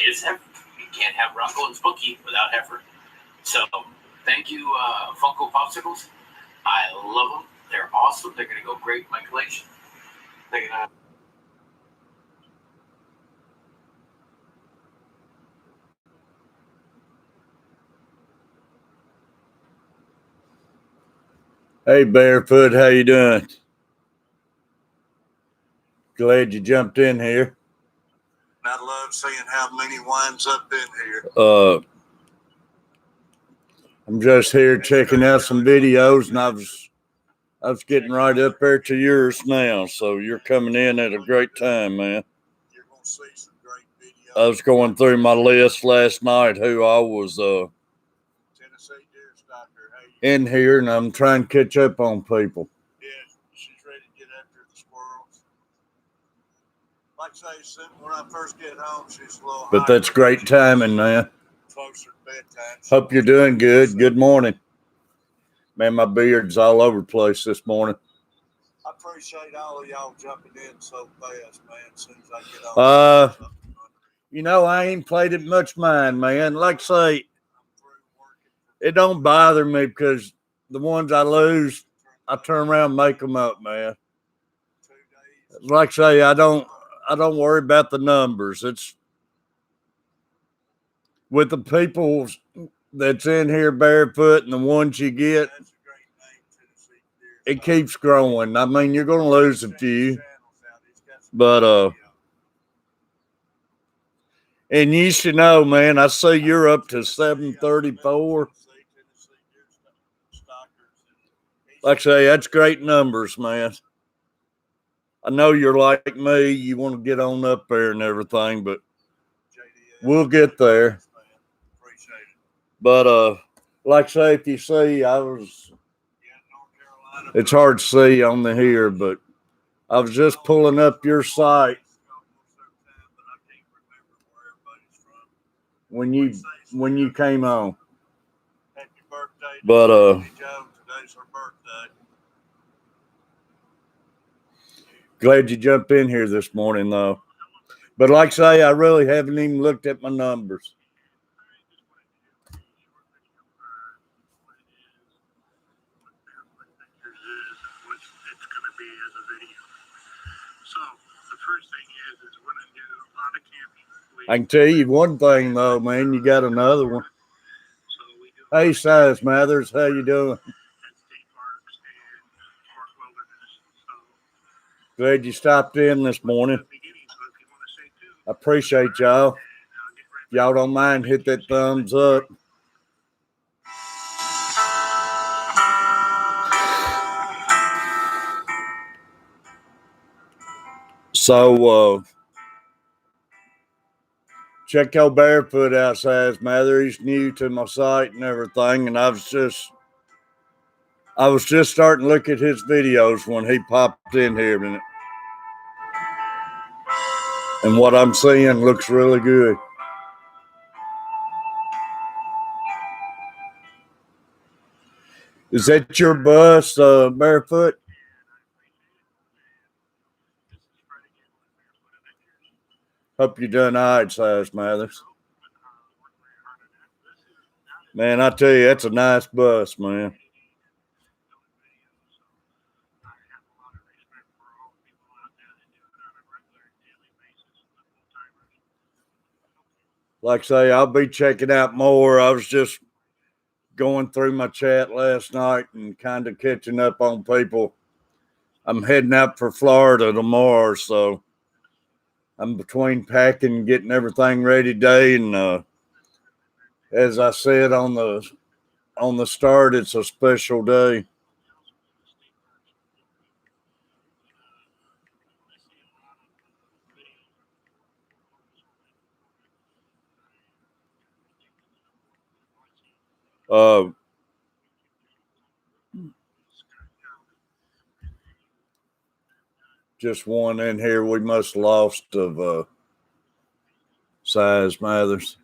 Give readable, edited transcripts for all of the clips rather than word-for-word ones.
is heifer. You can't have Rocco and Spooky without heifer. So thank you, Funko Popsicles. I love them. They're awesome. They're going to go great in my collection. They're going to... Hey, Barefoot, how you doing? Glad you jumped in here. I love seeing how many winds up in here. I'm just here checking out some videos, and I was getting right up there to yours now. So you're coming in at a great time, man. You're gonna see some great videos. I was going through my list last night who I was Tennessee deer stalker. Hey, in here, and I'm trying to catch up on people. yeah, she's ready to get after the squirrels. Like I say, when I first get home, she's a little. But that's great timing, man. Closer to bedtime. Hope you're doing good. Good morning. Man, my beard's all over the place this morning. I appreciate all of y'all jumping in so fast, man. As soon as I get on. You know, I ain't played it much mine, man. Like I say, it don't bother me because the ones I lose, I turn around and make them up, man. Like I say, I don't worry about the numbers. It's with the people that's in here barefoot and the ones you get, it keeps growing. I mean, you're going to lose a few, but and you should know, man, I see you're up to 734. Like I say, that's great numbers, man. I know you're like me. You want to get on up there and everything, but we'll get there. But like I say, if you see, it's hard to see on the here, but I was just pulling up your site when you came on. Happy birthday. But Today's her birthday. Glad you jumped in here this morning, though. But like I say, I really haven't even looked at my numbers. I can tell you one thing, though, man. You got another one. Hey, Size Mathers, how you doing? Glad you stopped in this morning. I appreciate y'all. If y'all don't mind, hit that thumbs up. So, check your Barefoot out, Size Mather. He's new to my site and everything, and I was just starting to look at his videos when he popped in here, and what I'm seeing looks really good. Is that your bus, Barefoot? Hope you're doing all right, Size Mathers. Man, I tell you, that's a nice bus, man. Like I say, I'll be checking out more. I was just going through my chat last night and kind of catching up on people. I'm heading out for Florida tomorrow, so I'm between packing and getting everything ready today. And as I said on the start, it's a special day. Just one in here we must have lost of Size Mathers.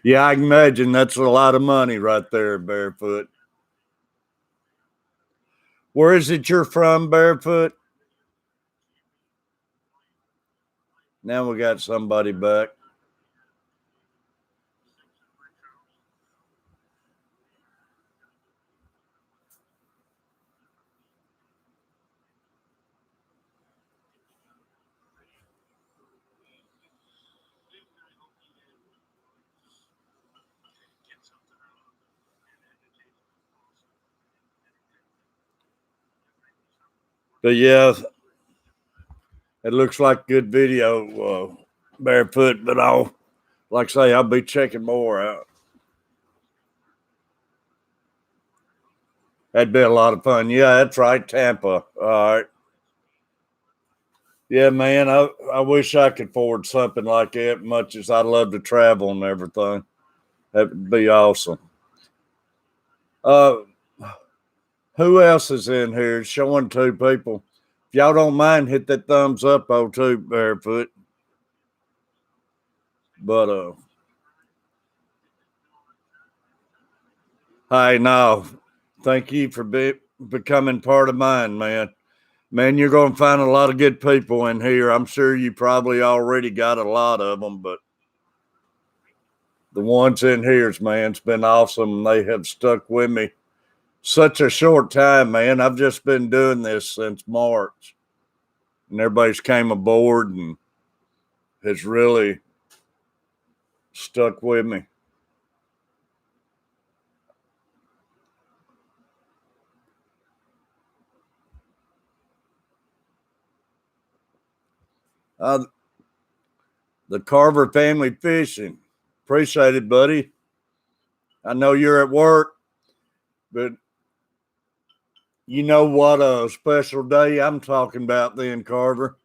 Yeah, I can imagine that's a lot of money right there, Barefoot. Where is it you're from, Barefoot? Now we got somebody back. But yeah, it looks like good video, Barefoot. But like I say, I'll be checking more out. That'd be a lot of fun. Yeah, that's right, Tampa. All right. Yeah, man, I wish I could afford something like that, much as I love to travel and everything. That would be awesome. Uh, who else is in here? Showing two people. If y'all don't mind, hit that thumbs up, too, Barefoot. But hey, no, thank you for becoming part of mine, man. Man, you're going to find a lot of good people in here. I'm sure you probably already got a lot of them, but the ones in here, man, it's been awesome. They have stuck with me such a short time, man. I've just been doing this since March, and everybody's came aboard and has really stuck with me. The Carver family fishing. Appreciate it, buddy. I know you're at work, but you know what a special day I'm talking about then, Carver.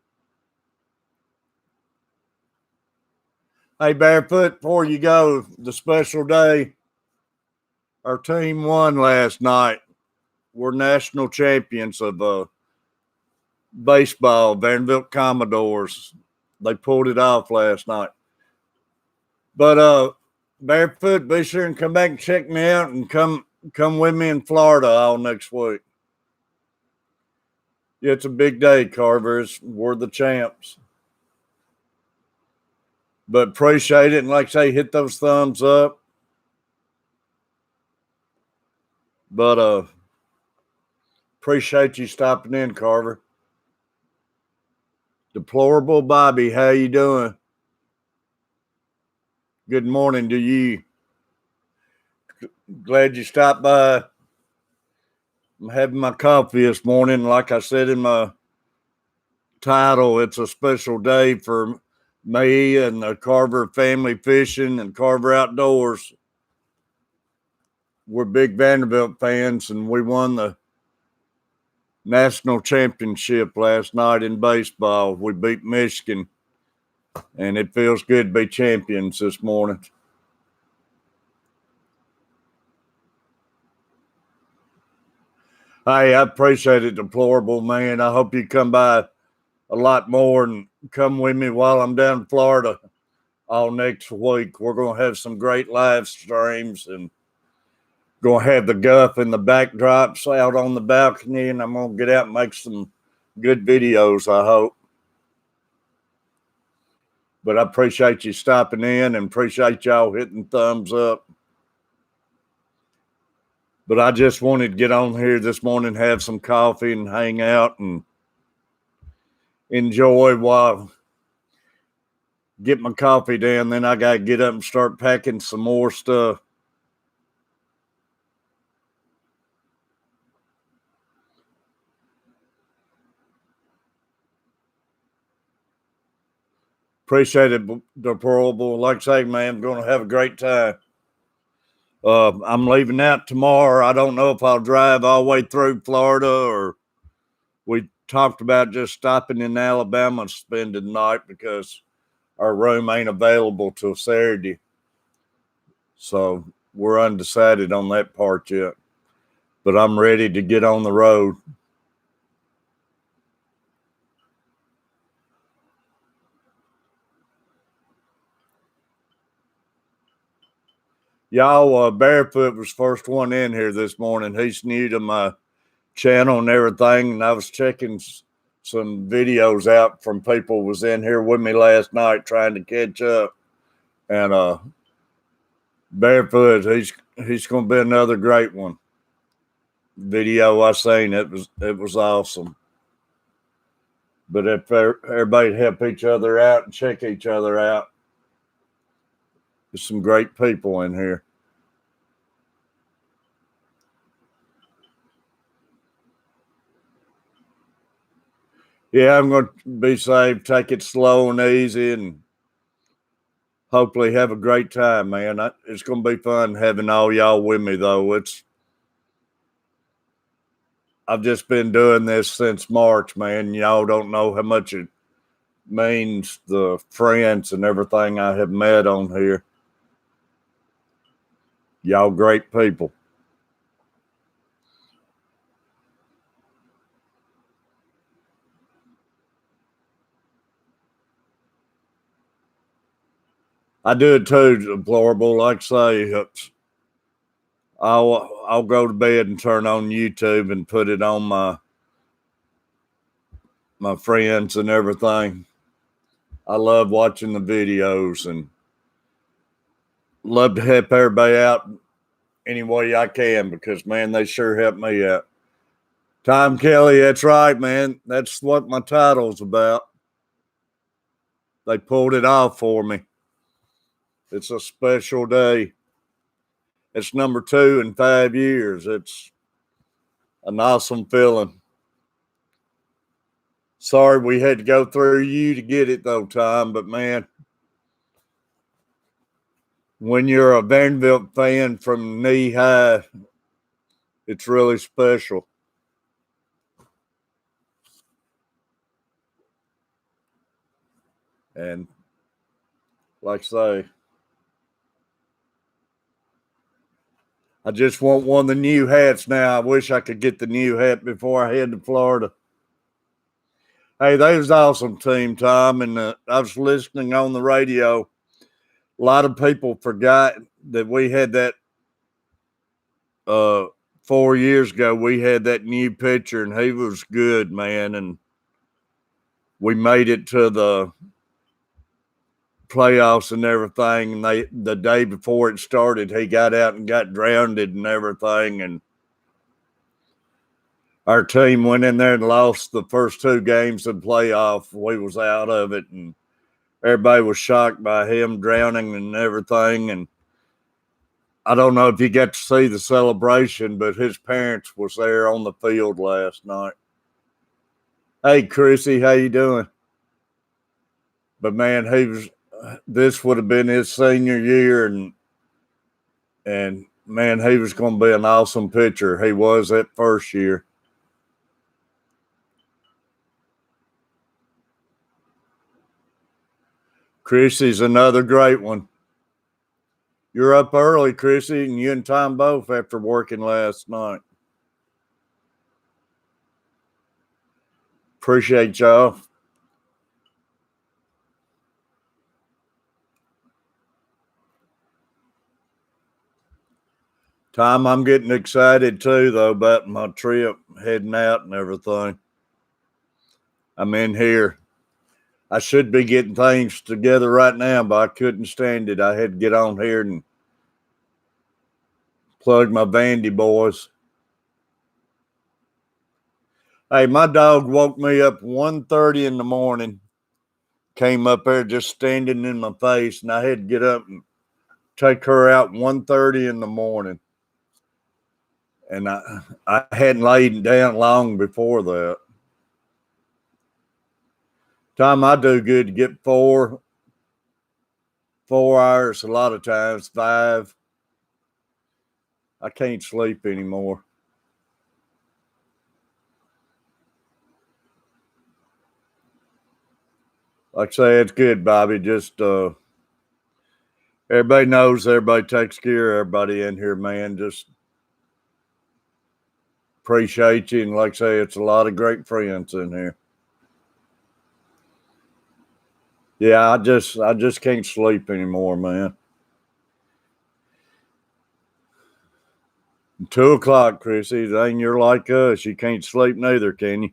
Hey, Barefoot, before you go, the special day, our team won last night. We're national champions of baseball, Vanderbilt Commodores. They pulled it off last night. But Barefoot, be sure and come back and check me out and come with me in Florida all next week. Yeah, it's a big day, Carvers. We're the champs. But appreciate it. And like I say, hit those thumbs up. But appreciate you stopping in, Carver. Deplorable Bobby, how you doing? Good morning to you. Glad you stopped by. I'm having my coffee this morning. Like I said in my title, it's a special day for me and the Carver family fishing and Carver Outdoors. We're big Vanderbilt fans, and we won the national championship last night in baseball. We beat Michigan, and it feels good to be champions this morning. Hey, I appreciate it, Deplorable, man. I hope you come by a lot more and come with me while I'm down in Florida all next week. We're going to have some great live streams and going to have the guff and the backdrops out on the balcony, and I'm going to get out and make some good videos, I hope. But I appreciate you stopping in and appreciate y'all hitting thumbs up. But I just wanted to get on here this morning, have some coffee and hang out and enjoy while get my coffee down. Then I got to get up and start packing some more stuff. Appreciate it, Deplorable. Like I say, man, I'm going to have a great time. I'm leaving out tomorrow. I don't know if I'll drive all the way through Florida, or we talked about just stopping in Alabama and spending the night because our room ain't available till Saturday. So we're undecided on that part yet. But I'm ready to get on the road. Y'all, Barefoot was first one in here this morning. He's new to my channel and everything, and I was checking some videos out from people was in here with me last night trying to catch up. And Barefoot, he's going to be another great one. Video I seen, it was awesome. But if everybody help each other out and check each other out, there's some great people in here. Yeah, I'm going to be safe, take it slow and easy, and hopefully have a great time, man. It's going to be fun having all y'all with me, though. I've just been doing this since March, man. Y'all don't know how much it means, the friends and everything I have met on here. Y'all great people. I do it too, deplorable. Like I say, I'll go to bed and turn on YouTube and put it on my friends and everything. I love watching the videos and love to help everybody out any way I can because, man, they sure help me out. Tom Kelly, that's right, man. That's what my title's about. They pulled it off for me. It's a special day. It's number 2 in 5 years. It's an awesome feeling. Sorry we had to go through you to get it, though, Tom. But, man, when you're a Vanderbilt fan from knee high, it's really special. And like I say, I just want one of the new hats now. I wish I could get the new hat before I head to Florida. Hey, that was awesome team, Tom. And I was listening on the radio. A lot of people forgot that we had that 4 years ago. We had that new pitcher, and he was good, man. And we made it to the playoffs and everything. And the day before it started, he got out and got drowned and everything. And our team went in there and lost the first 2 games of the playoff. We was out of it, and everybody was shocked by him drowning and everything. And I don't know if you got to see the celebration, but his parents was there on the field last night. Hey, Chrissy, how you doing? But, man, this would have been his senior year, and man, he was going to be an awesome pitcher. He was that first year. Chrissy's another great one. You're up early, Chrissy, and you and Tom both after working last night. Appreciate y'all. Tom, I'm getting excited too, though, about my trip, heading out and everything. I'm in here. I should be getting things together right now, but I couldn't stand it. I had to get on here and plug my Vandy boys. Hey, my dog woke me up 1:30 in the morning, came up there just standing in my face, and I had to get up and take her out 1:30 in the morning. And I hadn't laid down long before that. Tom, I do good to get 4 hours, a lot of times 5. I can't sleep anymore. Like I say, it's good, Bobby. Just everybody knows, everybody takes care of everybody in here, man. Just appreciate you. And like I say, it's a lot of great friends in here. Yeah, I just can't sleep anymore, man. 2 o'clock, Chrissy. Dang, you're like us. You can't sleep neither, can you?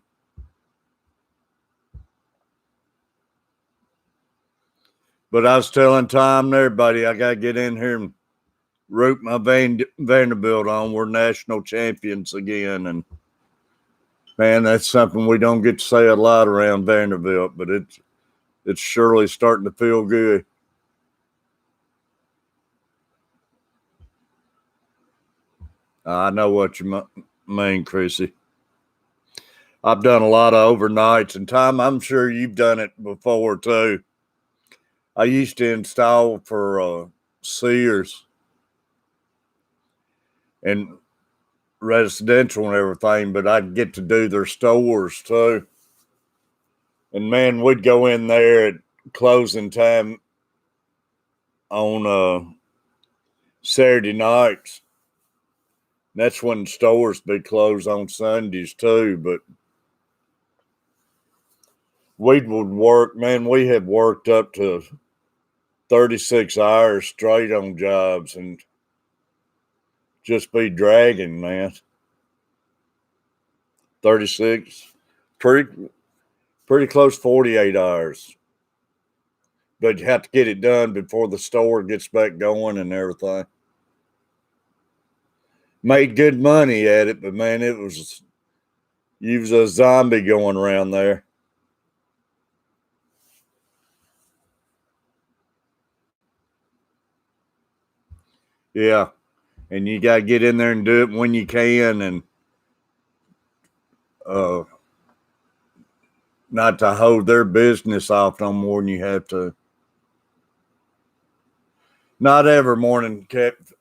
But I was telling Tom and everybody, I got to get in here and root my Vanderbilt on. We're national champions again. And, man, that's something we don't get to say a lot around Vanderbilt, but it's surely starting to feel good. I know what you mean, Chrissy. I've done a lot of overnights, and Tom, I'm sure you've done it before too. I used to install for Sears and residential and everything, but I'd get to do their stores too. And man, we'd go in there at closing time on Saturday nights. That's when stores be closed on Sundays too. But we would work, man. We had worked up to 36 hours straight on jobs and just be dragging, man. 36, pretty close 48 hours. But you have to get it done before the store gets back going and everything. Made good money at it, but man, you was a zombie going around there. Yeah. And you got to get in there and do it when you can, and not to hold their business off no more than you have to. Not every morning kept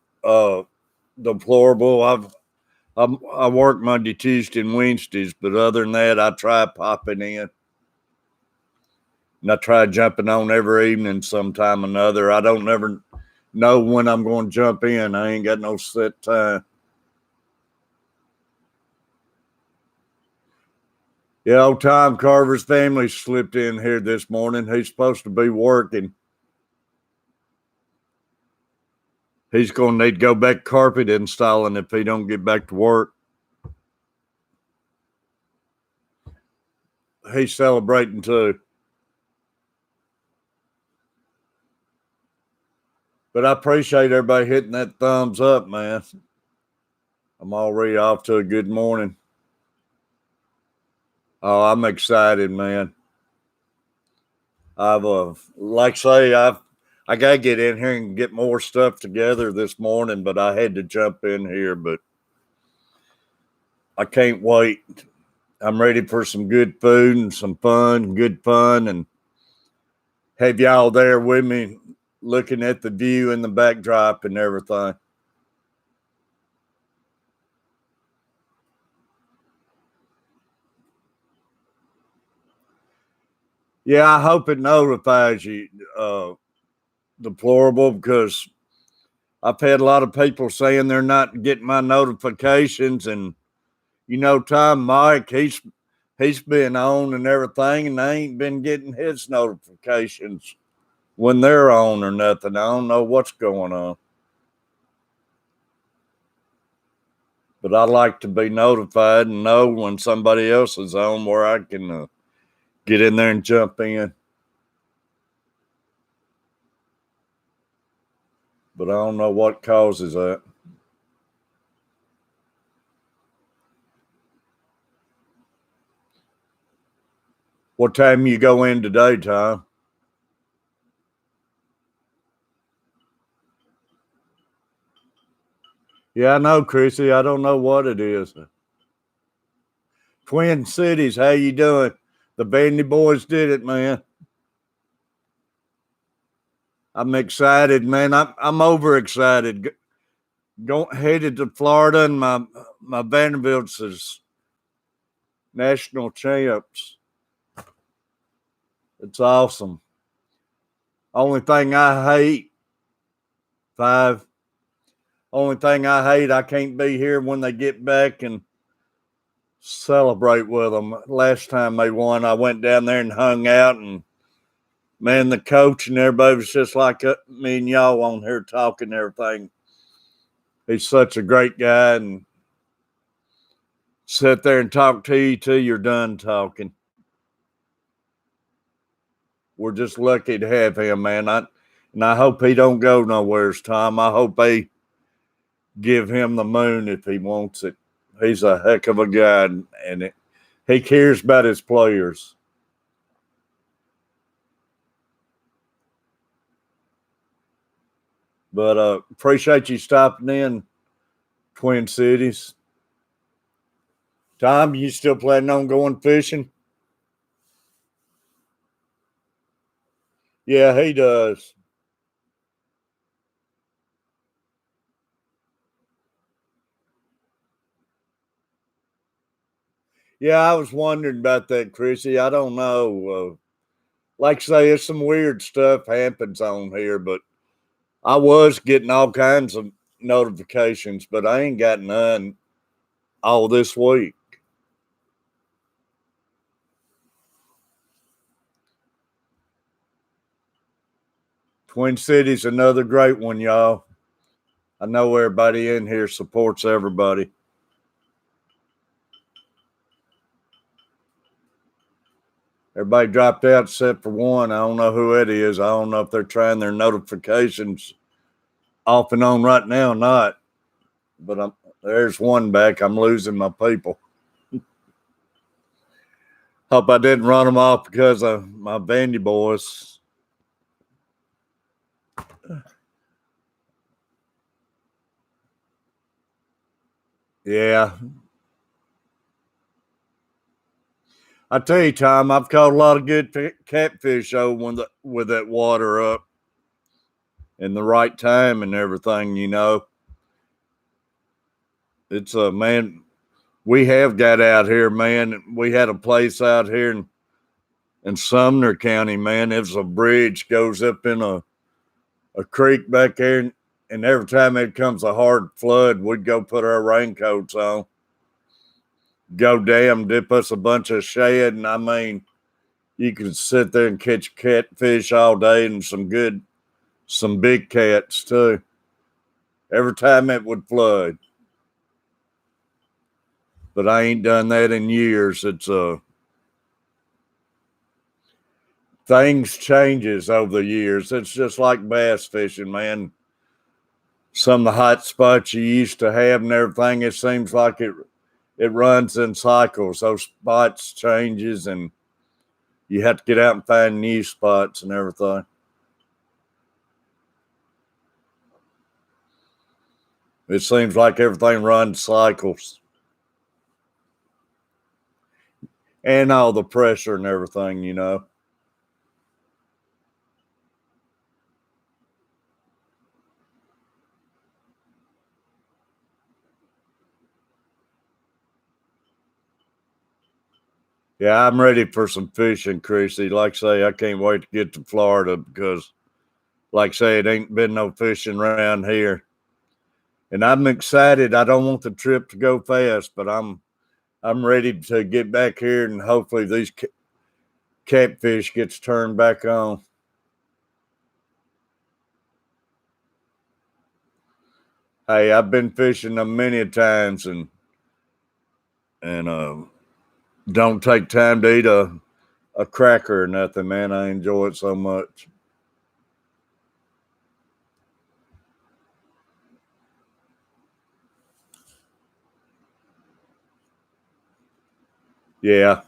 deplorable. I work Monday, Tuesday, and Wednesdays, but other than that, I try popping in. And I try jumping on every evening sometime or another. I don't never know when I'm going to jump in. I ain't got no set time. Yeah, old Tom Carver's family slipped in here this morning. He's supposed to be working. He's going to need to go back carpet installing if he don't get back to work. He's celebrating too. But I appreciate everybody hitting that thumbs up, man. I'm already off to a good morning. Oh, I'm excited, man. I've like I say, I gotta get in here and get more stuff together this morning, but I had to jump in here, but I can't wait. I'm ready for some good food and some good fun, and have y'all there with me looking at the view and the backdrop and everything. Yeah, I hope it notifies you, deplorable, because I've had a lot of people saying they're not getting my notifications, and Tom Mike, he's been on and everything, and I ain't been getting his notifications when they're on or nothing. I don't know what's going on. But I like to be notified and know when somebody else is on where I can get in there and jump in. But I don't know what causes that. What time you go in today, Tom? Yeah, I know, Chrissy. I don't know what it is. Twin Cities, how you doing? The Bandy Boys did it, man. I'm excited, man. I'm overexcited. Headed to Florida, and my Vanderbilt's is national champs. It's awesome. Only thing I hate, I can't be here when they get back and celebrate with them. Last time they won, I went down there and hung out, and man, the coach and everybody was just like me and y'all on here talking and everything. He's such a great guy, and sit there and talk to you till you're done talking. we're just lucky to have him, man. And I hope he don't go nowheres, Tom. I hope they give him the moon if he wants it. He's a heck of a guy, and he cares about his players. But appreciate you stopping in, Twin Cities. Tom, you still planning on going fishing? Yeah, he does. Yeah, I was wondering about that, Chrissy. I don't know. Like I say, it's some weird stuff happens on here, but I was getting all kinds of notifications, but I ain't got none all this week. Twin Cities, another great one, y'all. I know everybody in here supports everybody. Everybody dropped out except for one. I don't know who it is. I don't know if they're trying their notifications off and on right now or not. But there's one back. I'm losing my people. Hope I didn't run them off because of my Vandy boys. Yeah. I tell you, Tom, I've caught a lot of good catfish over with that water up in the right time and everything, you know. It's a man. We have got out here, man. We had a place out here in Sumner County, man. It was a bridge goes up in a creek back there, and every time it comes a hard flood, we'd go put our raincoats on, go down, dip us a bunch of shad, and I mean, you could sit there and catch catfish all day and some big cats too. Every time it would flood. But I ain't done that in years. It's things changes over the years. It's just like bass fishing, man. Some of the hot spots you used to have and everything, it seems like it runs in cycles. Those spots changes and you have to get out and find new spots and everything. It seems like everything runs cycles. And all the pressure and everything, you know. Yeah, I'm ready for some fishing, Chrissy. Like I say, I can't wait to get to Florida because, like I say, it ain't been no fishing around here. And I'm excited. I don't want the trip to go fast, but I'm ready to get back here and hopefully these catfish gets turned back on. Hey, I've been fishing them many times and don't take time to eat a cracker or nothing, man. I enjoy it so much. Yeah,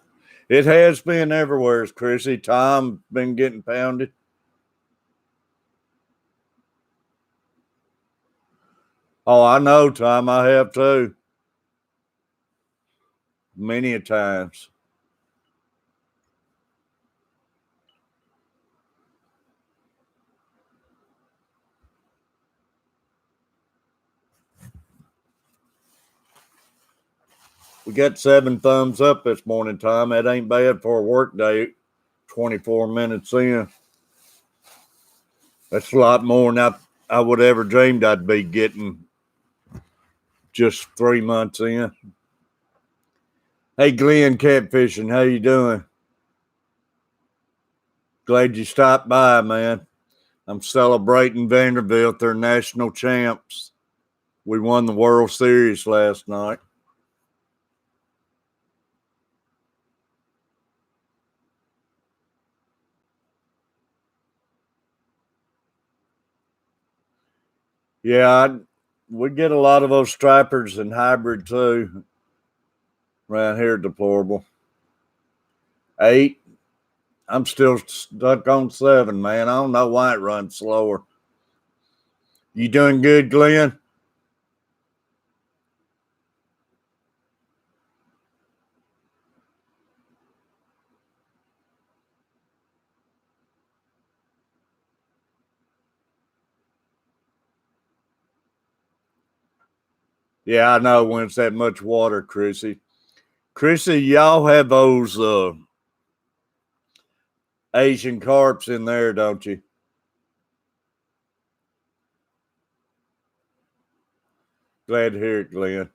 it has been everywhere, Chrissy. Tom been getting pounded. Oh, I know, Tom. I have too. Many a times. We got 7 thumbs up this morning, Tom. That ain't bad for a work day, 24 minutes in. That's a lot more than I would ever dreamed I'd be getting just 3 months in. Hey, Glenn Catfishing, how you doing? Glad you stopped by, man. I'm celebrating Vanderbilt. They're national champs. We won the World Series last night. Yeah, we get a lot of those stripers and hybrid too around here. Deplorable. 8. I'm still stuck on 7, man. I don't know why it runs slower. You doing good, Glenn? Yeah, I know when it's that much water, Chrissy. Chrissy, y'all have those Asian carps in there, don't you? Glad to hear it, Glenn.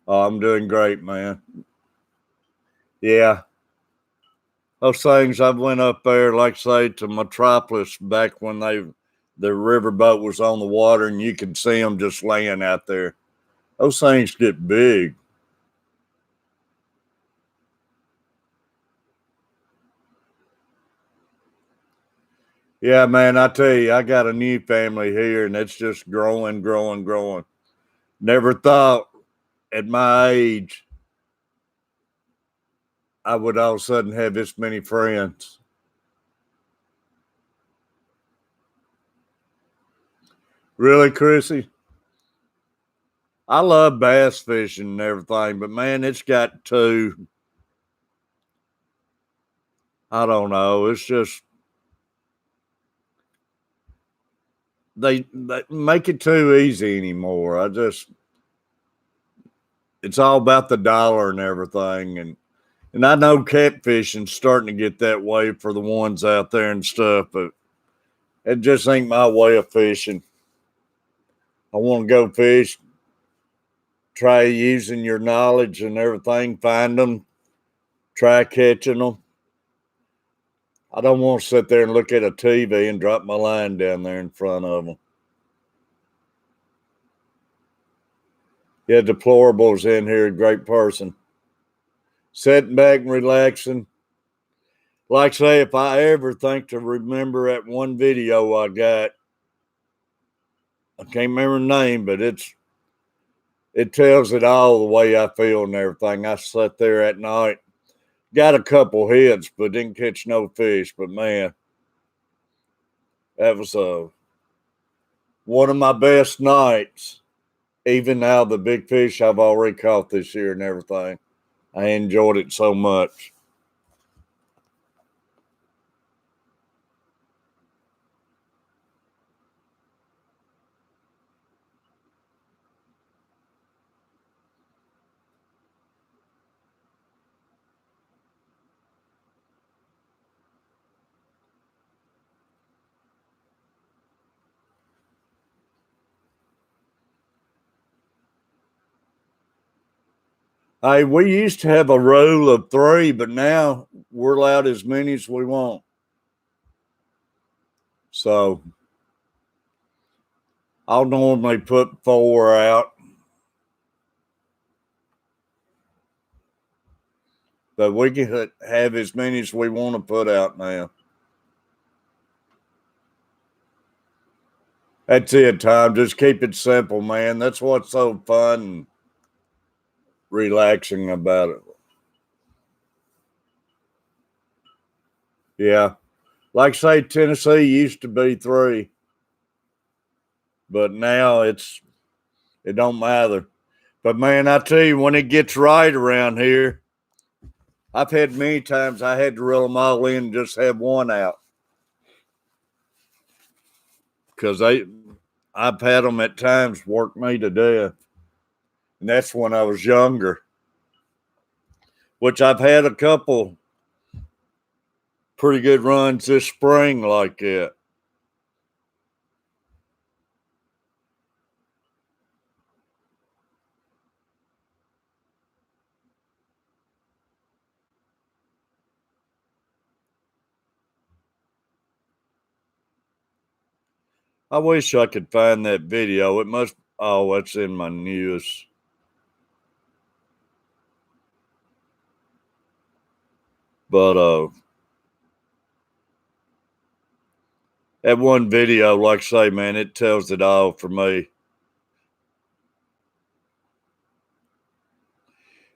Oh, I'm doing great, man. Yeah. Those things I went up there, like say, to Metropolis back when the riverboat was on the water and you could see them just laying out there. Those things get big. Yeah, man, I tell you, I got a new family here and it's just growing, growing, growing. Never thought at my age I would all of a sudden have this many friends. Really, Chrissy? I love bass fishing and everything, but man, it's got to, I don't know, it's just, they make it too easy anymore. It's all about the dollar and everything. And I know catfishing's starting to get that way for the ones out there and stuff, but it just ain't my way of fishing. I want to go fish, try using your knowledge and everything, find them, try catching them. I don't want to sit there and look at a TV and drop my line down there in front of them. Yeah, Deplorable's in here, a great person. Sitting back and relaxing. Like I say, if I ever think to remember that one video I got, I can't remember the name, but it tells it all the way I feel and everything. I sat there at night, got a couple hits, but didn't catch no fish. But man, that was one of my best nights. Even now, the big fish I've already caught this year and everything, I enjoyed it so much. Hey, we used to have a rule of 3, but now we're allowed as many as we want. So I'll normally put 4 out, but we can have as many as we want to put out now. That's it, Tom. Just keep it simple, man. That's what's so fun and relaxing about it. Yeah. Like say Tennessee used to be 3, but now it don't matter. But man, I tell you, when it gets right around here, I've had many times I had to reel them all in and just have 1 out. Because I've had them at times work me to death. And that's when I was younger, which I've had a couple pretty good runs this spring like that. I wish I could find that video. It must, oh, it's in my news. But That one video, like I say, man, it tells it all for me.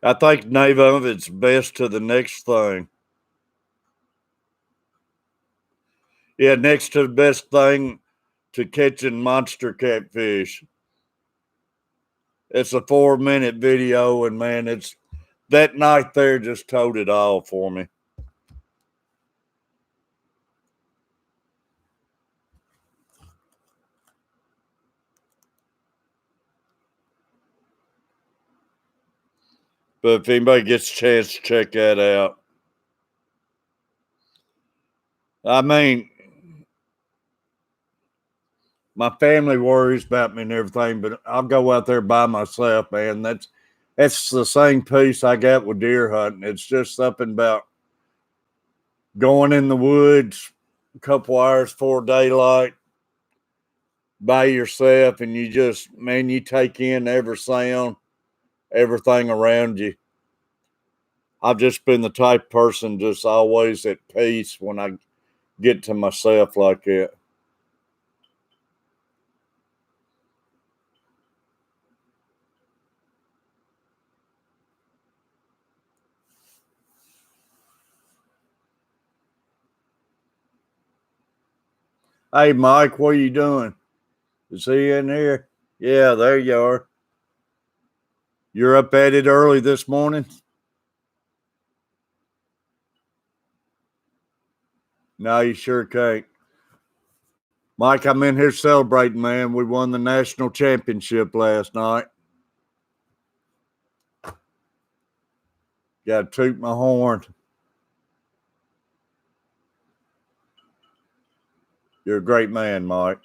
I think none of it's best to the next thing. Yeah, next to the best thing to catching monster catfish. It's a 4-minute video, and man, it's that night there just told it all for me. But if anybody gets a chance to check that out, I mean, my family worries about me and everything, but I'll go out there by myself, man. That's the same peace I got with deer hunting. It's just something about going in the woods a couple hours before daylight by yourself, and you just, man, you take in every sound, everything around you. I've just been the type of person just always at peace when I get to myself like that. Hey, Mike, what are you doing? Is he in here? Yeah, there you are. You're up at it early this morning? No, you sure can't. Mike, I'm in here celebrating, man. We won the national championship last night. Got to toot my horn. You're a great man, Mike.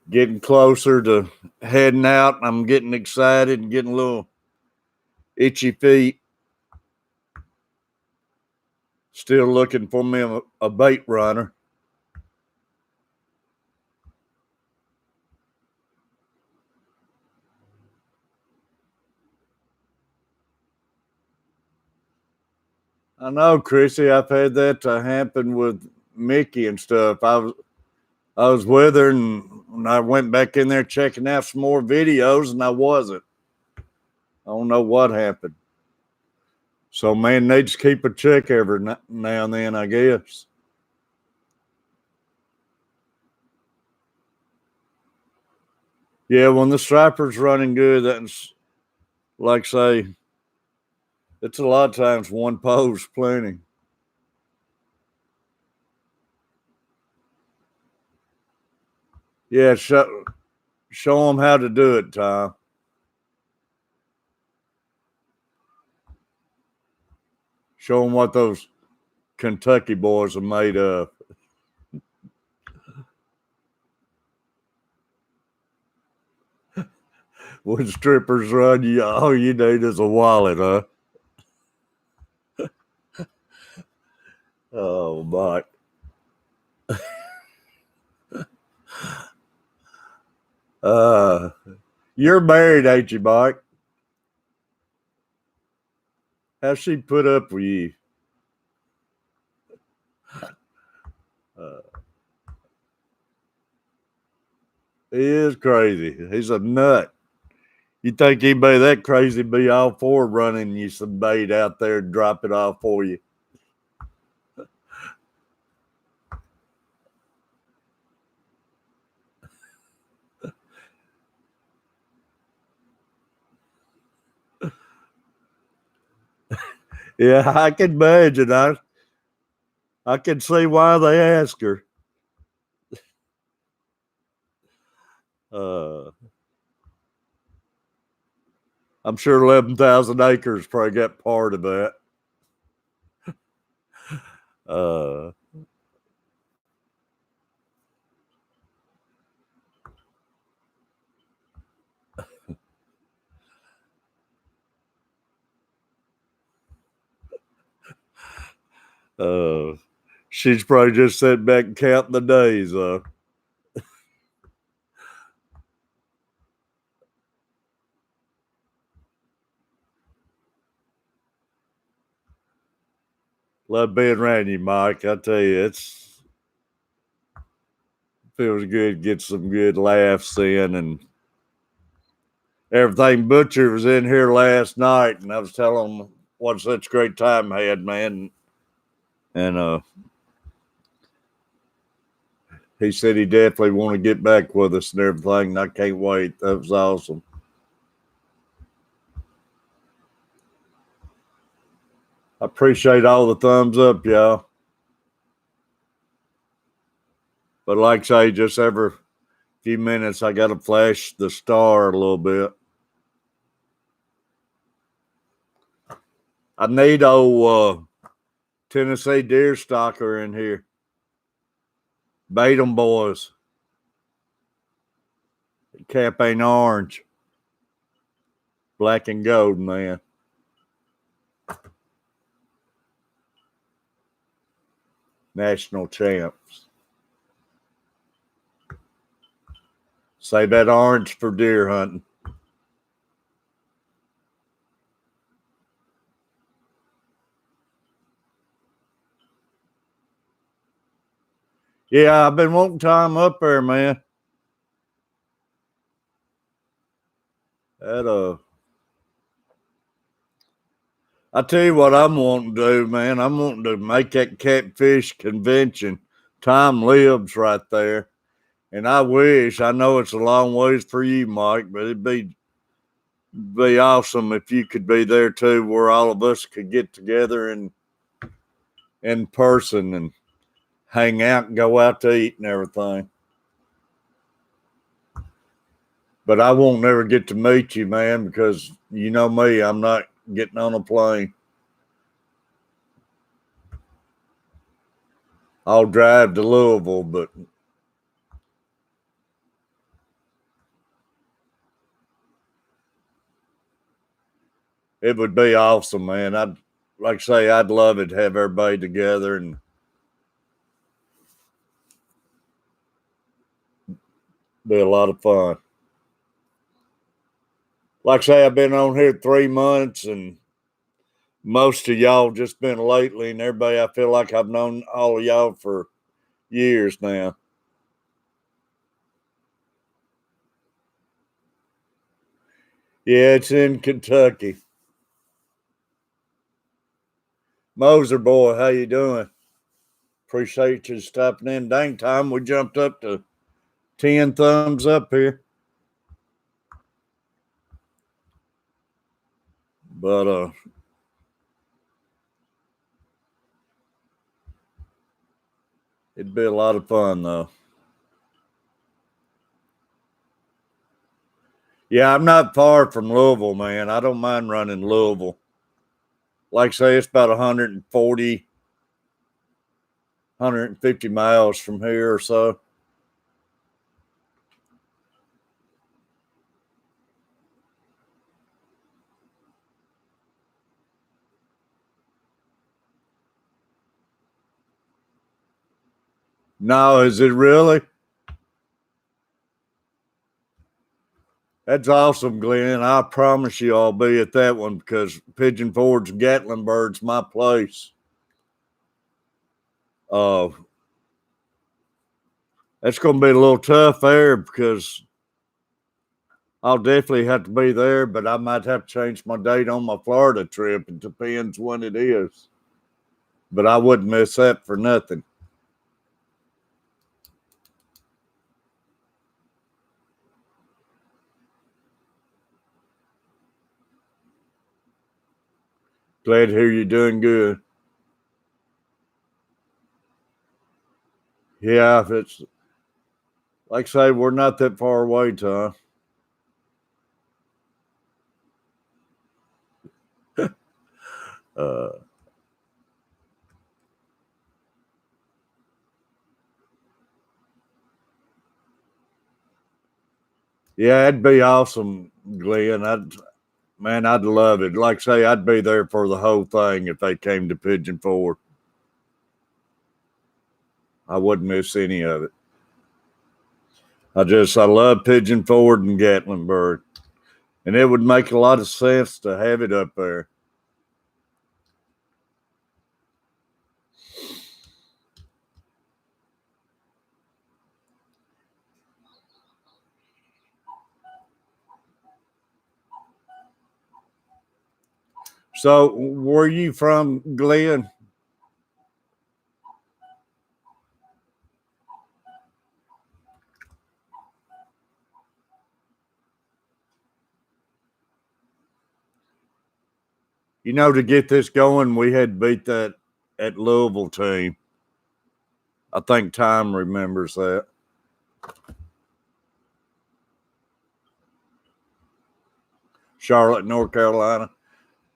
Getting closer to heading out. I'm getting excited and getting a little itchy feet. Still looking for me a bait runner. I know, Chrissy. I've had that happen with Mickey and stuff. I was with her, and I went back in there checking out some more videos, and I wasn't. I don't know what happened. So, man, they just keep a check every now and then, I guess. Yeah, when the striper's running good, that's like say, it's a lot of times one pose plenty. Yeah, show them how to do it, Tom. Show them what those Kentucky boys are made of. When strippers run, all you need is a wallet, huh? Oh, my. You're married, ain't you, Mike? How's she put up with you? Uh, he is crazy. He's a nut. You think anybody that crazy be all for running you some bait out there and drop it off for you? Yeah, I can imagine. I can see why they ask her. I'm sure 11,000 acres probably got part of that. Uh, she's probably just sitting back and counting the days. Love being around you, Mike. I tell you, it's feels good. Get some good laughs in and everything. Butcher was in here last night, and I was telling him what such a great time I had, man. And he said he definitely want to get back with us and everything. And I can't wait. That was awesome. I appreciate all the thumbs up, y'all. But like I say, just every few minutes, I got to flash the star a little bit. I need old Tennessee deer stalker in here. Bait 'em, boys. Cap ain't orange. Black and gold, man. National champs. Save that orange for deer hunting. Yeah, I've been wanting time up there, man. That I tell you what I'm wanting to do, man. I'm wanting to make that catfish convention. Time lives right there. And I wish, I know it's a long ways for you, Mike, but it'd be awesome if you could be there too, where all of us could get together in person and hang out and go out to eat and everything. But I won't never get to meet you, man, because you know me, I'm not getting on a plane. I'll drive to Louisville, but it would be awesome, man. Like I say, I'd love it to have everybody together and be a lot of fun. Like I say, I've been on here 3 months, and most of y'all just been lately, and everybody, I feel like I've known all of y'all for years now. Yeah, it's in Kentucky. Moser boy, how you doing? Appreciate you stopping in. Dang time, we jumped up to 10 thumbs up here. But it'd be a lot of fun though. Yeah, I'm not far from Louisville, man. I don't mind running Louisville. Like I say, it's about 140, 150 miles from here or so. No, is it really? That's awesome, Glenn. I promise you I'll be at that one because Pigeon Forge and Gatlinburg's my place. That's going to be a little tough there because I'll definitely have to be there, but I might have to change my date on my Florida trip. It depends when it is. But I wouldn't miss that for nothing. Glad to hear you're doing good. Yeah, if it's like I say, we're not that far away, Tom. uh, yeah, it'd be awesome, Glenn. I'd love it. Like I say, I'd be there for the whole thing if they came to Pigeon Forge. I wouldn't miss any of it. I love Pigeon Forge and Gatlinburg. And it would make a lot of sense to have it up there. So, where you from, Glenn? You know, to get this going, we had to beat that at Louisville team. I think Tom remembers that. Charlotte, North Carolina.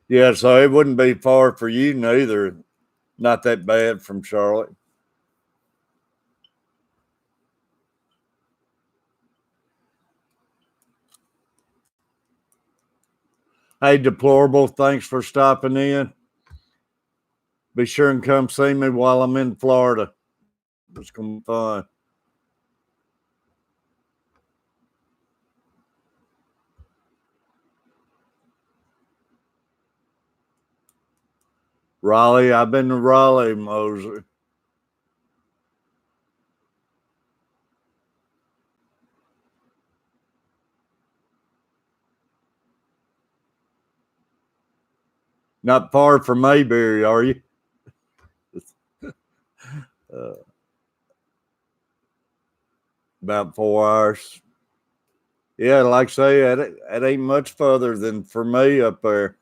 Yeah, so it wouldn't be far for you neither. Not that bad from Charlotte. Hey, Deplorable, thanks for stopping in. Be sure and come see me while I'm in Florida. It's going to be fun. Raleigh, I've been to Raleigh, Moser. Not far from Mayberry, are you? Uh, about 4 hours. Yeah, like I say, that ain't much further than for me up there.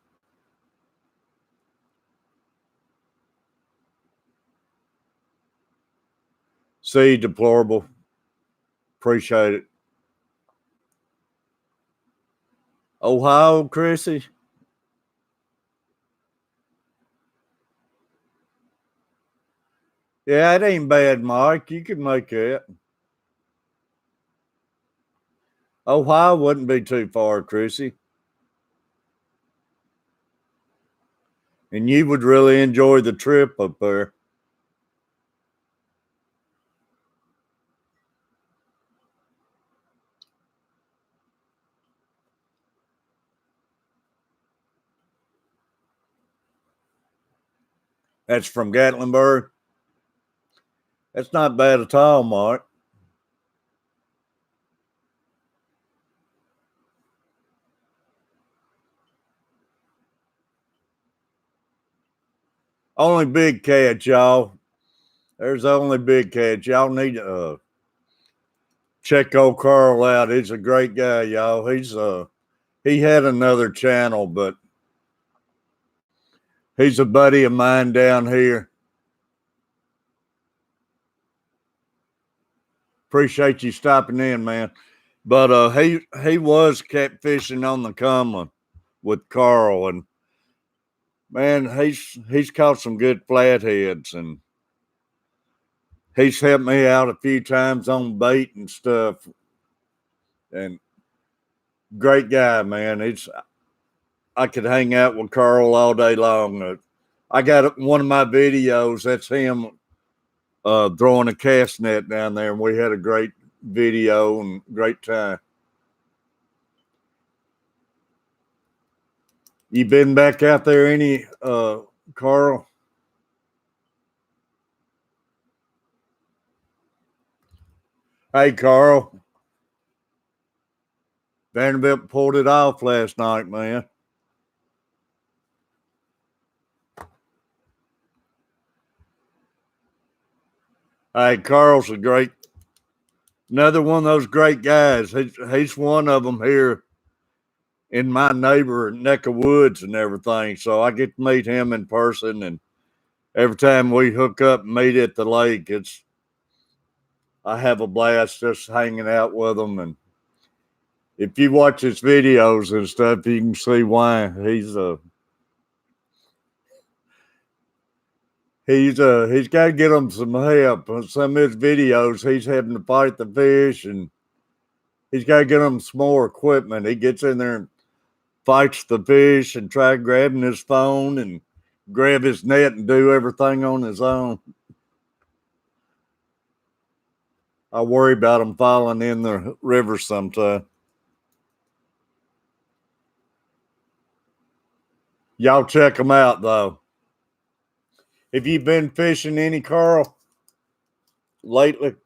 See, Deplorable. Appreciate it. Ohio, Chrissy? Yeah, it ain't bad, Mike. You can make it. Ohio wouldn't be too far, Chrissy. And you would really enjoy the trip up there. That's from Gatlinburg. That's not bad at all, Mark. Only big catch, y'all. There's only big catch. Y'all need to check old Carl out. He's a great guy, y'all. He had another channel, but he's a buddy of mine down here. Appreciate you stopping in, man. But he was catfishing on the Cumberland with Carl, and man, he's caught some good flatheads, and he's helped me out a few times on bait and stuff. And great guy, man. I could hang out with Carl all day long. I got one of my videos. That's him throwing a cast net down there, and we had a great video and great time. You been back out there any, Carl? Hey, Carl. Vanderbilt pulled it off last night, man. Hey, Carl's another one of those great guys. He's one of them here in my neighbor neck of woods and everything. So I get to meet him in person, and every time we hook up and meet at the lake, I have a blast just hanging out with him. And if you watch his videos and stuff, you can see why he's got to get him some help. Some of his videos, he's having to fight the fish, and he's got to get him some more equipment. He gets in there and fights the fish and try grabbing his phone and grab his net and do everything on his own. I worry about him falling in the river sometime. Y'all check him out, though. Have you been fishing any, Carl, lately?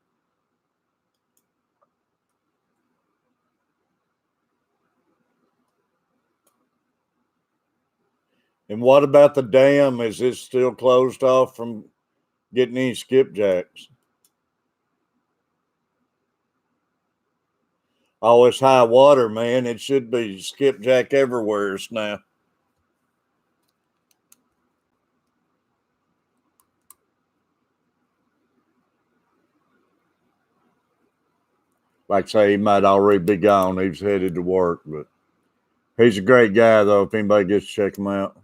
And what about the dam? Is it still closed off from getting any skipjacks? Oh, it's high water, man. It should be skipjack everywhere now. Like I say, he might already be gone. He's headed to work, but he's a great guy, though, if anybody gets to check him out.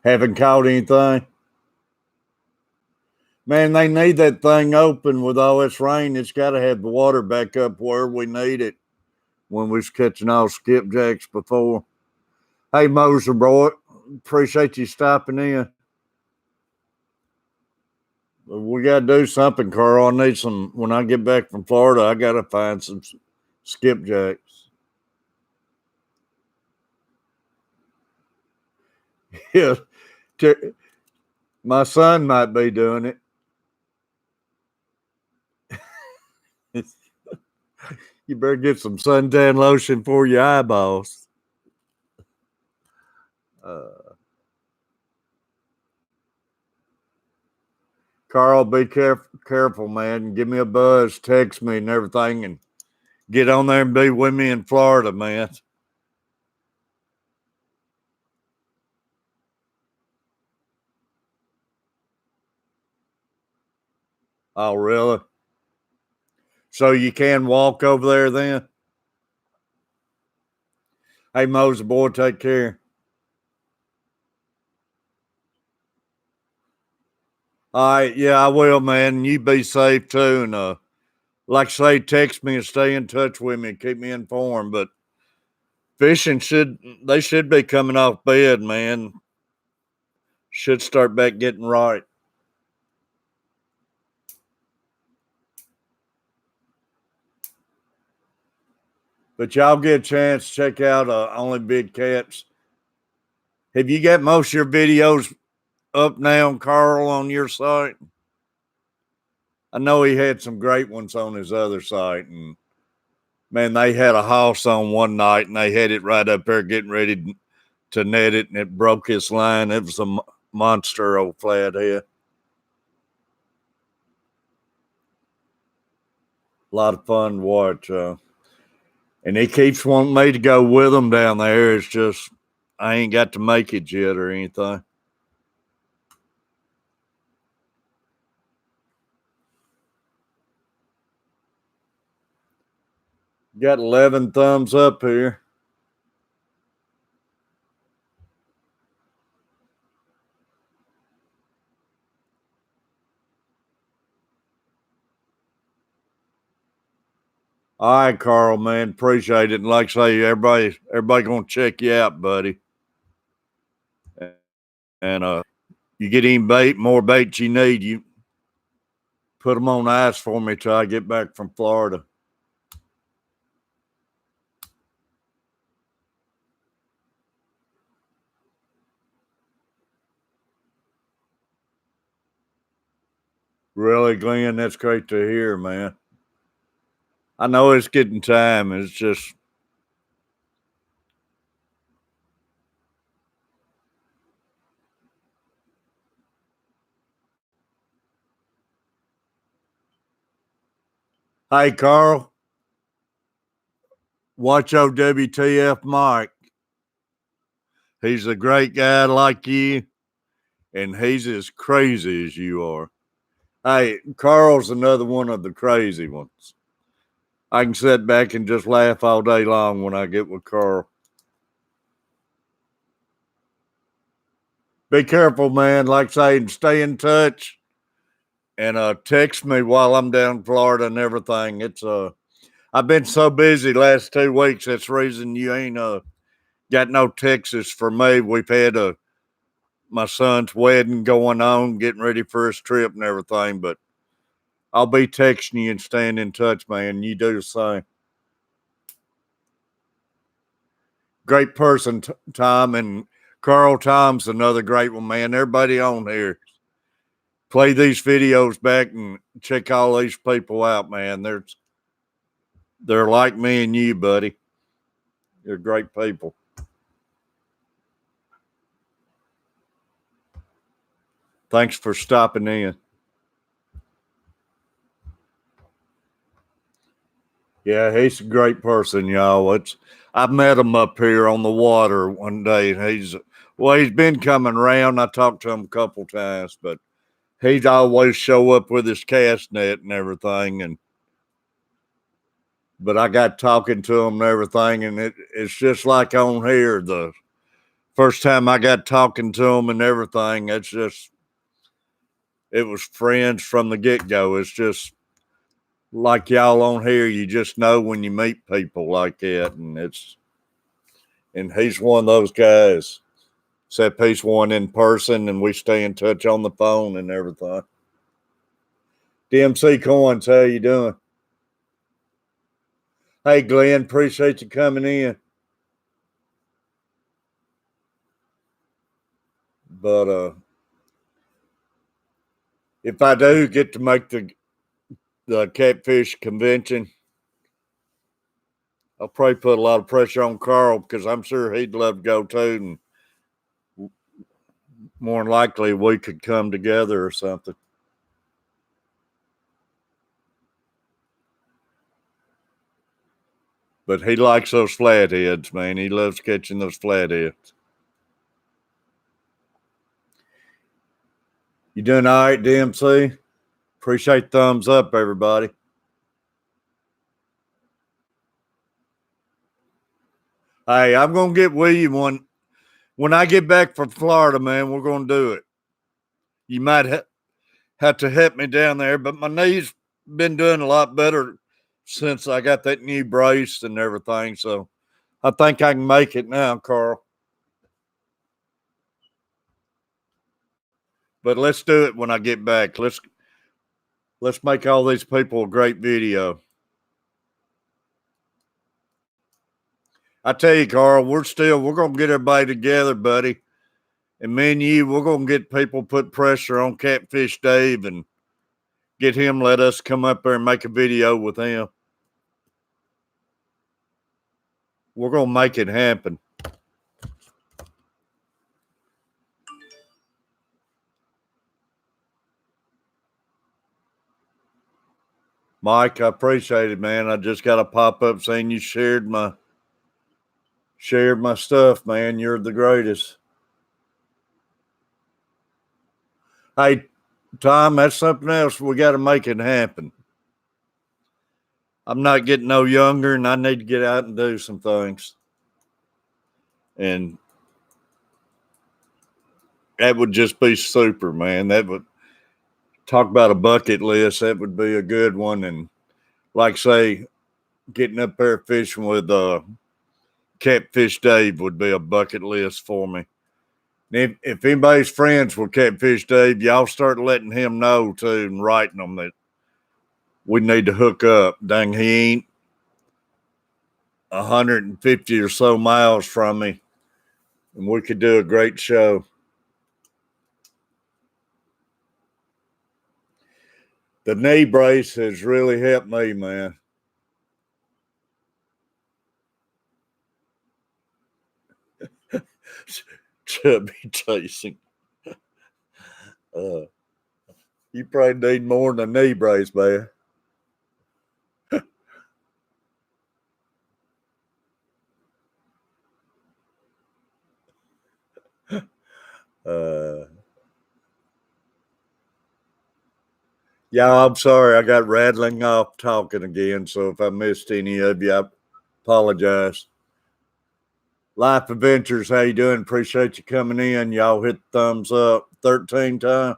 Haven't caught anything? Man, they need that thing open with all this rain. It's got to have the water back up where we need it when we was catching all skipjacks before. Hey, Moser boy, appreciate you stopping in. We got to do something, Carl. I need some, when I get back from Florida, I got to find some skipjacks. Yeah, my son might be doing it. You better get some suntan lotion for your eyeballs. Carl, be careful, man. Give me a buzz, text me and everything, and get on there and be with me in Florida, man. Oh, really? So you can walk over there then? Hey, Moses, boy, take care. All right, yeah, I will, man. You be safe too, and like I say, text me and stay in touch with me and keep me informed. But fishing should be coming off bed, man. Should start back getting right. But y'all get a chance to check out Only Big Cats. Have you got most of your videos up now, Carl, on your site? I know he had some great ones on his other site, and man, they had a house on one night, and they had it right up there getting ready to net it, and it broke his line. It was a monster old flathead. A lot of fun to watch. And he keeps wanting me to go with him down there. It's just I ain't got to make it yet or anything. Got 11 thumbs up here. All right, Carl, man. Appreciate it. And like I say, everybody gonna check you out, buddy. And you get any more bait you need, you put them on ice for me till I get back from Florida. Really, Glenn, that's great to hear, man. I know it's getting time. It's just hey, Carl, watch OWTF Mike. He's a great guy like you, and he's as crazy as you are. Hey, Carl's another one of the crazy ones. I can sit back and just laugh all day long when I get with Carl. Be careful, man. Like I say, and stay in touch. And text me while I'm down in Florida and everything. It's I've been so busy last 2 weeks. That's the reason you ain't got no texts for me. We've had my son's wedding going on, getting ready for his trip and everything. But I'll be texting you and staying in touch, man. You do the same. Great person, Tom, and Carl Tom's another great one, man. Everybody on here, play these videos back and check all these people out, man. They're like me and you, buddy. They're great people. Thanks for stopping in. Yeah, he's a great person, y'all. I met him up here on the water one day, and he's been coming around. I talked to him a couple times, but he'd always show up with his cast net and everything. But I got talking to him and everything, and it's just like on here. The first time I got talking to him and everything, it was friends from the get-go. It's just like y'all on here, you just know when you meet people like that, and he's one of those guys. Except he's one in person, and we stay in touch on the phone and everything. DMC Coins, how you doing? Hey, Glenn, appreciate you coming in. But if I do get to make the Catfish convention, I'll probably put a lot of pressure on Carl because I'm sure he'd love to go too, and more than likely we could come together or something. But he likes those flatheads, man. He loves catching those flatheads. You doing all right, DMC? Appreciate thumbs up, everybody. Hey, I'm going to get with you when I get back from Florida, man. We're going to do it. You might have to help me down there, but my knee's been doing a lot better since I got that new brace and everything. So I think I can make it now, Carl. But let's do it when I get back. Let's make all these people a great video. I tell you, Carl, we're going to get everybody together, buddy. And me and you, we're going to get people put pressure on Catfish Dave and get him, let us come up there and make a video with him. We're going to make it happen. Mike, I appreciate it, man. I just got a pop up saying you shared my stuff, man. You're the greatest. Hey, Tom, that's something else. We got to make it happen. I'm not getting no younger, and I need to get out and do some things. And that would just be super, man. That would talk about a bucket list. That would be a good one. And like say, getting up there fishing with Catfish Dave would be a bucket list for me. If anybody's friends with Catfish Dave, y'all start letting him know too and writing them that we need to hook up. Dang, he ain't 150 or so miles from me, and we could do a great show. The knee brace has really helped me, man. Chubby chasing. You probably need more than a knee brace, man. Yeah, I'm sorry. I got rattling off talking again. So if I missed any of you, I apologize. Life Adventures, how you doing? Appreciate you coming in. Y'all hit thumbs up 13 times.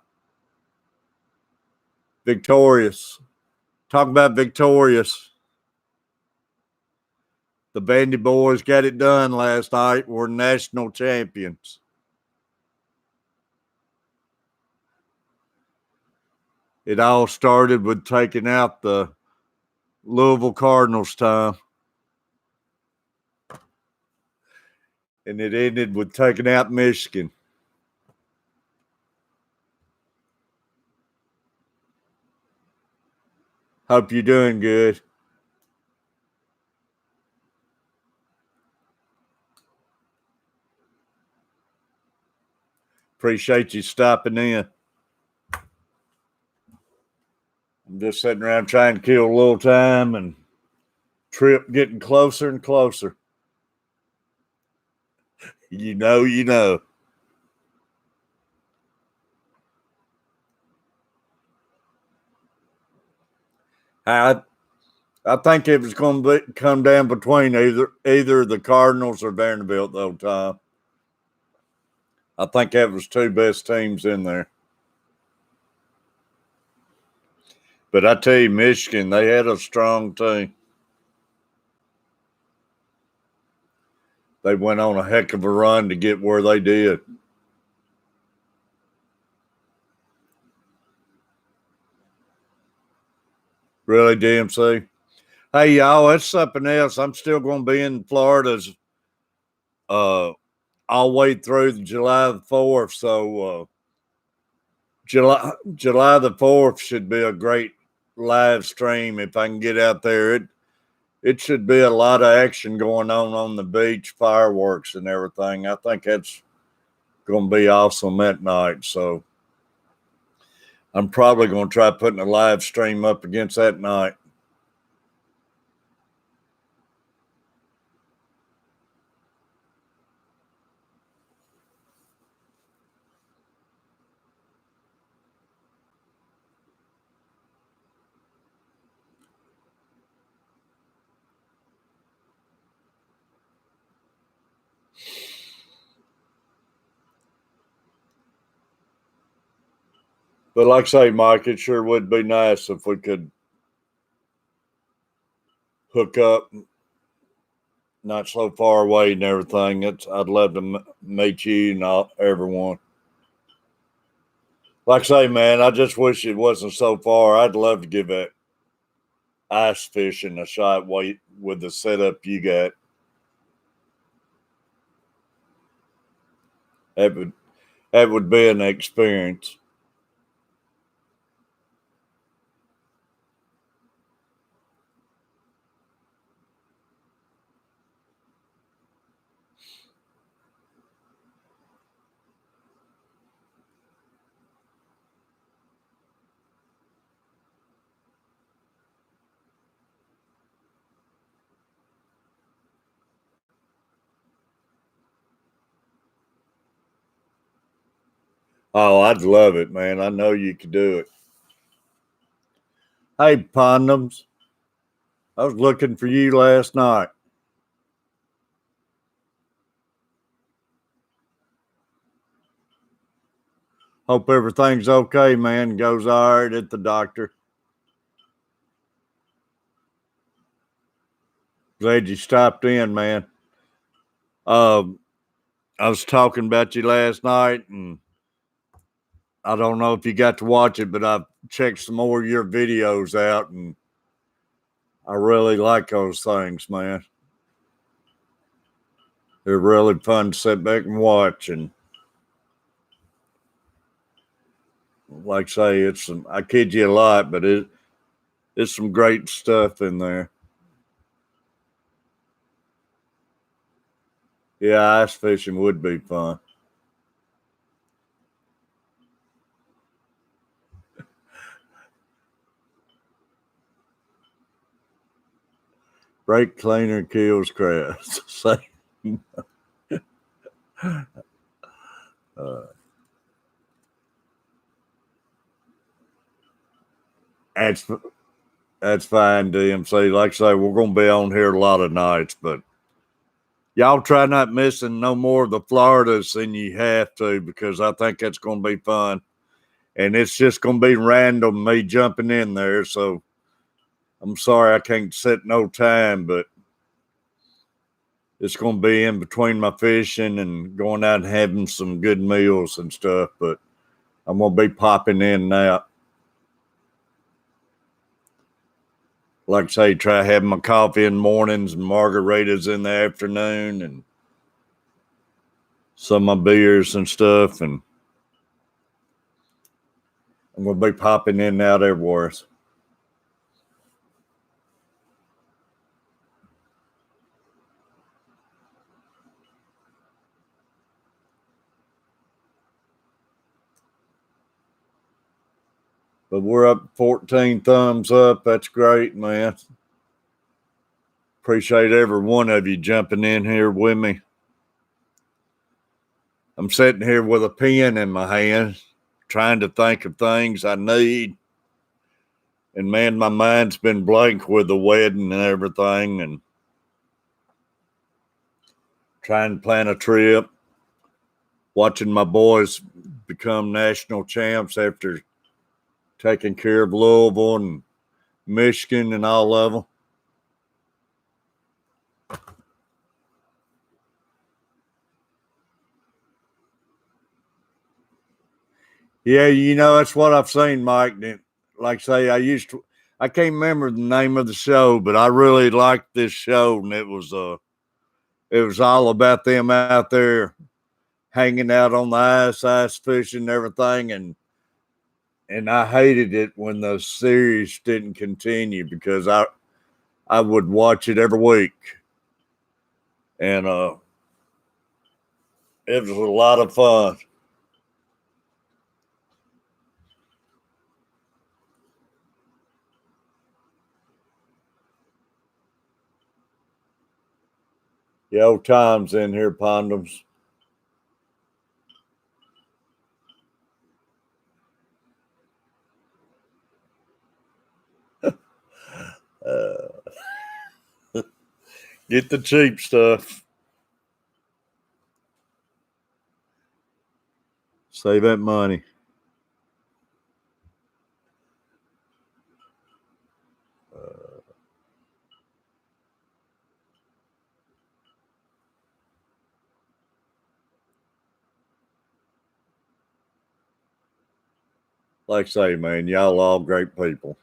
Victorious. Talk about victorious. The Bandy Boys got it done last night. We're national champions. It all started with taking out the Louisville Cardinals, Tom. And it ended with taking out Michigan. Hope you're doing good. Appreciate you stopping in. Just sitting around trying to kill a little time and trip getting closer and closer. You know. I I think it was going to come down between either the Cardinals or Vanderbilt the whole time. I think that was two best teams in there. But I tell you, Michigan, they had a strong team. They went on a heck of a run to get where they did. Really, DMC? Hey, y'all, that's something else. I'm still going to be in Florida's all the way through July the 4th. So July the 4th should be a great live stream if I can get out there. It should be a lot of action going on the beach, fireworks and everything. I think that's going to be awesome that night. So I'm probably going to try putting a live stream up against that night. But like I say, Mike, it sure would be nice if we could hook up not so far away and everything. I'd love to meet you and everyone. Like I say, man, I just wish it wasn't so far. I'd love to give that ice fishing a shot with the setup you got. That would be an experience. Oh, I'd love it, man. I know you could do it. Hey, Pondoms, I was looking for you last night. Hope everything's okay, man. Goes all right at the doctor. Glad you stopped in, man. I was talking about you last night, and I don't know if you got to watch it, but I've checked some more of your videos out, and I really like those things, man. They're really fun to sit back and watch. And like I say, I kid you a lot, but it's some great stuff in there. Yeah, ice fishing would be fun. Brake cleaner kills crabs. That's that's fine, DMC. Like I say, we're going to be on here a lot of nights, but y'all try not missing no more of the Floridas than you have to, because I think that's going to be fun. And it's just going to be random, me jumping in there. So I'm sorry I can't set no time, but it's going to be in between my fishing and going out and having some good meals and stuff. But I'm going to be popping in and out. Like I say, try having my coffee in the mornings and margaritas in the afternoon and some of my beers and stuff. And I'm going to be popping in and out everywhere. But we're up 14 thumbs up. That's great, man. Appreciate every one of you jumping in here with me. I'm sitting here with a pen in my hand, trying to think of things I need. And man, my mind's been blank with the wedding and everything, and trying to plan a trip, watching my boys become national champs after taking care of Louisville and Michigan and all of them. Yeah, that's what I've seen, Mike. Like I say, I can't remember the name of the show, but I really liked this show, and it was all about them out there hanging out on the ice fishing and everything, and I hated it when the series didn't continue because I would watch it every week, and it was a lot of fun. The old times in here, Pondoms. Get the cheap stuff. Save that money. Like I say, man, y'all all great people.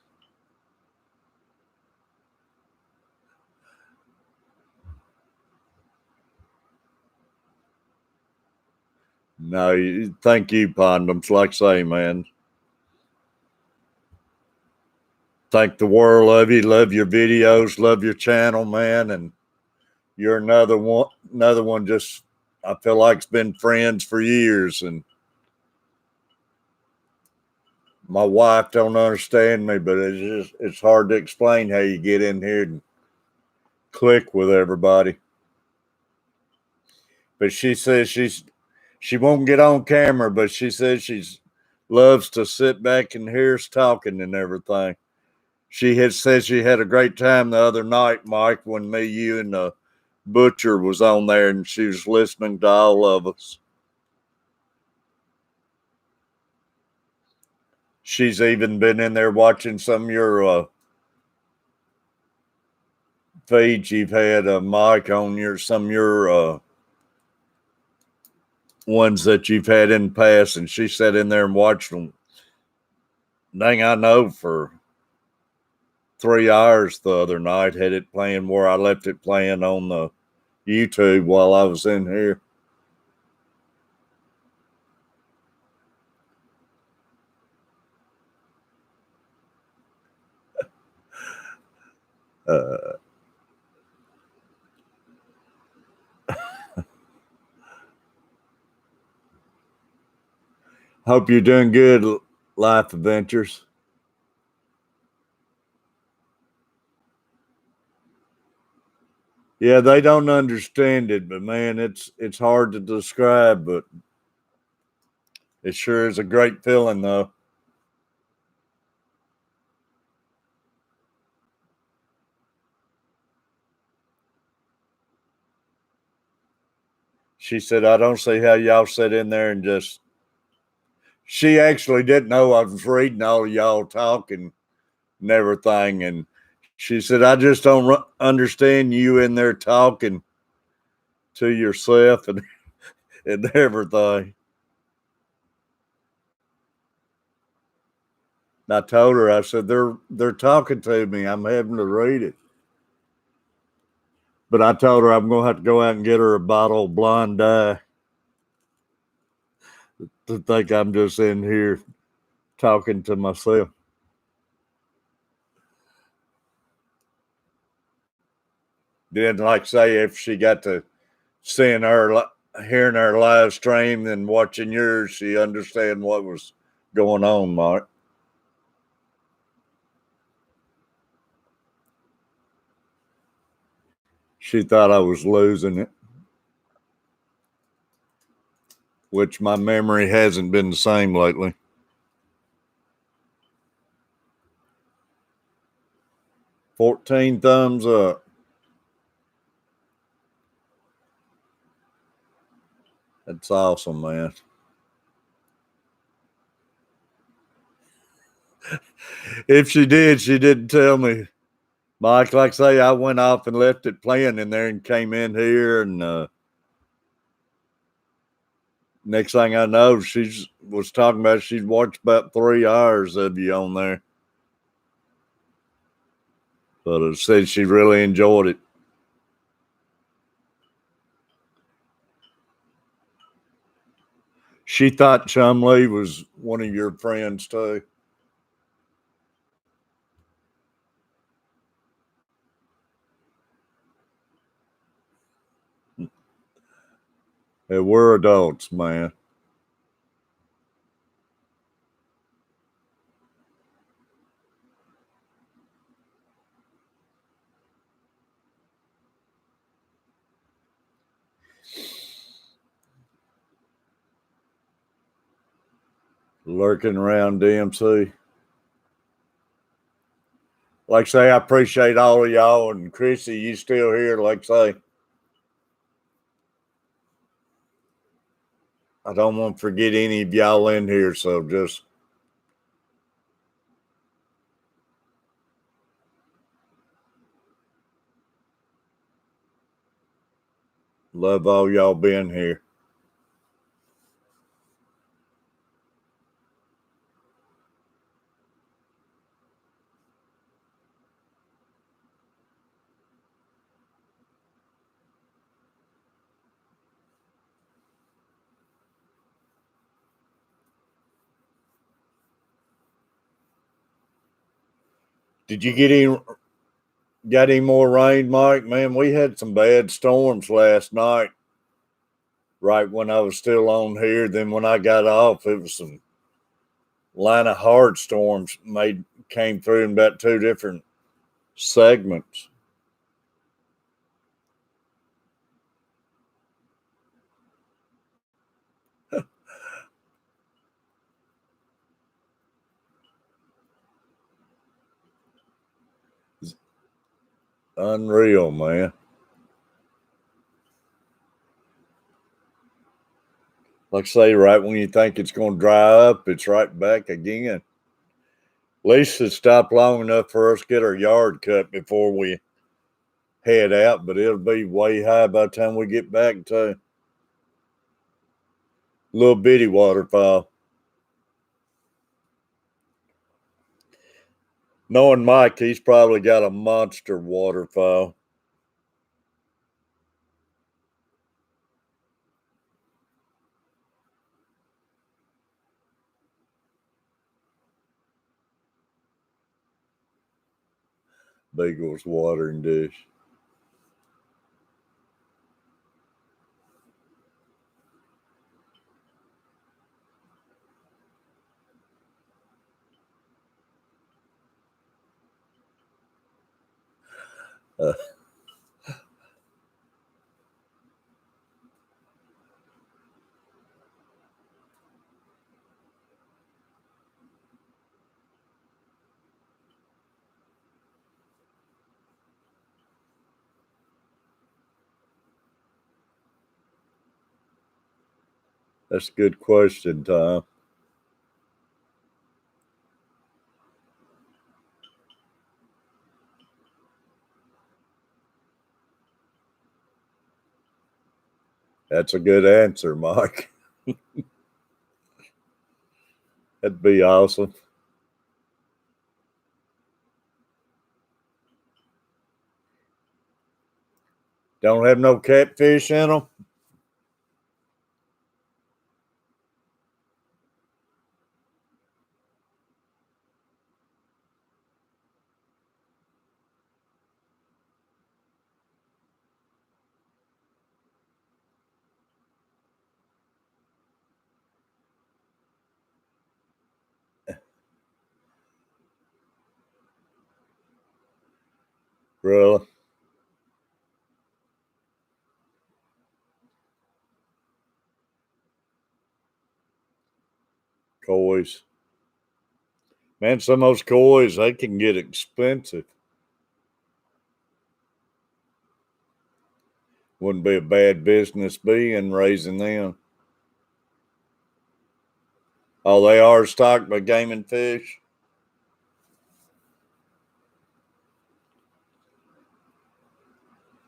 No, thank you, Pondoms. Like I say, man. Thank the world of you. Love your videos. Love your channel, man. And you're another one just I feel like it's been friends for years. And my wife don't understand me, but it's hard to explain how you get in here and click with everybody. But she says she won't get on camera, but she says she's loves to sit back and hear us talking and everything. She had said she had a great time the other night, Mike, when me, you, and the butcher was on there, and she was listening to all of us. She's even been in there watching some of your feeds you've had, Mike, on some of your ones that you've had in the past, and she sat in there and watched them. Dang, I know, for 3 hours the other night, had it playing where I left it playing on the YouTube while I was in here. Hope you're doing good, Life Adventures. Yeah, they don't understand it, but man, it's hard to describe, but it sure is a great feeling, though. She said, I don't see how y'all sit in there and just. She actually didn't know I was reading all of y'all talking and everything. And she said, I just don't understand you in there talking to yourself and everything. And I told her, I said, they're talking to me. I'm having to read it. But I told her I'm going to have to go out and get her a bottle of blonde dye to think I'm just in here talking to myself. Then, like say, if she got to seeing her, hearing her live stream and watching yours, she understand what was going on, Mark. She thought I was losing it, which my memory hasn't been the same lately. $14 thumbs up. That's awesome, man. If she did, she didn't tell me. Mike, like I say, I went off and left it playing in there and came in here, and next thing I know, she was talking about she'd watched about 3 hours of you on there. But it said she really enjoyed it. She thought Chumley was one of your friends too. Hey, we're adults, man. Lurking around DMC. Like I say, I appreciate all of y'all, and Chrissy, you still here. Like I say, I don't want to forget any of y'all in here, so just love all y'all being here. Did you got any more rain, Mike? Man, we had some bad storms last night. Right when I was still on here, then when I got off, it was some line of hard storms came through in about 2 different segments. Unreal, man. Like I say, right when you think it's going to dry up, it's right back again. At least it stopped long enough for us to get our yard cut before we head out, but it'll be way high by the time we get back to little bitty waterfall. Knowing Mike, he's probably got a monster waterfall. Beagle's watering dish. Uh, that's a good question, Tom. That's a good answer, Mike. That'd be awesome. Don't have no catfish in them? Really? Kois. Man, some of those kois, they can get expensive. Wouldn't be a bad business being raising them. Oh, they are stocked by Game and Fish.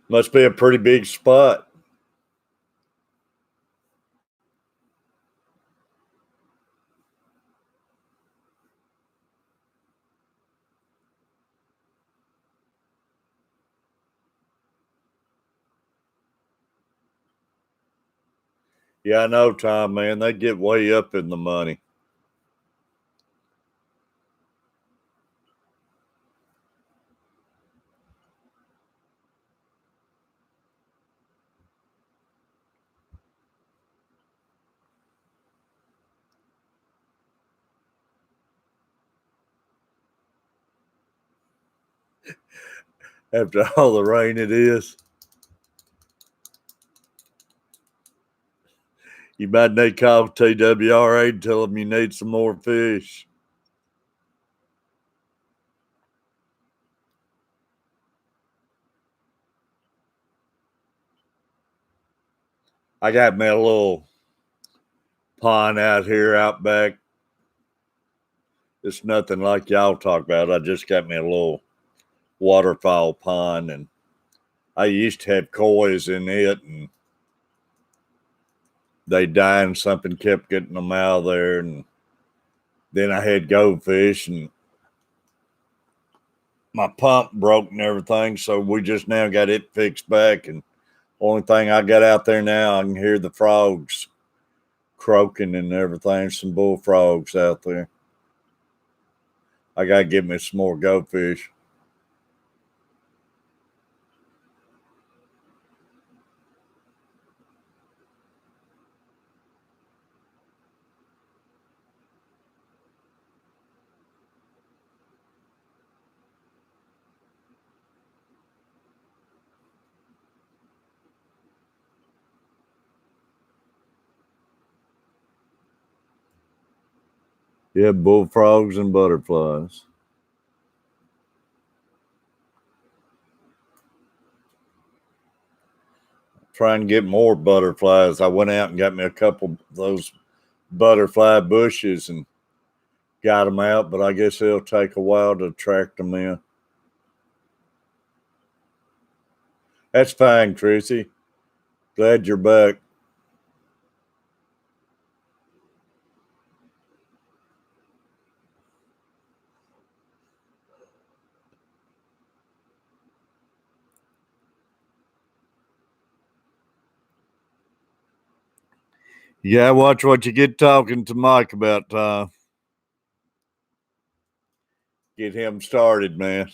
Must be a pretty big spot. Yeah, I know, Tom, man. They get way up in the money. After all the rain it is, you might need to call TWRA and tell them you need some more fish. I got me a little pond out here out back. It's nothing like y'all talk about. I just got me a little waterfowl pond, and I used to have kois in it, and they died, and something kept getting them out of there. And then I had goldfish, and my pump broke and everything, so we just now got it fixed back. And only thing I got out there now, I can hear the frogs croaking and everything. Some bullfrogs out there. I gotta get me some more goldfish. Yeah, bullfrogs and butterflies. Try and get more butterflies. I went out and got me a couple of those butterfly bushes and got them out, but I guess it'll take a while to attract them in. That's fine, Chrissy. Glad you're back. Yeah, watch what you get talking to Mike about, Tom. Get him started, man.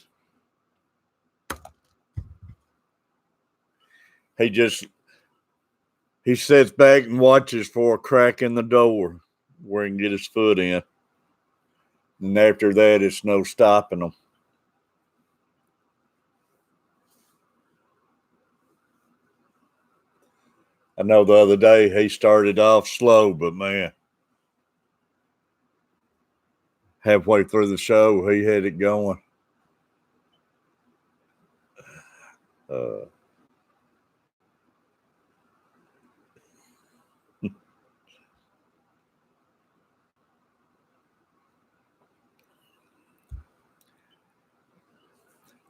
He sits back and watches for a crack in the door where he can get his foot in. And after that, it's no stopping him. I know the other day he started off slow, but man, halfway through the show, he had it going. Uh,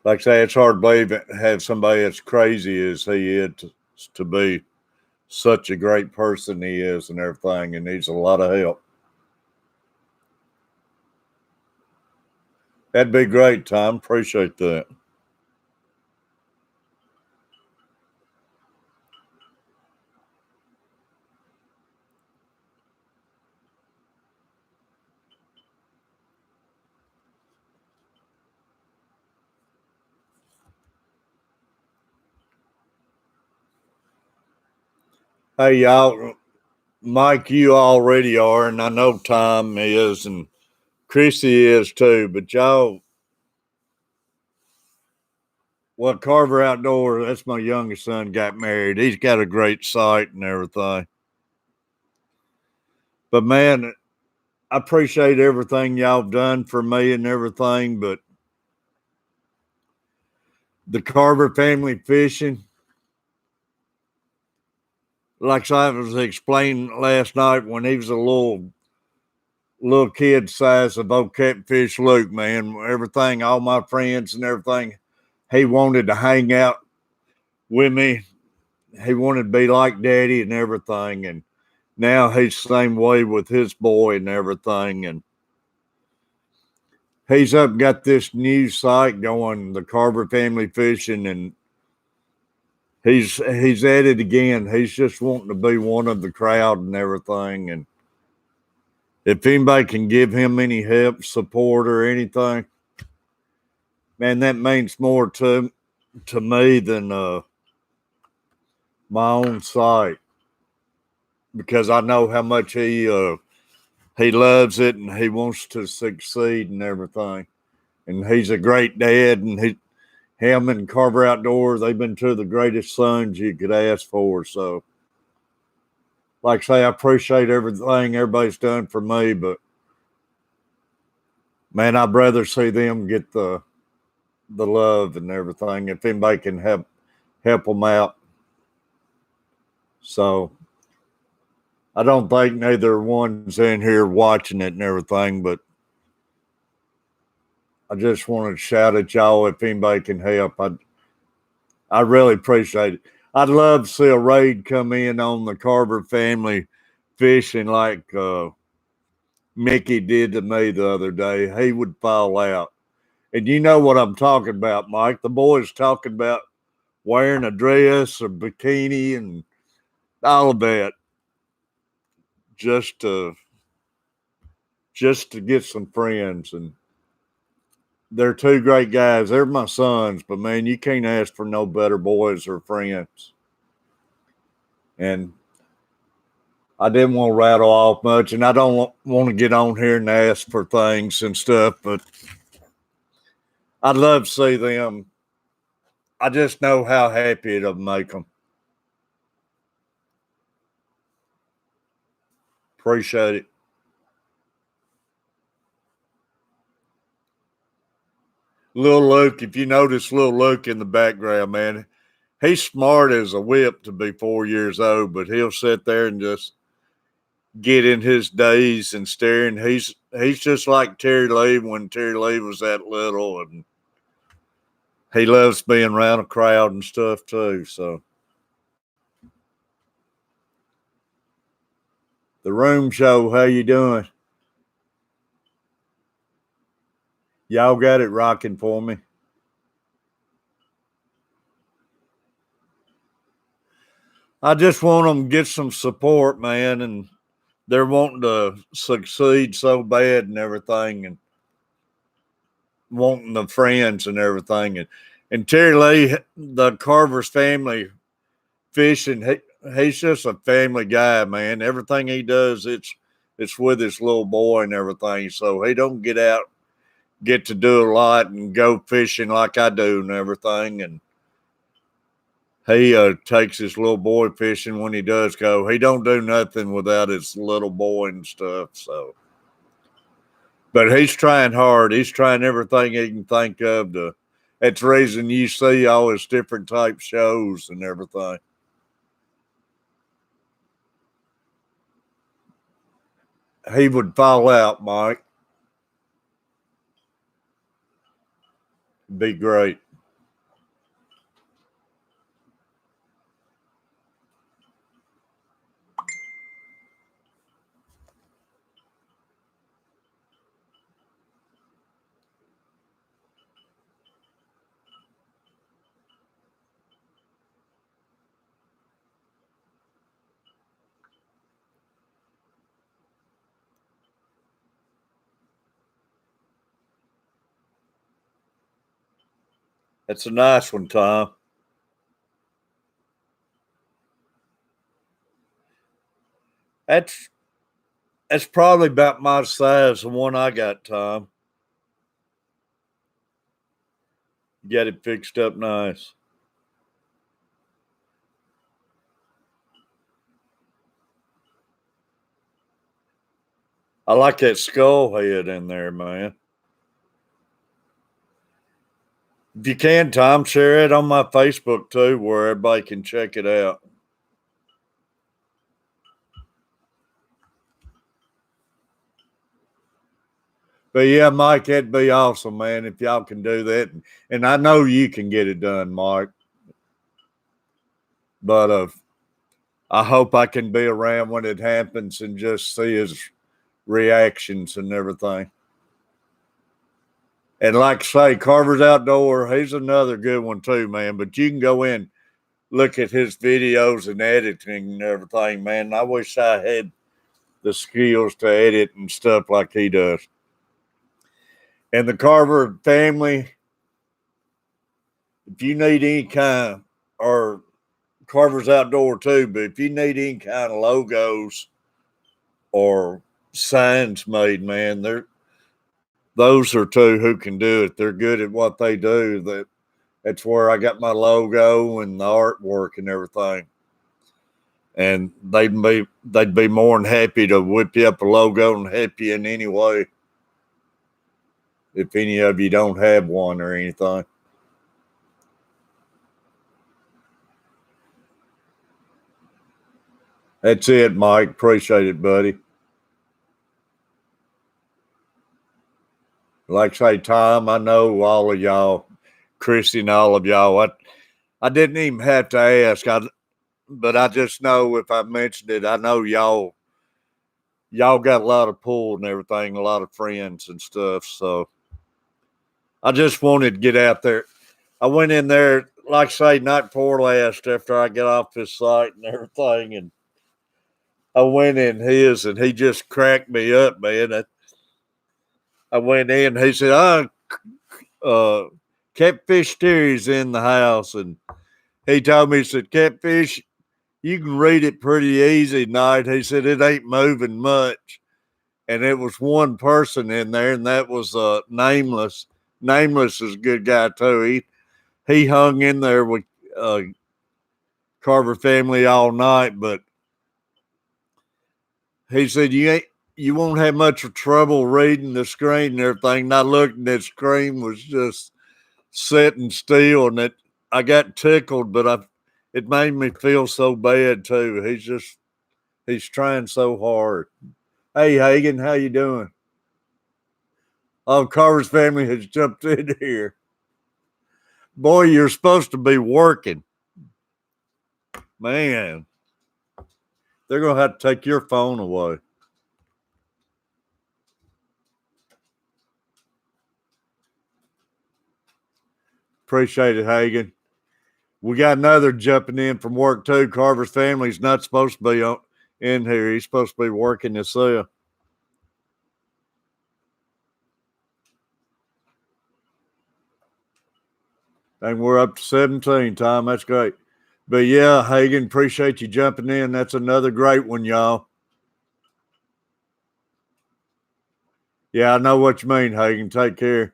like I say, it's hard to believe it, have somebody as crazy as he is to be such a great person he is and everything, and needs a lot of help. That'd be great, Tom. Appreciate that. Hey, y'all, Mike, you already are, and I know Tom is, and Chrissy is too, but y'all, well, Carver Outdoor, that's my youngest son, got married. He's got a great site and everything. But man, I appreciate everything y'all have done for me and everything, but the Carver family fishing, like I was explaining last night when he was a little kid size of old Catfish Luke, man, everything, all my friends and everything, he wanted to hang out with me. He wanted to be like daddy and everything. And now he's the same way with his boy and everything. And he's up got this new site going, the Carver Family Fishing, and he's at it again. He's just wanting to be one of the crowd and everything. And if anybody can give him any help, support, or anything, man, that means more to me than my own site, because I know how much he loves it and he wants to succeed and everything. And he's a great dad, and him and Carver Outdoors, they've been two of the greatest sons you could ask for. So, like I say, I appreciate everything everybody's done for me, but man, I'd rather see them get the love and everything if anybody can help them out. So I don't think neither one's in here watching it and everything, but I just wanted to shout at y'all if anybody can help. I really appreciate it. I'd love to see a raid come in on the Carver family fishing like Mickey did to me the other day. He would fall out. And you know what I'm talking about, Mike. The boys talking about wearing a dress or bikini and all of that just to get some friends. And they're two great guys. They're my sons, but man, you can't ask for no better boys or friends. And I didn't want to rattle off much, and I don't want to get on here and ask for things and stuff, but I'd love to see them. I just know how happy it'll make them. Appreciate it. Little Luke, if you notice little Luke in the background, man, he's smart as a whip to be 4 years old, but he'll sit there and just get in his daze and stare. And he's just like Terry Lee when Terry Lee was that little, and he loves being around a crowd and stuff too. So the room show, how you doing? Y'all got it rocking for me. I just want them to get some support, man, and they're wanting to succeed so bad and everything, and wanting the friends and everything. And Terry Lee, the Carver's family fishing, he's just a family guy, man. Everything he does, it's with his little boy and everything. So he don't get to do a lot and go fishing like I do and everything. And he takes his little boy fishing when he does go. He don't do nothing without his little boy and stuff. So, but he's trying hard. He's trying everything he can think of to. That's the reason you see all his different type shows and everything. He would fall out, Mike. Be great. It's a nice one, Tom. That's that's probably about my size, the one I got, Tom. Get it fixed up nice. I like that skull head in there, man. If you can, Tom, share it on my Facebook too, where everybody can check it out. But yeah, Mike, that'd be awesome, man, if y'all can do that. And I know you can get it done, Mike. But I hope I can be around when it happens and just see his reactions and everything. And like I say, Carver's Outdoor, he's another good one too, man. But you can go in, look at his videos and editing and everything, man. I wish I had the skills to edit and stuff like he does. And the Carver family, if you need any kind, or Carver's Outdoor too, but if you need any kind of logos or signs made, man, those are two who can do it. They're good at what they do. That's where I got my logo and the artwork and everything. And they'd be more than happy to whip you up a logo and help you in any way if any of you don't have one or anything. That's it, Mike. Appreciate it, buddy. Like I say, Tom, I know all of y'all, Christy and all of y'all. I didn't even have to ask, but I just know if I mentioned it, I know y'all got a lot of pull and everything, a lot of friends and stuff. So I just wanted to get out there. I went in there, like I say, night before last after I got off this site and everything, and I went in his, and he just cracked me up, man. I went in, he said, Catfish Terry's in the house, and he told me, he said, Catfish, you can read it pretty easy tonight. He said, it ain't moving much. And it was one person in there, and that was Nameless. Nameless is a good guy, too. He hung in there with Carver family all night, but he said, you won't have much trouble reading the screen and everything. And I looked, and that screen was just sitting still, and I got tickled, but it made me feel so bad too. He's trying so hard. Hey Hagen, how you doing? Oh, Carver's family has jumped in here. Boy, you're supposed to be working. Man, they're gonna have to take your phone away. Appreciate it, Hagen. We got another jumping in from work too. Carver's family's not supposed to be in here. He's supposed to be working himself. And we're up to 17, Tom. That's great. But yeah, Hagen, appreciate you jumping in. That's another great one, y'all. Yeah, I know what you mean, Hagen. Take care.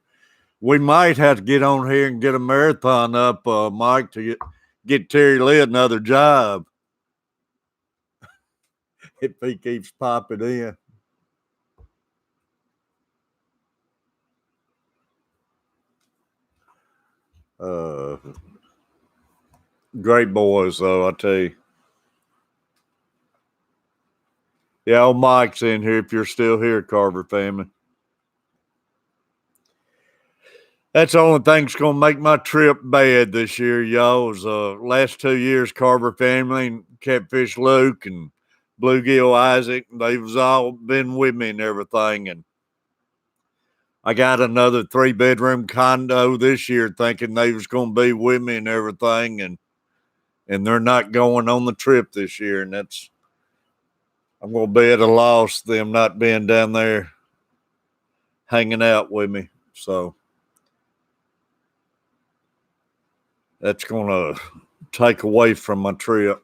We might have to get on here and get a marathon up, Mike, to get Terry Lee another job if he keeps popping in. Great boys, though, I tell you. Yeah, old Mike's in here if you're still here, Carver family. That's the only thing that's going to make my trip bad this year, y'all, is last 2 years, Carver family and Catfish Luke and Bluegill Isaac, they've all been with me and everything. And I got another 3-bedroom condo this year thinking they was going to be with me and everything. And they're not going on the trip this year. And I'm going to be at a loss, them not being down there hanging out with me. So that's going to take away from my trip.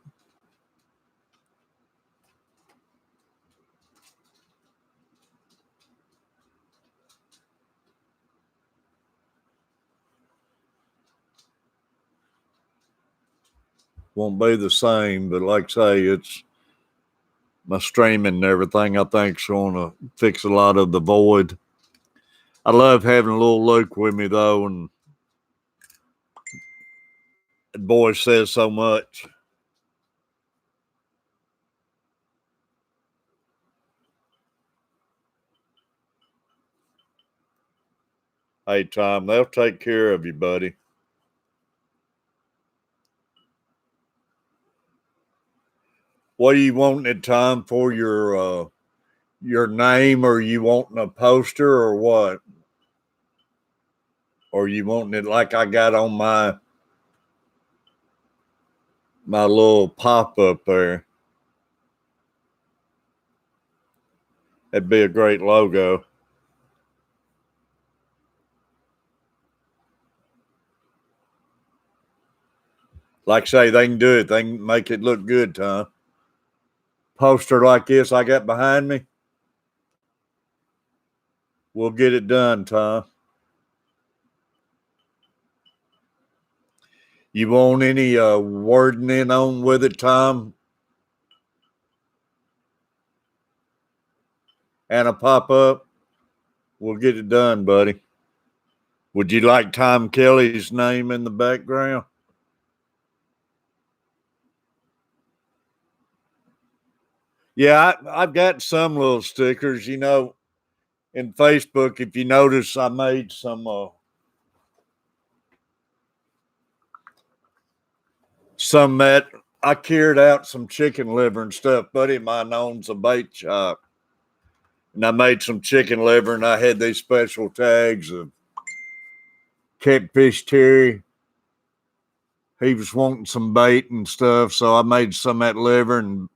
Won't be the same, but like I say, my streaming and everything, I think is going to fix a lot of the void. I love having a little Luke with me though, and the boy says so much. Hey, Tom, they'll take care of you, buddy. What are you wanting it, Tom, for your name, or you wanting a poster, or what? Or you wanting it like I got on my little pop up there? That'd be a great logo. Like I say, they can do it. They can make it look good, Tom. Poster like this I got behind me. We'll get it done, Tom. You want any wording in on with it, Tom? And a pop up? We'll get it done, buddy. Would you like Tom Kelly's name in the background? Yeah, I've got some little stickers. You know, in Facebook, if you notice, I made some that I carried out some chicken liver and stuff. Buddy of mine owns a bait shop, and I made some chicken liver, and I had these special tags of Catfish Terry. He was wanting some bait and stuff, so I made some of that liver and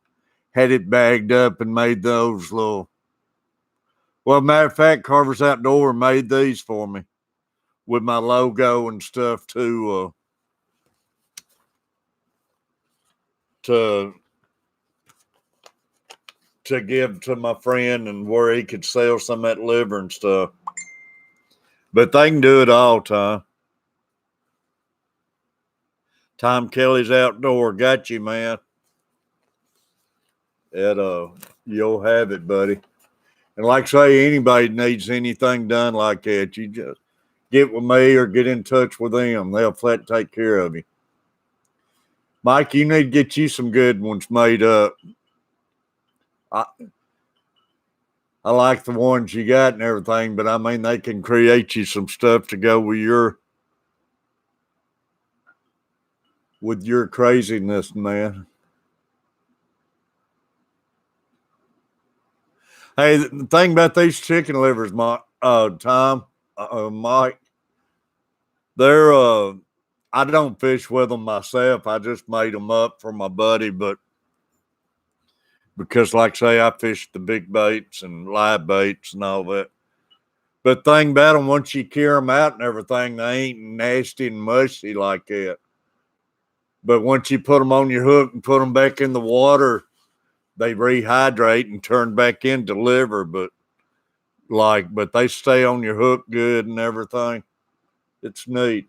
had it bagged up and made those little. Well, matter of fact, Carver's Outdoor made these for me with my logo and stuff too. To give to my friend and where he could sell some of that liver and stuff. But they can do it all, Tom. Tom Kelly's Outdoor got you, man. You'll have it, buddy. And like I say, anybody needs anything done like that, you just get with me or get in touch with them. They'll flat take care of you. Mike, you need to get you some good ones made up. I like the ones you got and everything, but I mean, they can create you some stuff to go with your craziness, man. Hey, the thing about these chicken livers, Tom, Mike, they're I don't fish with them myself. I just made them up for my buddy, but because, like I say, I fish the big baits and live baits and all that. But thing about them, once you cure them out and everything, they ain't nasty and mushy like that. But once you put them on your hook and put them back in the water, they rehydrate and turn back into liver. But they stay on your hook good and everything. It's neat.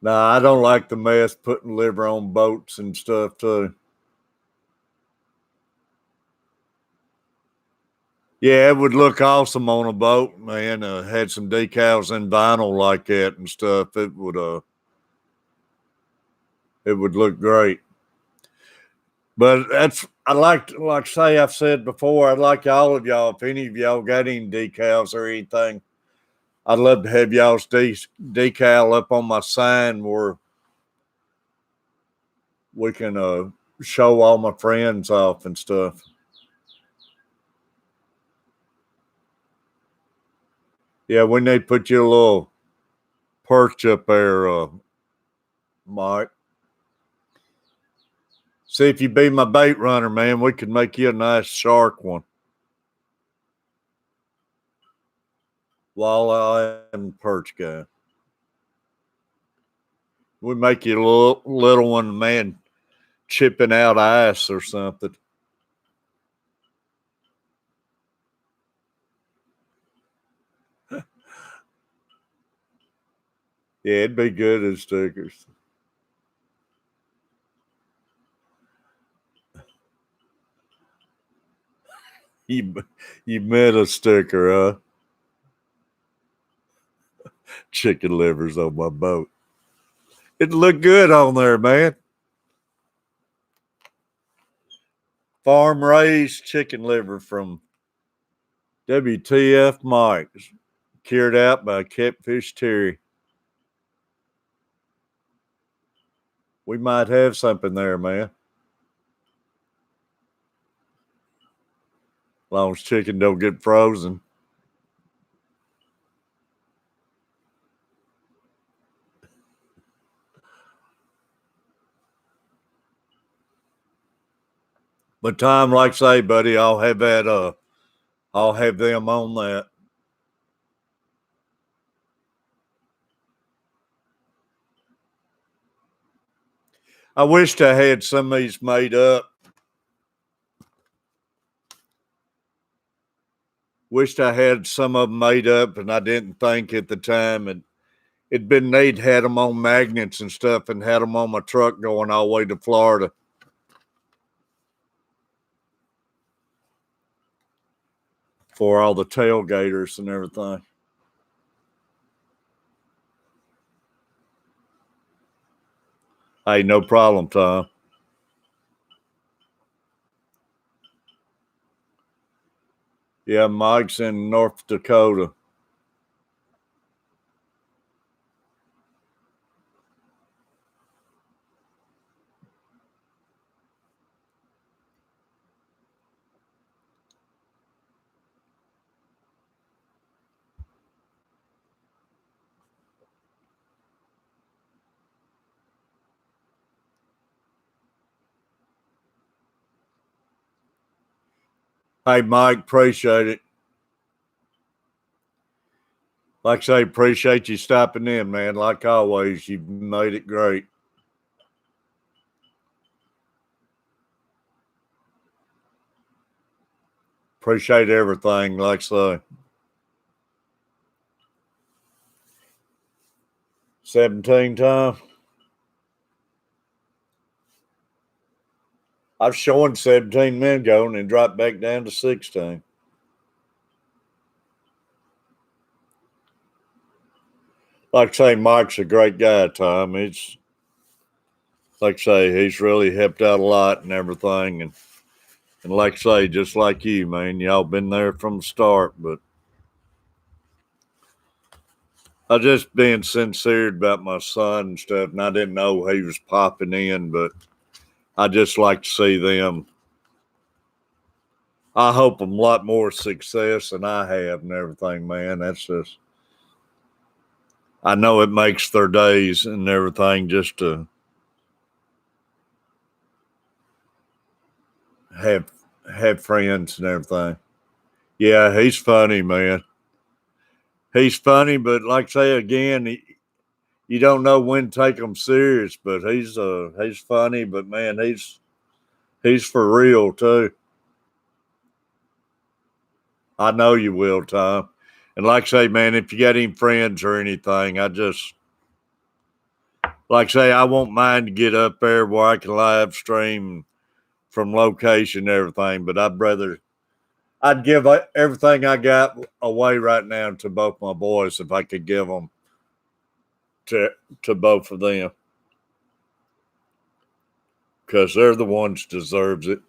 Nah, I don't like the mess putting liver on boats and stuff too. Yeah, it would look awesome on a boat, man. Had some decals and vinyl like that and stuff. It would look great. But like say I've said before, I'd like all of y'all, if any of y'all got any decals or anything, I'd love to have y'all's decal up on my sign where we can show all my friends off and stuff. Yeah, we need to put you a little perch up there, Mike. See if you be my bait runner, man. We could make you a nice shark one. Walleye and perch guy. We make you a little one, man, chipping out ice or something. Yeah, it'd be good as stickers. You met a sticker, huh? Chicken livers on my boat. It looked good on there, man. Farm raised chicken liver from WTF Mike's, cured out by Catfish Terry. We might have something there, man. As long as chicken don't get frozen. But Tom, like I say, buddy, I'll have that. I'll have them on that. I wished I had some of these made up. Wished I had some of them made up, and I didn't think at the time. And it'd been neat, had them on magnets and stuff, and had them on my truck going all the way to Florida. For all the tailgaters and everything. Hey, no problem, Tom. Yeah, Mike's in North Dakota. Hey, Mike, appreciate it. Like I say, appreciate you stopping in, man. Like always, you've made it great. Appreciate everything, like I say. 17 Tom. I was showing 17 men going and dropped back down to 16. Like I say, Mike's a great guy, Tom. He's like I say, he's really helped out a lot and everything. And like I say, just like you, man, y'all been there from the start, but I just being sincere about my son and stuff, and I didn't know he was popping in, but I just like to see them. I hope them a lot more success than I have and everything, man. That's just, I know it makes their days and everything just to have friends and everything. Yeah, he's funny, man. He's funny, but like I say again, you don't know when to take him serious. But he's funny, but man, he's for real too. I know you will, Tom. And like I say, man, if you got any friends or anything, I just like I say, I won't mind to get up there where I can live stream from location and everything. But I'd give everything I got away right now to both my boys if I could give them to both of them, because they're the ones deserves it.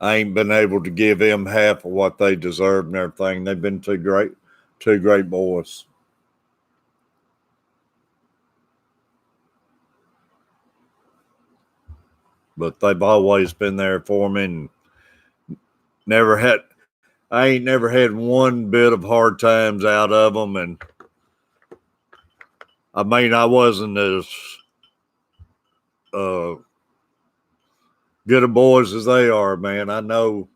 I ain't been able to give them half of what they deserve and everything. They've been two great boys. But they've always been there for me and never had. I ain't never had one bit of hard times out of them, and I mean I wasn't as uh, good of boys as they are, man. I know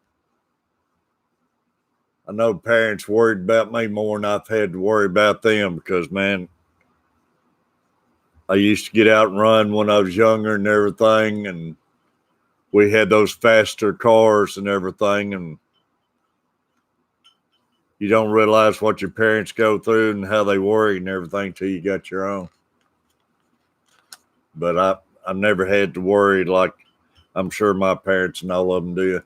parents worried about me more than I've had to worry about them because, man, I used to get out and run when I was younger and everything, and we had those faster cars and everything, and you don't realize what your parents go through and how they worry and everything till you got your own. But I never had to worry like I'm sure my parents and all of them did.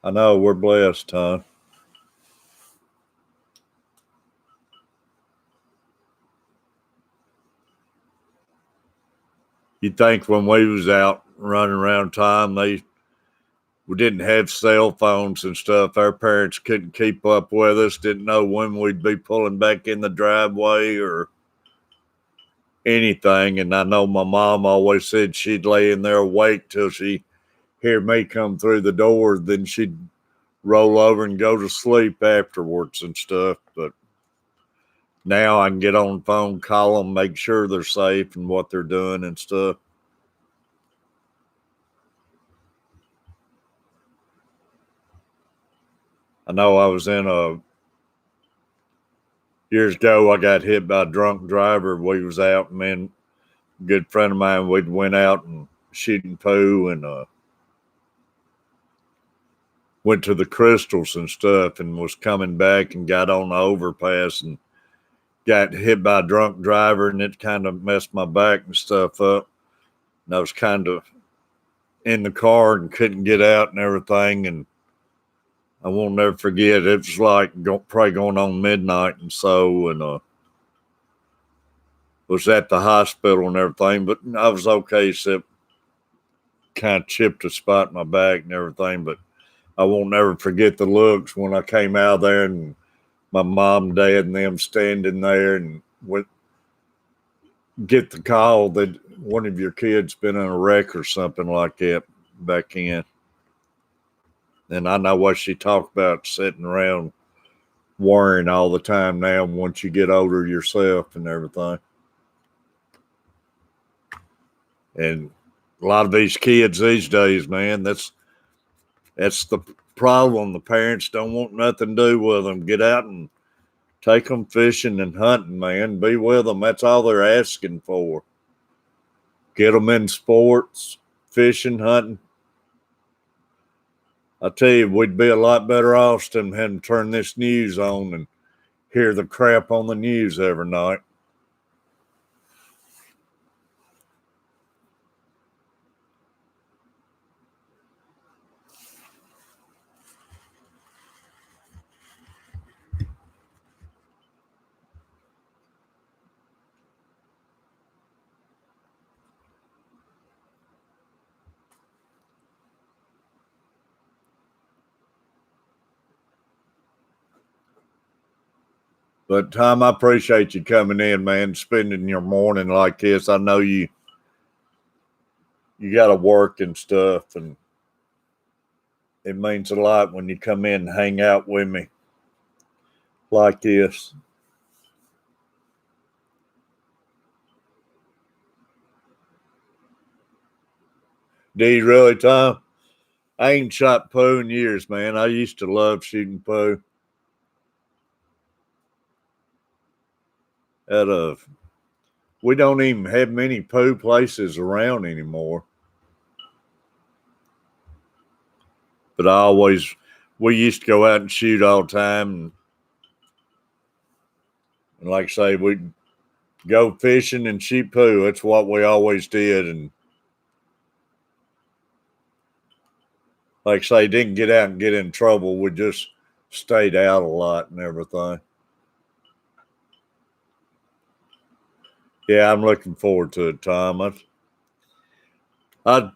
I know we're blessed, huh? You think when we was out running around town, we didn't have cell phones and stuff. Our parents couldn't keep up with us, didn't know when we'd be pulling back in the driveway or anything. And I know my mom always said she'd lay in there awake till she hear me come through the door, then she'd roll over and go to sleep afterwards and stuff. But now I can get on the phone, call them, make sure they're safe and what they're doing and stuff. I know I was in years ago, I got hit by a drunk driver. We was out, and man, a good friend of mine, we'd went out and shooting poo and went to the crystals and stuff and was coming back and got on the overpass and got hit by a drunk driver, and it kind of messed my back and stuff up. And I was kind of in the car and couldn't get out and everything. And I won't never forget, it was like probably going on midnight and so, and was at the hospital and everything, but I was okay, except kind of chipped a spot in my back and everything. But I won't never forget the looks when I came out there and my mom, dad, and them standing there and went get the call that one of your kids been in a wreck or something like that back in. And I know what she talked about, sitting around worrying all the time now once you get older yourself and everything. And a lot of these kids these days, man, that's the problem. The parents don't want nothing to do with them. Get out and take them fishing and hunting, man. Be with them. That's all they're asking for. Get them in sports, fishing, hunting. I tell you, we'd be a lot better off than having to turn this news on and hear the crap on the news every night. But Tom, I appreciate you coming in, man, spending your morning like this. I know you got to work and stuff, and it means a lot when you come in and hang out with me like this. Do you really, Tom? I ain't shot poo in years, man. I used to love shooting poo. We don't even have many poo places around anymore. But we used to go out and shoot all the time. And like I say, we'd go fishing and shoot poo. That's what we always did. And like I say, didn't get out and get in trouble. We just stayed out a lot and everything. Yeah, I'm looking forward to it, Tom. I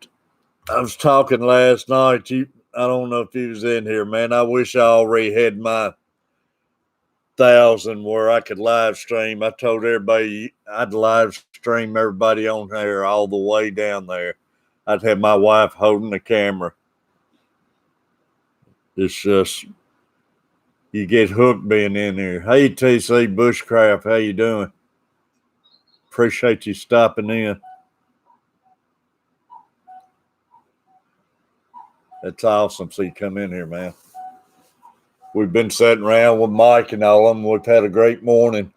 was talking last night. I don't know if you was in here, man. I wish I already had my 1,000 where I could live stream. I told everybody I'd live stream everybody on there all the way down there. I'd have my wife holding the camera. It's just you get hooked being in here. Hey, TC Bushcraft, how you doing? Appreciate you stopping in. That's awesome. So you come in here, man. We've been sitting around with Mike and all of them. We've had a great morning.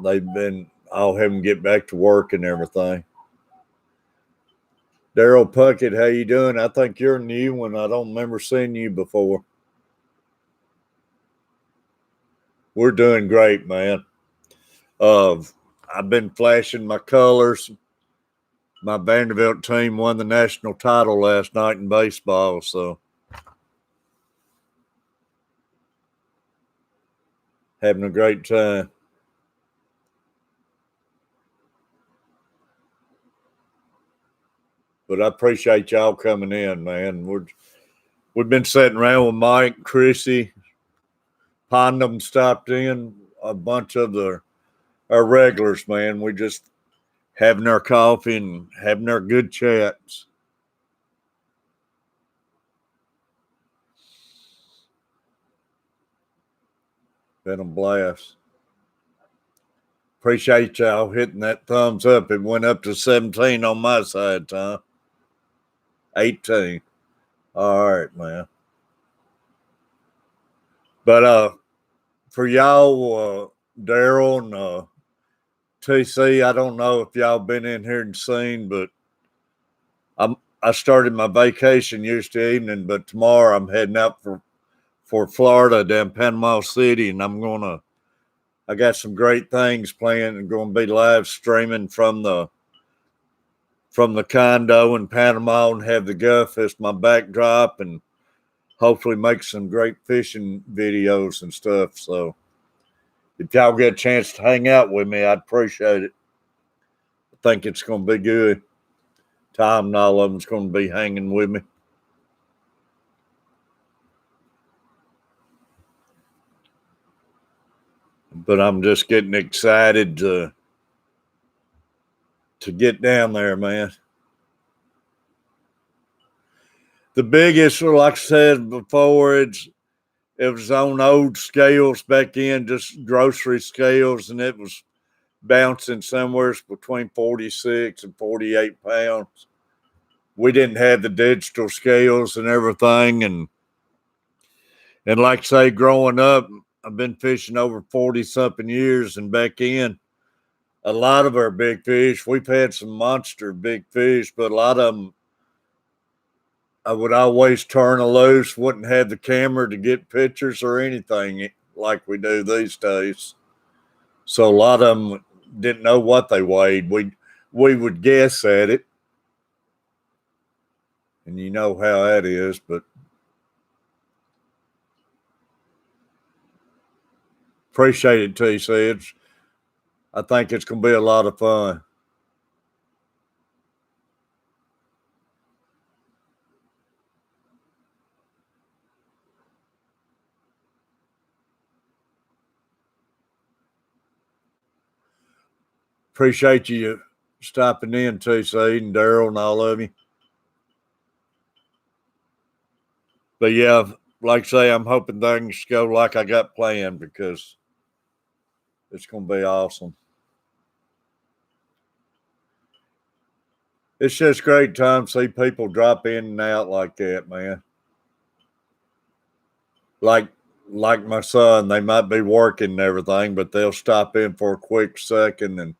They've been all having to get back to work and everything. Daryl Puckett, how you doing? I think you're a new one. I don't remember seeing you before. We're doing great, man. I've been flashing my colors. My Vanderbilt team won the national title last night in baseball, so having a great time. But I appreciate y'all coming in, man. We've been sitting around with Mike, Chrissy, Pondam stopped in, a bunch of our regulars, man. We just having our coffee and having our good chats. Been a blast. Appreciate y'all hitting that thumbs up. It went up to 17 on my side, Tom. 18. All right, man. But for y'all, Daryl and TC, I don't know if y'all been in here and seen, but I started my vacation yesterday evening, but tomorrow I'm heading out for Florida down Panama City, and I got some great things planned and going to be live streaming from the condo in Panama and have the Gulf as my backdrop and hopefully make some great fishing videos and stuff. So if y'all get a chance to hang out with me, I'd appreciate it. I think it's going to be good. Tom and all of them's going to be hanging with me. But I'm just getting excited to get down there, man. The biggest, like I said before, it was on old scales back in, just grocery scales, and it was bouncing somewhere between 46 and 48 pounds. We didn't have the digital scales and everything, and like I say, growing up, I've been fishing over 40 something years, and back in, a lot of our big fish, we've had some monster big fish, but a lot of them I would always turn a loose, wouldn't have the camera to get pictures or anything like we do these days. So a lot of them didn't know what they weighed. We would guess at it, and you know how that is. But appreciate it, TC. I think it's going to be a lot of fun. Appreciate you stopping in, TC, and Daryl and all of you. But yeah, like I say, I'm hoping things go like I got planned because it's going to be awesome. It's just great time to see people drop in and out like that, man. Like my son, they might be working and everything, but they'll stop in for a quick second, and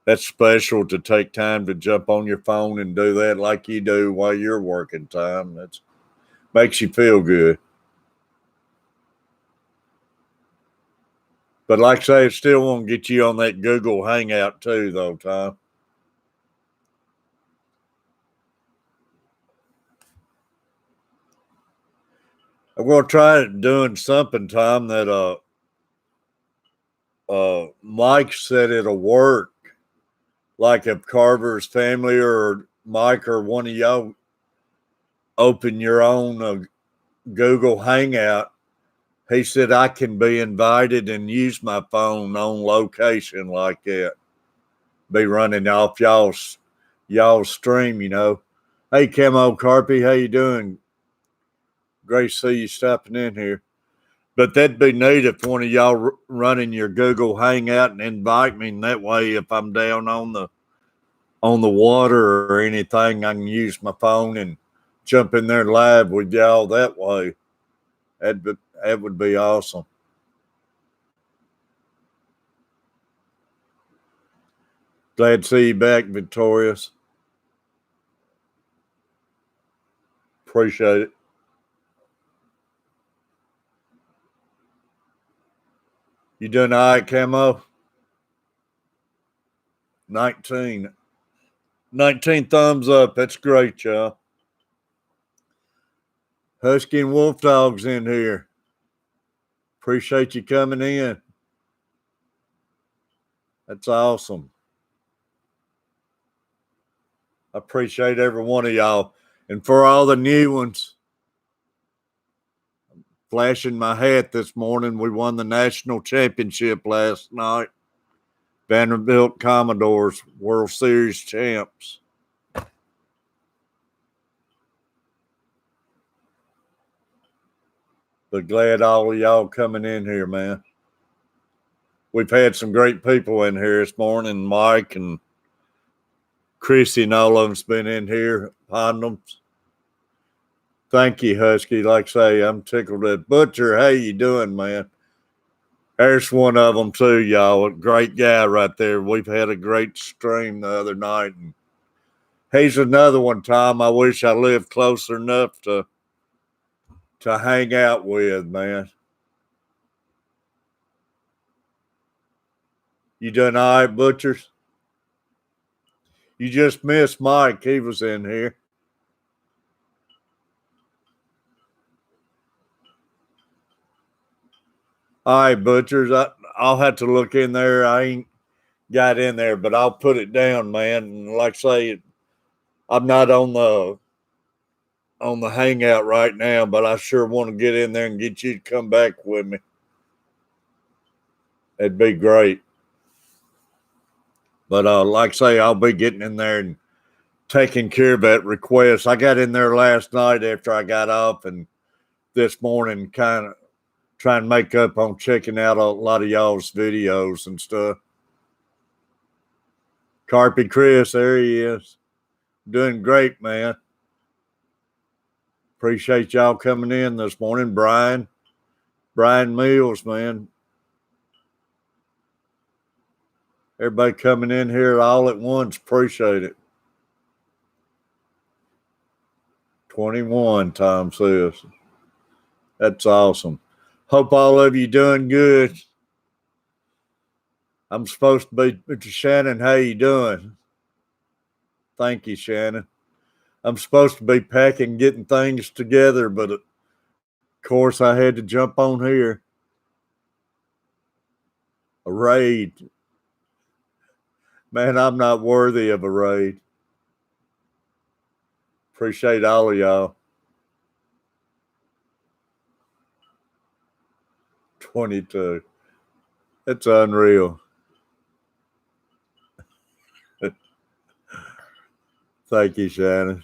that's special to take time to jump on your phone and do that like you do while you're working time. That makes you feel good. But like I say, it still won't get you on that Google Hangout too, though, Tom. I'm going to try doing something, Tom, that Mike said it'll work. Like if Carver's family or Mike or one of y'all open your own Google Hangout, he said I can be invited and use my phone on location like that. Be running off y'all's stream, you know. Hey, Camo Carpy, how you doing? Great to see you stopping in here. But that'd be neat if one of y'all running your Google Hangout and invite me. And that way, if I'm down on the water or anything, I can use my phone and jump in there live with y'all that way. That would be awesome. Glad to see you back, Victorious. Appreciate it. You doing all right, Camo? 19. 19 thumbs up. That's great, y'all. Husky and Wolf Dogs in here. Appreciate you coming in. That's awesome. I appreciate every one of y'all. And for all the new ones, flashing my hat this morning, we won the national championship last night. Vanderbilt Commodores, World Series champs. But glad all of y'all coming in here, man. We've had some great people in here this morning. Mike and Chrissy and all of them's been in here. Condoms. Thank you, Husky. Like I say, I'm tickled at Butcher. How you doing, man? There's one of them too, y'all. A great guy right there. We've had a great stream the other night. And he's another one, Tom. I wish I lived closer enough to hang out with, man. You done all right, Butchers? You just missed Mike. He was in here. All right, Butchers. I'll have to look in there. I ain't got in there, but I'll put it down, man. And like I say, I'm not on the hangout right now, but I sure want to get in there and get you to come back with me. It'd be great. But like I say, I'll be getting in there and taking care of that request. I got in there last night after I got off, and this morning kind of trying to make up on checking out a lot of y'all's videos and stuff. Carpy Chris, there he is. Doing great, man. Appreciate y'all coming in this morning. Brian Mills, man. Everybody coming in here all at once. Appreciate it. 21, Tom says. That's awesome. Hope all of you doing good. I'm supposed to be Shannon. How you doing? Thank you, Shannon. I'm supposed to be packing, getting things together, but of course I had to jump on here. A raid. Man, I'm not worthy of a raid. Appreciate all of y'all. 22. It's unreal. Thank you, Shannon.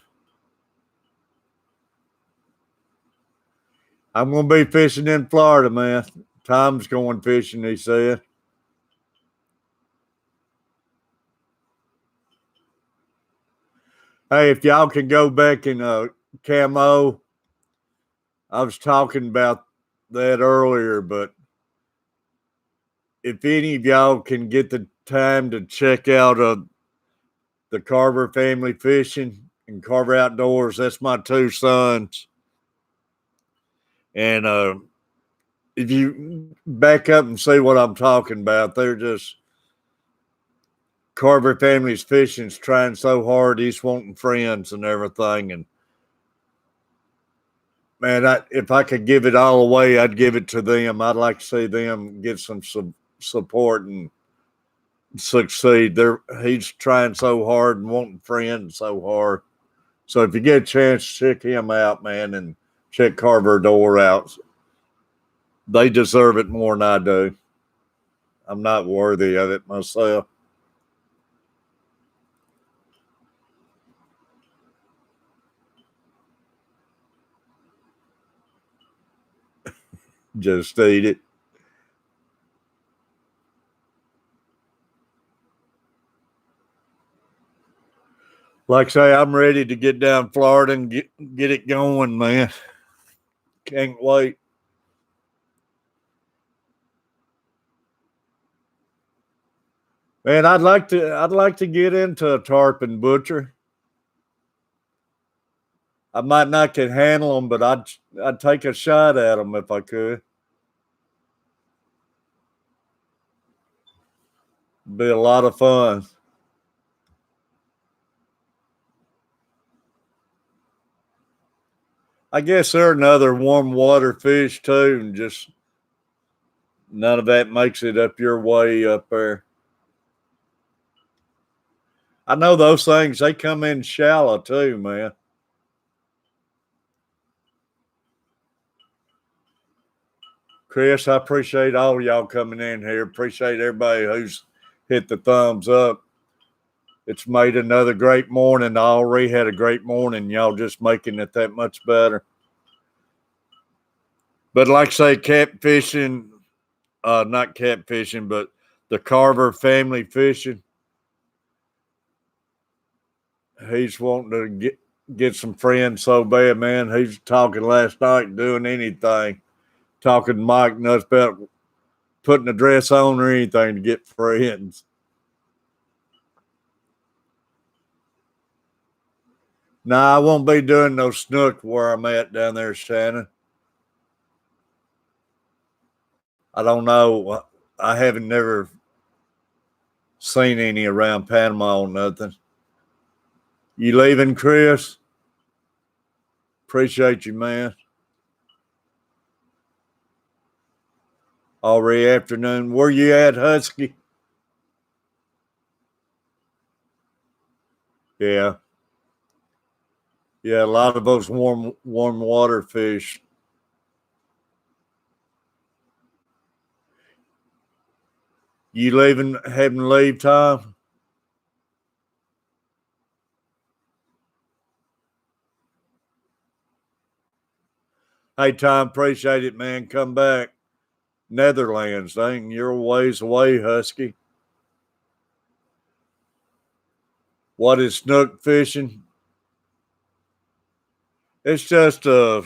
I'm going to be fishing in Florida, man. Tom's going fishing, he said. Hey, if y'all can go back in Camo, I was talking about that earlier, but if any of y'all can get the time to check out the Carver Family Fishing and Carver Outdoors, that's my two sons. And if you back up and see what I'm talking about, they're just Carver Family's Fishing's trying so hard. He's wanting friends and everything. And man, if I could give it all away, I'd give it to them. I'd like to see them get some support and succeed. He's trying so hard and wanting friends so hard. So if you get a chance, check him out, man, and check Carver Door out. They deserve it more than I do. I'm not worthy of it myself. Just eat it. Like I say, I'm ready to get down Florida and get it going, man. Can't wait. Man, I'd like to get into a tarpon, Butcher. I might not can handle them, but I'd take a shot at them if I could. Be a lot of fun. I guess they're another warm water fish too, and just none of that makes it up your way up there. I know those things, they come in shallow too, man. Chris, I appreciate all y'all coming in here. Appreciate everybody who's hit the thumbs up. It's made another great morning. I already had a great morning. Y'all just making it that much better. But like I say, catfishing, not catfishing, but the Carver family fishing. He's wanting to get some friends so bad, man. He's talking last night, doing anything. Talking to Mike nuts about putting a dress on or anything to get friends. Nah, I won't be doing no snook where I'm at down there, Shannon. I don't know. I haven't never seen any around Panama or nothing. You leaving, Chris? Appreciate you, man. Already afternoon. Where you at, Husky? Yeah. Yeah, a lot of those warm water fish. You leaving, having leave time? Hey, Tom, appreciate it, man. Come back. Netherlands, dang, you're a ways away, Husky. What is snook fishing? It's just I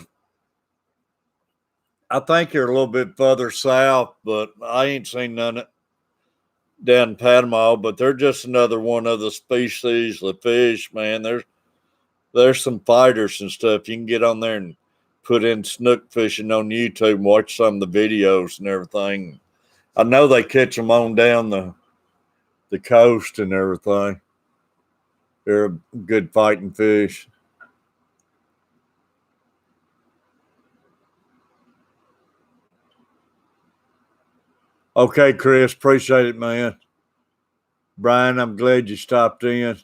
think you're a little bit further south, but I ain't seen none down in Panama. But they're just another one of the species of fish, man. There's some fighters and stuff. You can get on there and put in snook fishing on YouTube and watch some of the videos and everything. I know they catch them on down the coast and everything. They're a good fighting fish. Okay, Chris, appreciate it, man. Brian, I'm glad you stopped in.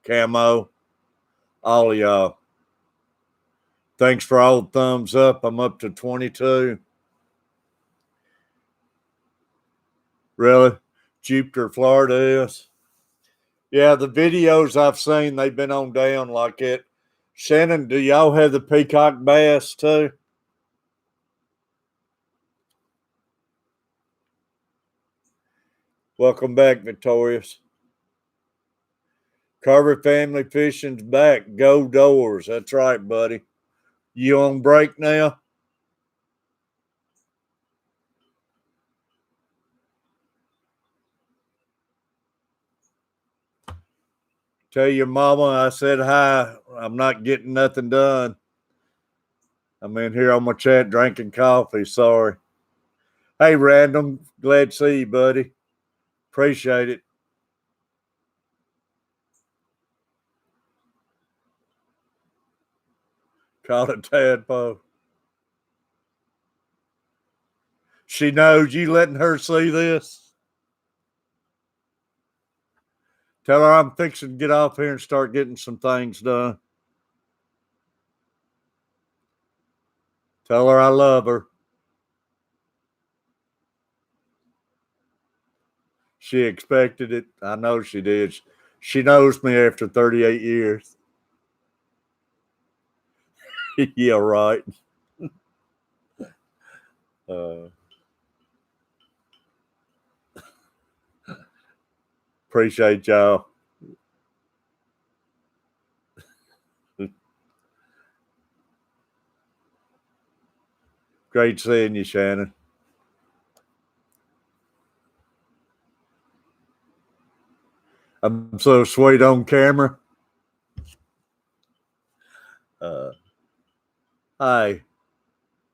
Camo, all of y'all. Thanks for all the thumbs up. I'm up to 22. Really? Jupiter, Florida is? Yeah, the videos I've seen, they've been on down like it. Shannon, do y'all have the peacock bass too? Welcome back, Victorious. Carver Family Fishing's back. Go Doors. That's right, buddy. You on break now? Tell your mama I said hi. I'm not getting nothing done. I'm in here on my chat drinking coffee. Sorry. Hey, Random. Glad to see you, buddy. Appreciate it. Call it tadpole. She knows you letting her see this. Tell her I'm fixing to get off here and start getting some things done. Tell her I love her. She expected it. I know she did. She knows me after 38 years. Yeah, right. Appreciate y'all. Great seeing you, Shannon. I'm so sweet on camera. Hi.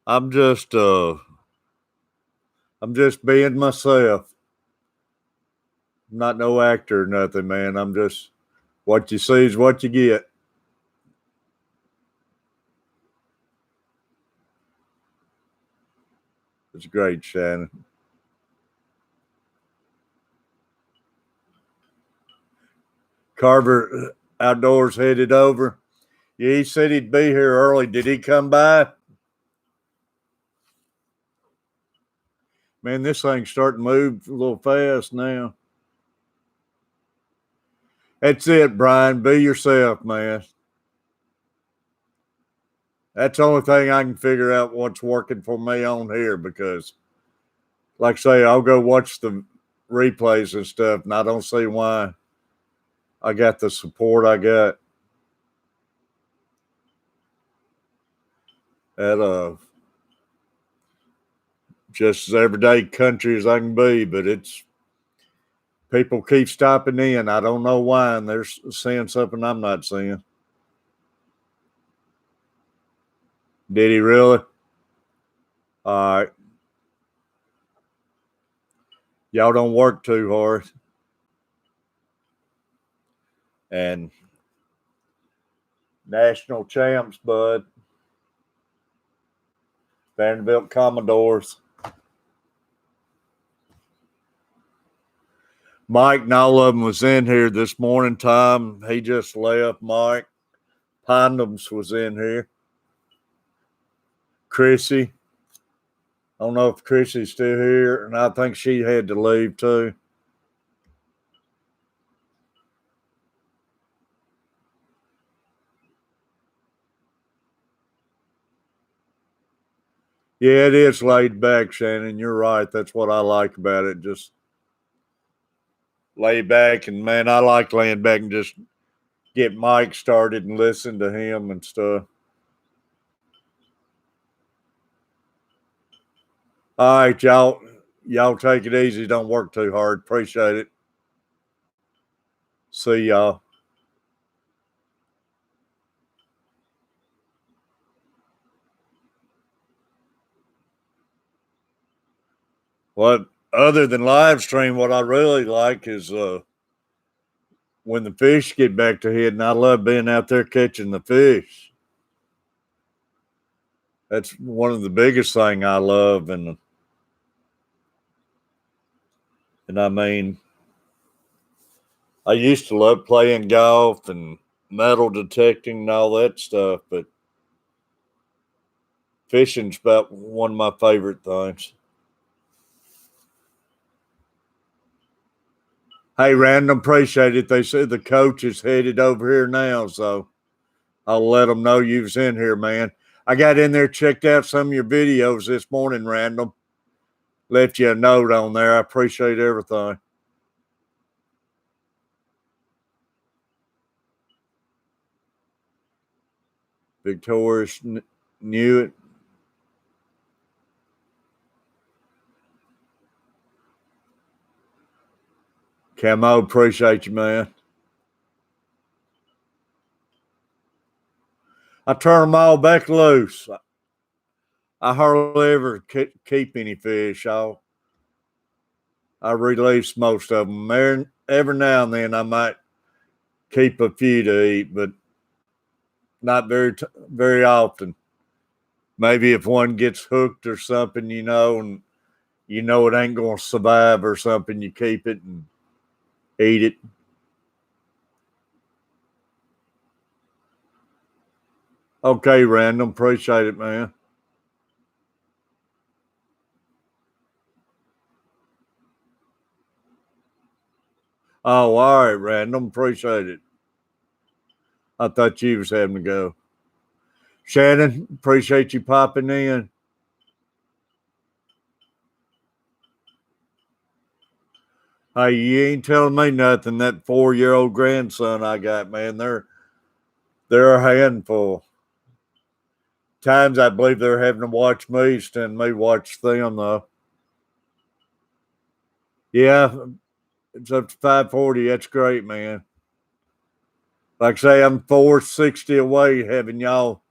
I'm just being myself. I'm not no actor or nothing, man. I'm just what you see is what you get. It's great, Shannon. Carver Outdoors headed over. Yeah, he said he'd be here early. Did he come by? Man, this thing's starting to move a little fast now. That's it, Brian. Be yourself, man. That's the only thing I can figure out what's working for me on here because, like I say, I'll go watch the replays and stuff, and I don't see why I got the support I got at just as everyday country as I can be, but it's people keep stopping in. I don't know why, and they're seeing something I'm not seeing. Did he really? All right. Y'all don't work too hard. And national champs, bud. Vanderbilt Commodores. Mike and all of them was in here this morning, Tom. He just left. Mike Pondums was in here. Chrissy. I don't know if Chrissy's still here, and I think she had to leave too. Yeah, it is laid back, Shannon. You're right. That's what I like about it. Just lay back, and man, I like laying back and just get Mike started and listen to him and stuff. All right, y'all. Y'all take it easy. Don't work too hard. Appreciate it. See y'all. What other than live stream, what I really like is when the fish get back to hitting. I love being out there catching the fish. That's one of the biggest thing I love, and I mean, I used to love playing golf and metal detecting and all that stuff, but fishing's about one of my favorite things. Hey, Random, appreciate it. They said the coach is headed over here now, so I'll let them know you was in here, man. I got in there, checked out some of your videos this morning, Random. Left you a note on there. I appreciate everything. Victorious knew it. Camo, appreciate you, man. I turn them all back loose. I hardly ever keep any fish. I release most of them. Every now and then I might keep a few to eat, but not very often. Maybe if one gets hooked or something, and it ain't going to survive or something, you keep it and eat it. Okay, Random. Appreciate it, man. Oh, all right, Random. Appreciate it. I thought you was having to go. Shannon, appreciate you popping in. Hey, you ain't telling me nothing. That 4-year-old grandson I got, man, they're a handful. Times I believe they're having to watch me instead of me watch them, though. Yeah, it's up to 540. That's great, man. Like I say, I'm 460 away having y'all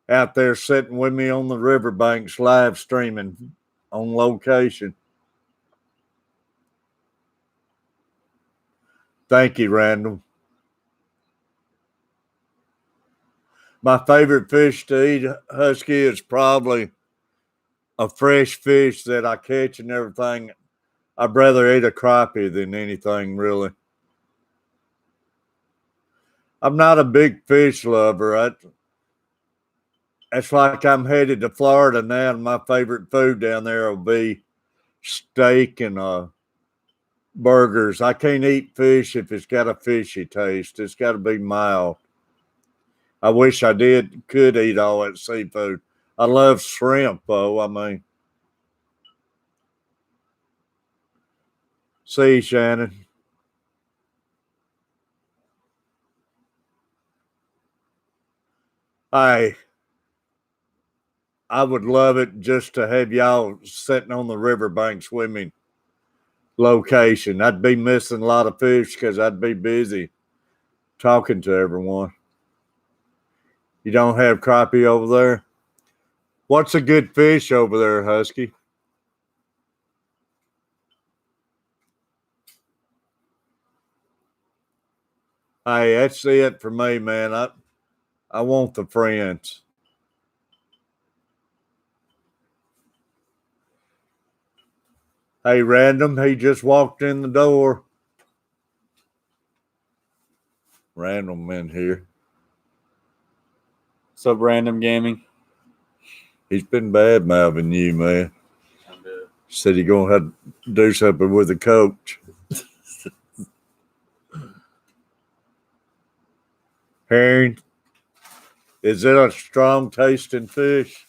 out there sitting with me on the riverbanks live streaming on location. Thank you, Randall. My favorite fish to eat, Husky, is probably a fresh fish that I catch and everything. I'd rather eat a crappie than anything, really. I'm not a big fish lover. It's like I'm headed to Florida now, and my favorite food down there will be steak and burgers. I can't eat fish if it's got a fishy taste. It's got to be mild. I wish I could eat all that seafood. I love shrimp, though. I mean, see, Shannon. I would love it just to have y'all sitting on the riverbank swimming location. I'd be missing a lot of fish because I'd be busy talking to everyone. You don't have crappie over there? What's a good fish over there, Husky? Hey, that's it for me, man. I want the friends. Hey, Random, he just walked in the door. Random in here. What's up, Random Gaming? He's been bad mouthing you, man. Said he gonna have to do something with the coach. Herring, is it a strong tasting fish?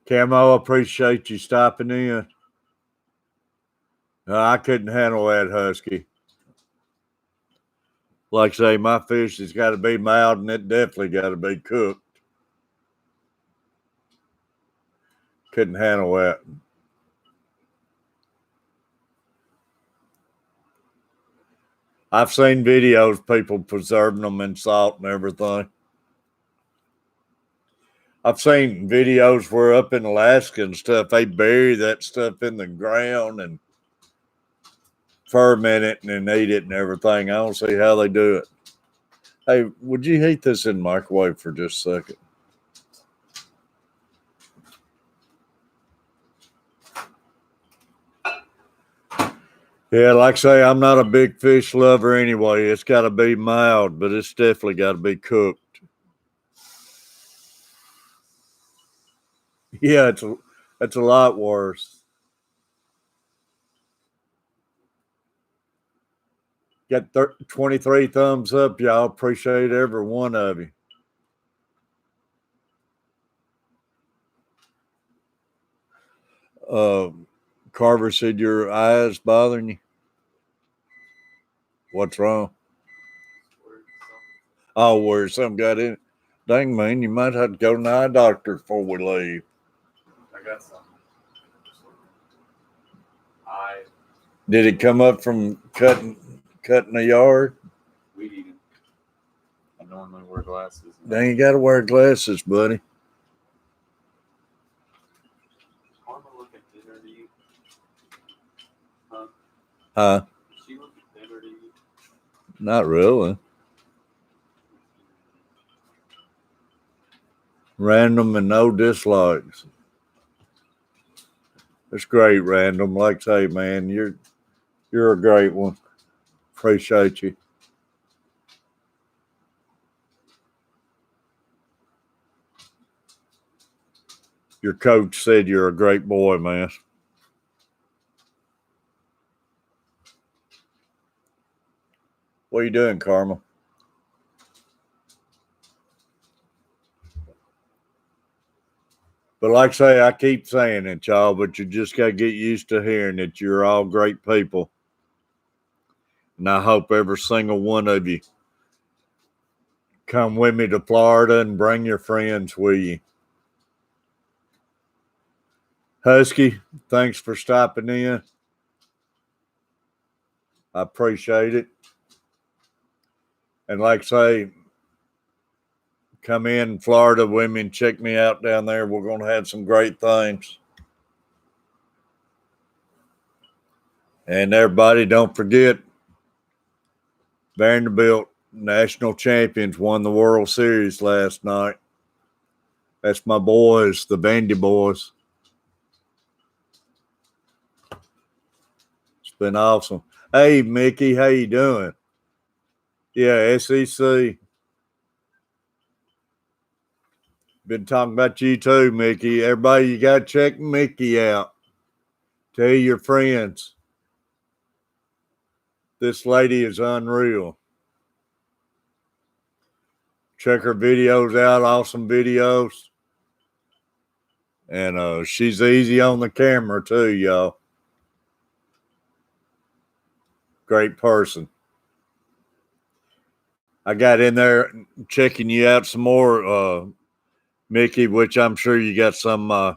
Camo, appreciate you stopping in. I couldn't handle that, Husky. Like I say, my fish has got to be mild and it definitely got to be cooked. Couldn't handle that. I've seen videos people preserving them in salt and everything. I've seen videos where up in Alaska and stuff, they bury that stuff in the ground and ferment it and then eat it and everything. I don't see how they do it. Hey, would you heat this in the microwave for just a second? Yeah, like I say, I'm not a big fish lover anyway. It's got to be mild, but it's definitely got to be cooked. Yeah, it's a lot worse. Got 23 thumbs up, y'all. Appreciate every one of you. Carver said your eyes bothering you. What's wrong? Oh, where something got in it. Dang, man, you might have to go to the eye doctor before we leave. I got some. Did it come up from cutting the yard? Weed eating. I normally wear glasses. Dang, you got to wear glasses, buddy. Karma looking thinner to you? Huh? Huh? She looking thinner to you? Not really. Random and no dislikes. It's great, Random. Like I say, man, you're a great one. Appreciate you. Your coach said you're a great boy, man. What are you doing, Karma? But like I say, I keep saying it, y'all, but you just got to get used to hearing that you're all great people. And I hope every single one of you come with me to Florida and bring your friends with you. Husky, thanks for stopping in. I appreciate it. And like I say, come in Florida with me and check me out down there. We're going to have some great things. And everybody, don't forget, Vanderbilt national champions won the World Series last night. That's my boys, the Vandy boys. It's been awesome. Hey, Mickey, how you doing? Yeah, SEC. Been talking about you too, Mickey. Everybody, you got to check Mickey out. Tell your friends. This lady is unreal. Check her videos out, awesome videos. And she's easy on the camera too, y'all. Great person. I got in there checking you out some more, Mickey, which I'm sure you got some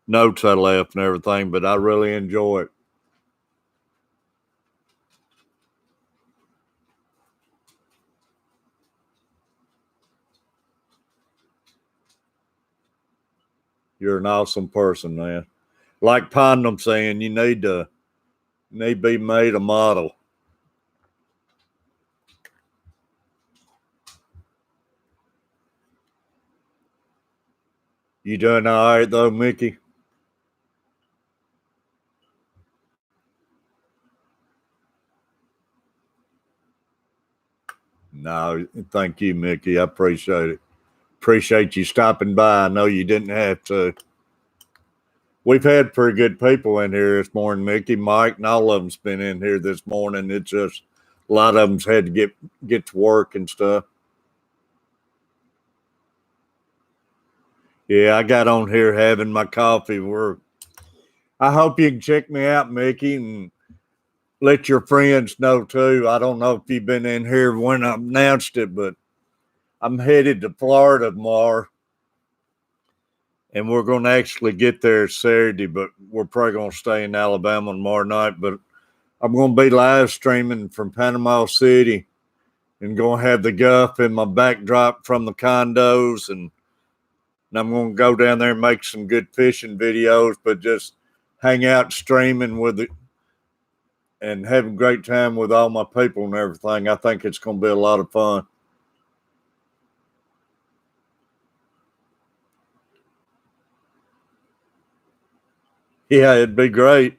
notes I left and everything, but I really enjoy it. You're an awesome person, man. Like Pondam saying, you need to be made a model. You doing all right though, Mickey? No, thank you, Mickey. I appreciate it. Appreciate you stopping by. I know you didn't have to. We've had pretty good people in here this morning, Mickey, Mike, and all of them's been in here this morning. It's just a lot of them's had to get to work and stuff. Yeah, I got on here having my coffee. I hope you can check me out, Mickey, and let your friends know too. I don't know if you've been in here when I announced it, but I'm headed to Florida tomorrow. And we're going to actually get there Saturday, but we're probably going to stay in Alabama tomorrow night. But I'm going to be live streaming from Panama City and going to have the Guff in my backdrop from the condos. And I'm going to go down there and make some good fishing videos, but just hang out streaming with it and have a great time with all my people and everything. I think it's going to be a lot of fun. Yeah, it'd be great.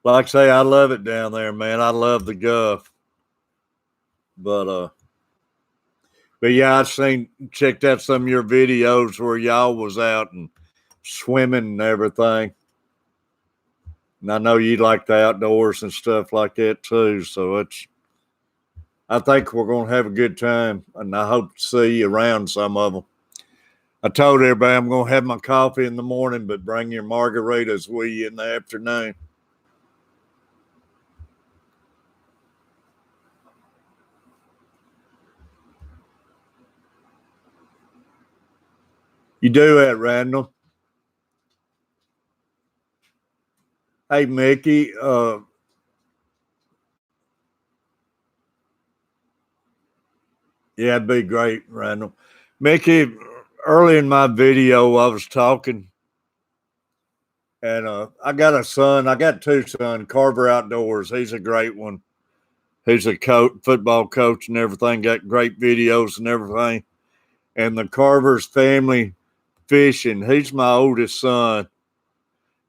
Like I say, I love it down there, man. I love the Guff. But yeah, checked out some of your videos where y'all was out and swimming and everything. And I know you like the outdoors and stuff like that too. So I think we're going to have a good time, and I hope to see you around some of them. I told everybody I'm going to have my coffee in the morning, but bring your margaritas with you in the afternoon. You do that, Randall. Hey, Mickey. Yeah, it'd be great, Randall. Mickey, early in my video, I was talking, and I got a son. I got two sons, Carver Outdoors. He's a great one. He's a football coach and everything, got great videos and everything. And the Carver's family fishing, he's my oldest son.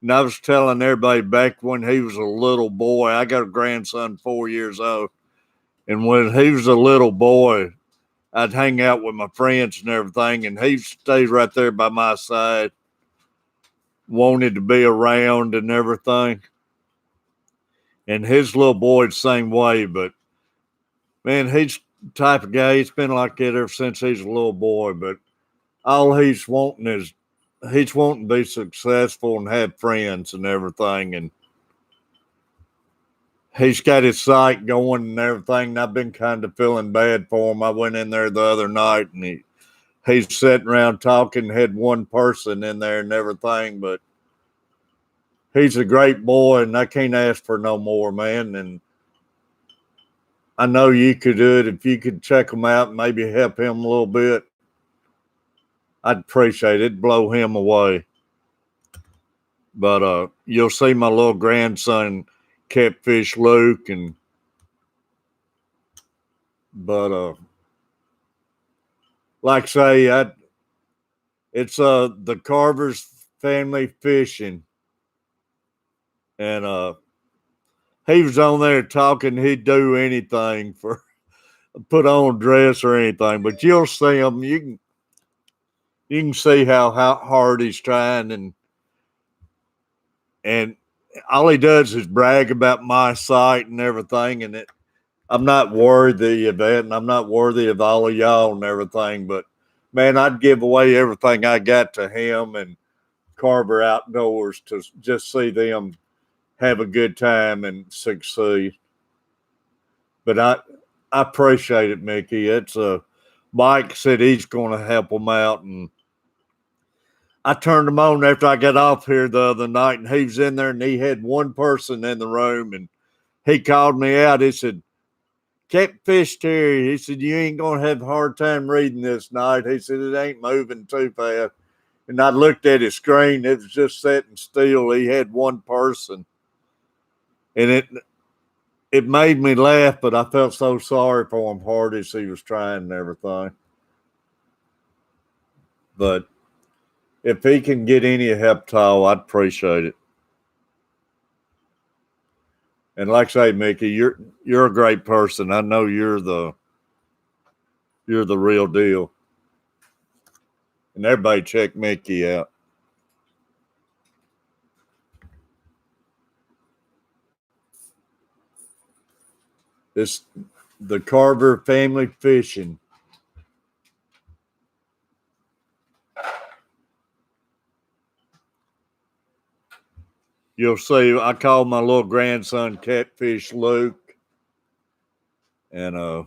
And I was telling everybody back when he was a little boy, I got a grandson 4 years old. And when he was a little boy, I'd hang out with my friends and everything, and he stays right there by my side, wanted to be around and everything. And his little boy the same way, but man, he's the type of guy, he's been like that ever since he's a little boy, but all he's wanting is he's wanting to be successful and have friends and everything, and he's got his site going and everything. And I've been kind of feeling bad for him. I went in there the other night, and he's sitting around talking, had one person in there and everything, but he's a great boy, and I can't ask for no more, man. And I know you could do it if you could check him out and maybe help him a little bit. I'd appreciate it. It'd blow him away. But you'll see my little grandson, Catfish Luke, but like I say, it's the Carver's family fishing, and he was on there talking he'd do anything for put on a dress or anything. But you'll see him. You can see how hard he's trying, and all he does is brag about my site and everything, and I'm not worthy of that, and I'm not worthy of all of y'all and everything. But man, I'd give away everything I got to him and Carver Outdoors to just see them have a good time and succeed. But I appreciate it, Mickey. It's Mike said he's going to help them out, and I turned him on after I got off here the other night, and he was in there, and he had one person in the room, and he called me out. He said, Catfish Terry, he said, you ain't going to have a hard time reading this night. He said, it ain't moving too fast. And I looked at his screen. It was just sitting still. He had one person. And it made me laugh, but I felt so sorry for him, hard as he was trying and everything. But if he can get any help at all, I'd appreciate it. And like I say, Mickey, you're a great person. I know you're the real deal. And everybody check Mickey out. It's the Carver family fishing. You'll see, I call my little grandson Catfish Luke. And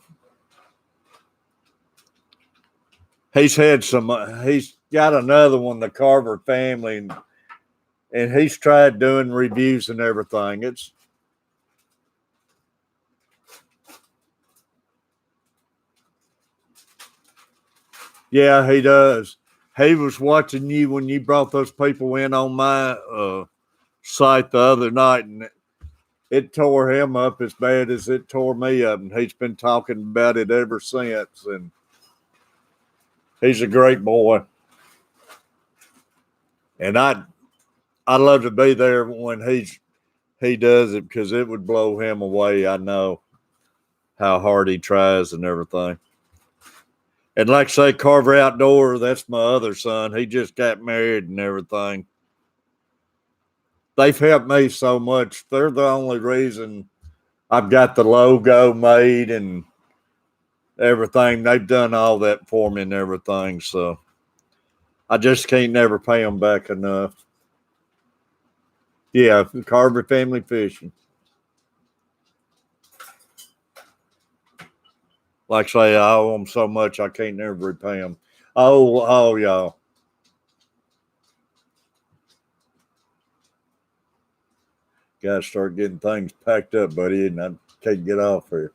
he's got another one, the Carver family, and he's tried doing reviews and everything. Yeah, he does. He was watching you when you brought those people in on my site the other night, and it tore him up as bad as it tore me up, and he's been talking about it ever since. And he's a great boy, and I'd love to be there when he does it, because it would blow him away. I know how hard he tries and everything. And like I say, Carver Outdoor, that's my other son. He just got married and everything. They've helped me so much. They're the only reason I've got the logo made and everything. They've done all that for me and everything. So I just can't never pay them back enough. Yeah, Carver Family Fishing. Like I say, I owe them so much I can't never repay them. Oh, y'all. Got to start getting things packed up, buddy, and I can't get off here.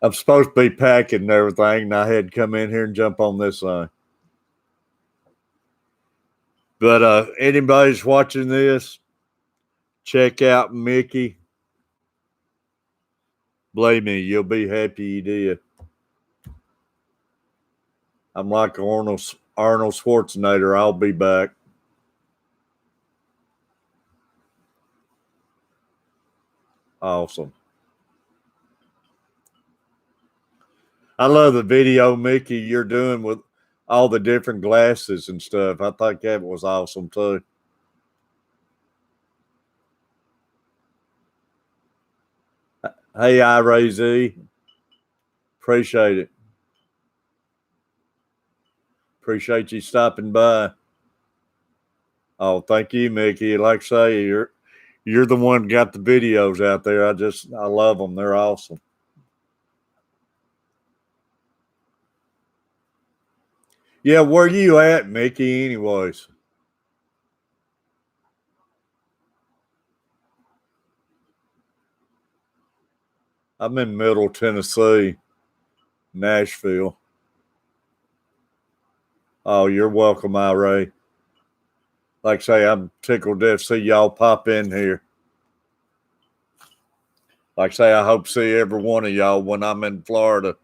I'm supposed to be packing and everything, and I had to come in here and jump on this line. But anybody's watching this, check out Mickey. Believe me, you'll be happy you did. I'm like Arnold Schwarzenegger. I'll be back. Awesome. I love the video, Mickey, you're doing with all the different glasses and stuff. I thought that was awesome too. Hey, IRAZ. Appreciate it. Appreciate you stopping by. Oh, thank you, Mickey. Like I say, you're the one got the videos out there. I love them. They're awesome. Yeah, where you at, Mickey? Anyways, I'm in Middle Tennessee, Nashville. Oh, you're welcome, Ray. Like I say, I'm tickled to see y'all pop in here. Like I say, I hope to see every one of y'all when I'm in Florida.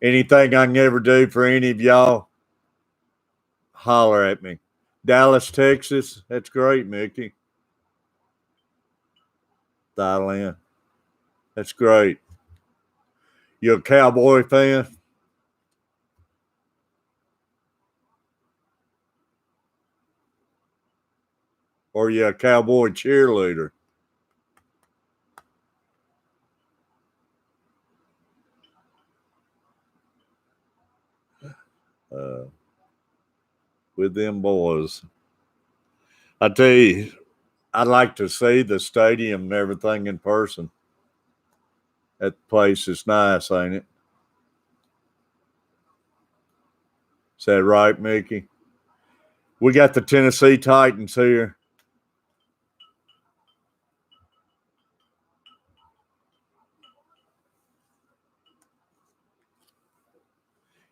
Anything I can ever do for any of y'all, holler at me. Dallas, Texas. That's great, Mickey. Thailand. That's great. You a Cowboy fan? Or you a Cowboy cheerleader? With them boys. I tell you, I'd like to see the stadium and everything in person. That place is nice, ain't it? Is that right, Mickey? We got the Tennessee Titans here.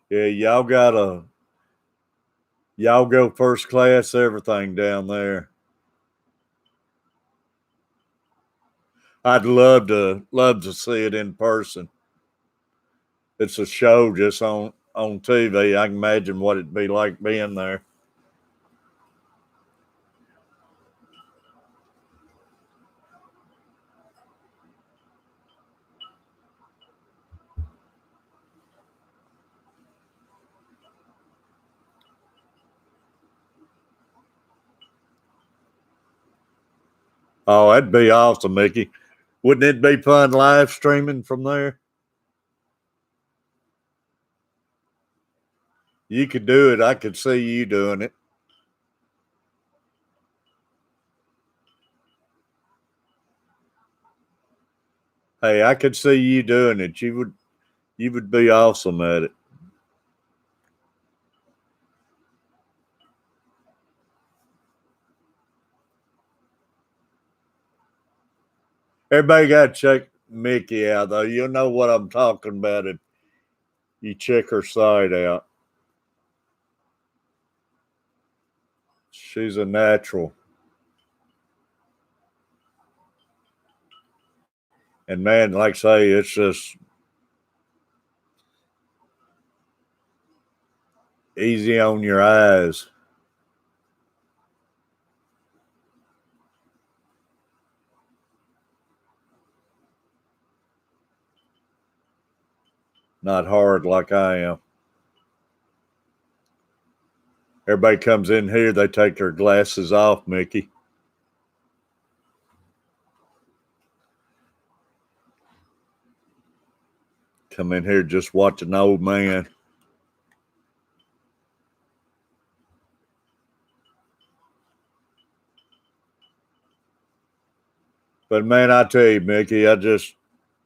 Yeah, y'all go first class everything down there. I'd love to see it in person. It's a show just on TV. I can imagine what it'd be like being there. Oh, that'd be awesome, Mickey. Wouldn't it be fun live streaming from there? You could do it. I could see you doing it. Hey, I could see you doing it. You would be awesome at it. Everybody got to check Mickey out, though. You'll know what I'm talking about if you check her site out. She's a natural. And man, like I say, it's just easy on your eyes. Not hard like I am. Everybody comes in here, they take their glasses off, Mickey. Come in here just watch an old man. But man, I tell you, Mickey,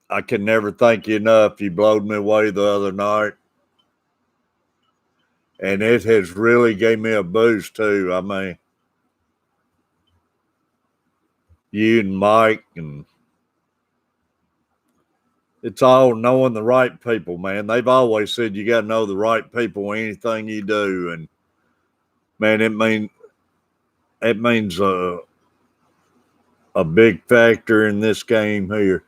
I can never thank you enough. You blowed me away the other night. And it has really gave me a boost too. I mean, you and Mike, and it's all knowing the right people, man. They've always said you got to know the right people in anything you do, and man, it means a big factor in this game here.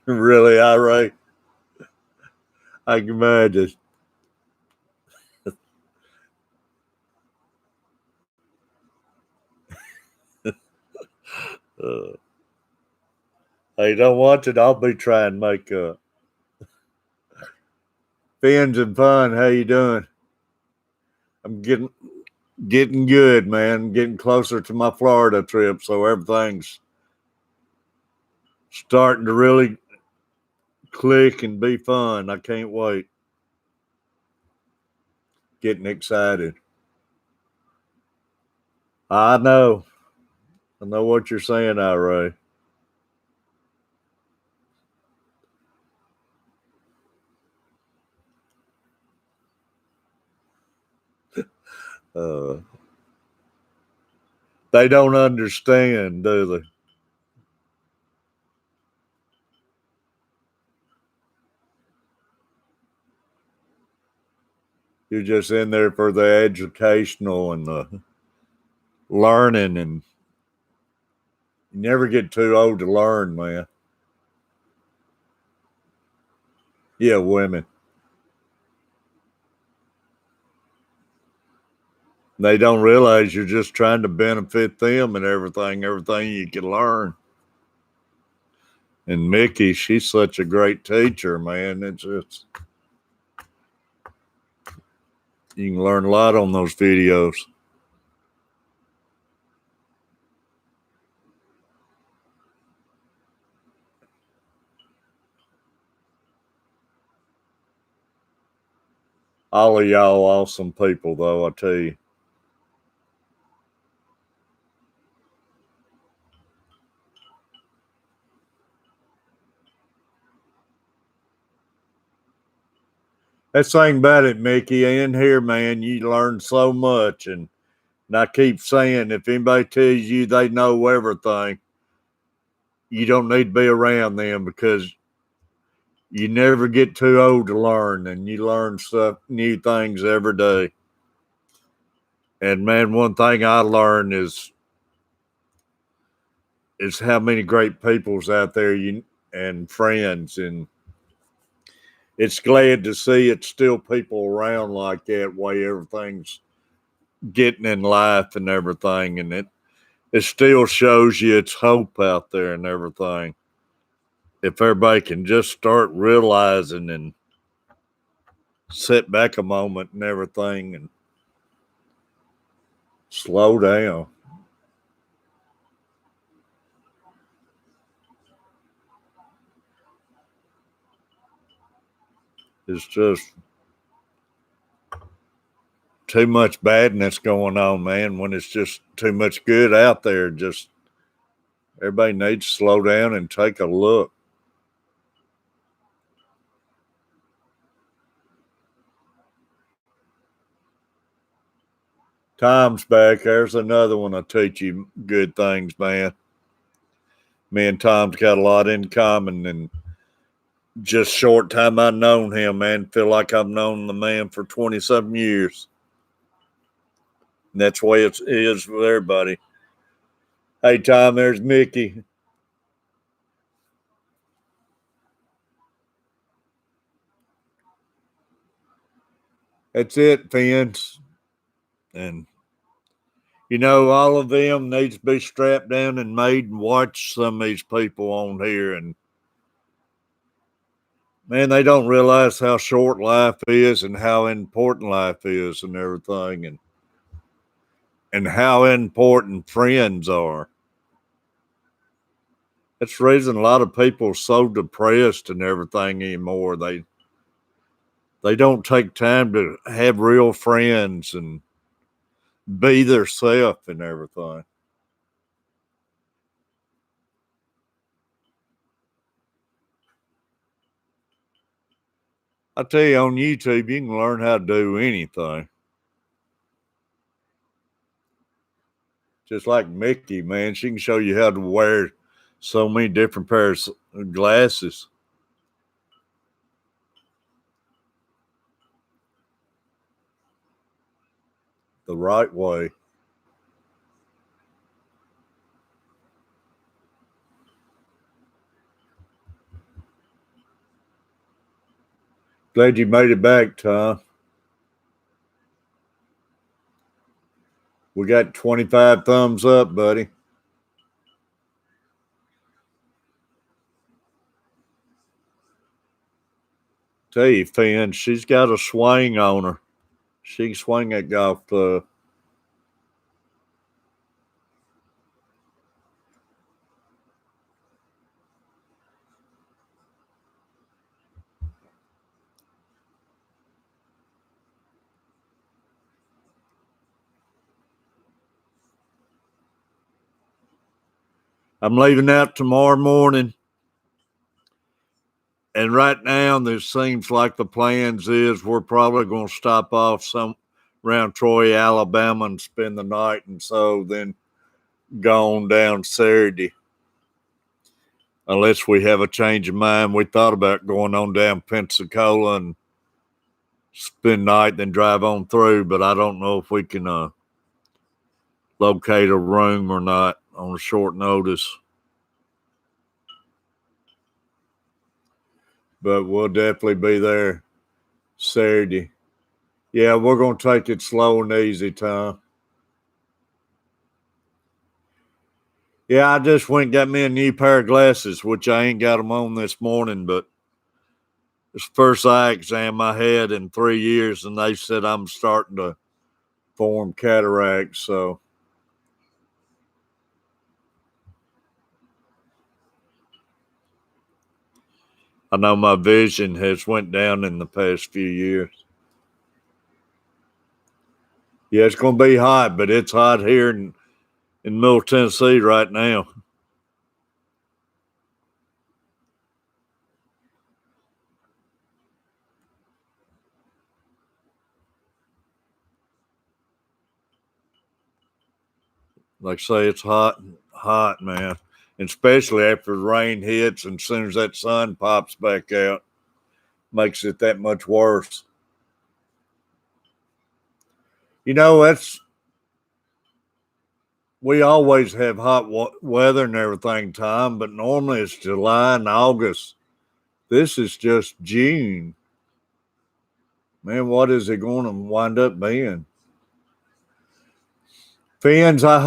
Really irate. I can imagine. Hey, don't watch it. I'll be trying to make fins and fun. How you doing? I'm getting good, man. Getting closer to my Florida trip, so everything's starting to really click and be fun. I can't wait. Getting excited. I know. I know what you're saying, Ray. They don't understand, do they? You're just in there for the educational and the learning, and you never get too old to learn, man. Yeah, women. They don't realize you're just trying to benefit them and everything you can learn. And Mickey, she's such a great teacher, man. It's just, you can learn a lot on those videos. All of y'all awesome people, though, I tell you. That's the thing about it, Mickey. In here, man, you learn so much. And I keep saying, if anybody tells you they know everything, you don't need to be around them, because you never get too old to learn, and you learn stuff, new things every day. And man, one thing I learned is how many great people's out there, and friends, and it's glad to see it's still people around like that, way everything's getting in life and everything, and it still shows you it's hope out there and everything. If everybody can just start realizing and sit back a moment and everything and slow down. It's just too much badness going on, man, when it's just too much good out there. Just everybody needs to slow down and take a look. Tom's back. There's another one I teach you good things, man. Me and Tom's got a lot in common, and just short time I've known him, man, feel like I've known the man for 20-something years. And that's the way it is with everybody. Hey, Tom, there's Mickey. That's it, Fins. And, all of them needs to be strapped down and made and watch some of these people on here. And, man, they don't realize how short life is and how important life is and everything. And how important friends are. That's the reason a lot of people are so depressed and everything anymore. They don't take time to have real friends and be their self and everything. I tell you, on YouTube, you can learn how to do anything. Just like Mickey, man, she can show you how to wear so many different pairs of glasses the right way. Glad you made it back, Tom. We got 25 thumbs up, buddy. Tell you, Finn, she's got a swing on her. She can swing that golf club. I'm leaving out tomorrow morning. And right now, this seems like the plans is we're probably going to stop off some around Troy, Alabama, and spend the night, and so then go on down Saturday. Unless we have a change of mind, we thought about going on down Pensacola and spend night, then drive on through. But I don't know if we can locate a room or not on a short notice. But we'll definitely be there Saturday. Yeah, we're going to take it slow and easy, Tom. Yeah, I just went and got me a new pair of glasses, which I ain't got them on this morning, but it's the first eye exam I had in 3 years, and they said I'm starting to form cataracts, so I know my vision has went down in the past few years. Yeah, it's going to be hot, but it's hot here in Middle Tennessee right now. Like I say, it's hot, man. And especially after the rain hits and as soon as that sun pops back out, makes it that much worse. You know, we always have hot weather and everything, Tom, but normally it's July and August. This is just June. Man, what is it going to wind up being? Fans, I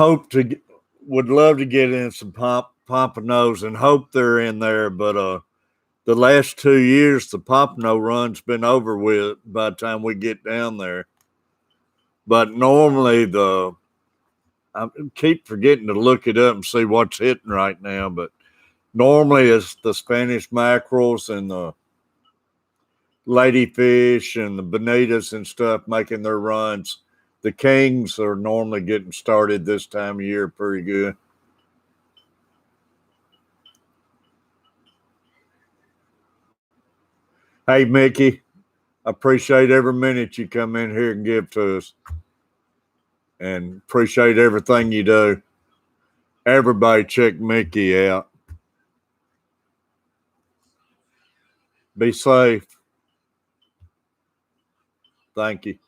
would love to get in some pompanos and hope they're in there, but the last 2 years the pompano run's been over with by the time we get down there. But normally I keep forgetting to look it up and see what's hitting right now, but normally it's the Spanish mackerels and the ladyfish and the bonitas and stuff making their runs. The kings are normally getting started this time of year pretty good. Hey, Mickey, I appreciate every minute you come in here and give to us, and appreciate everything you do. Everybody check Mickey out. Be safe. Thank you.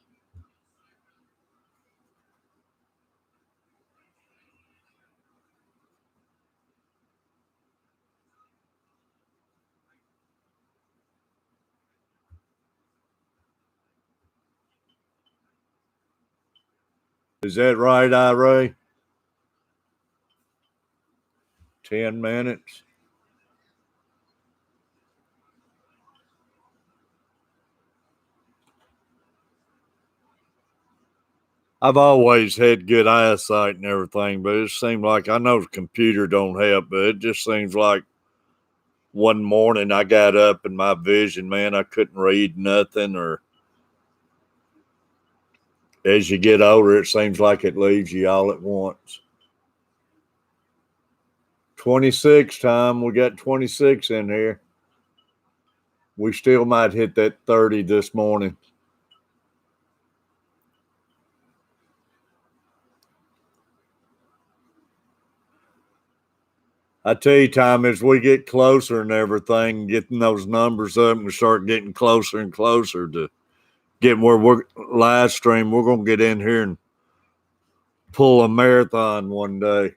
Is that right, Ira? 10 minutes. I've always had good eyesight and everything, but it seemed like I know the computer don't help, but it just seems like one morning I got up and my vision, man, I couldn't read nothing. Or as you get older, it seems like it leaves you all at once. 26 time, we got 26 in here. We still might hit that 30 this morning. I tell you, Tom, as we get closer and everything, getting those numbers up, and we start getting closer and closer to getting where we're live stream, we're going to get in here and pull a marathon one day.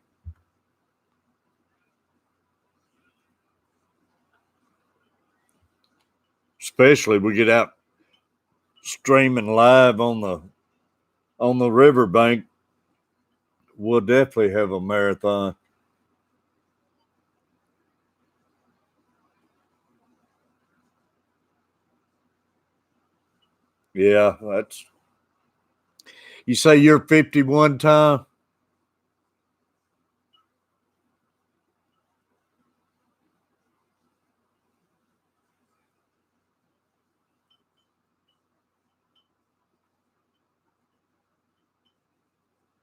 Especially we get out streaming live on the riverbank, we'll definitely have a marathon. Yeah, that's. You say you're 51, Tom?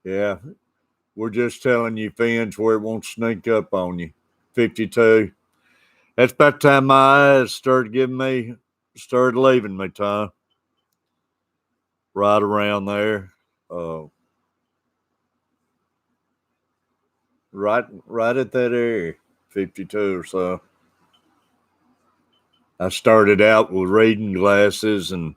Yeah. We're just telling you, Finch, where it won't sneak up on you. 52. That's about the time my eyes started leaving me, Tom. Right around there. Right at that area. 52 or so. I started out with reading glasses and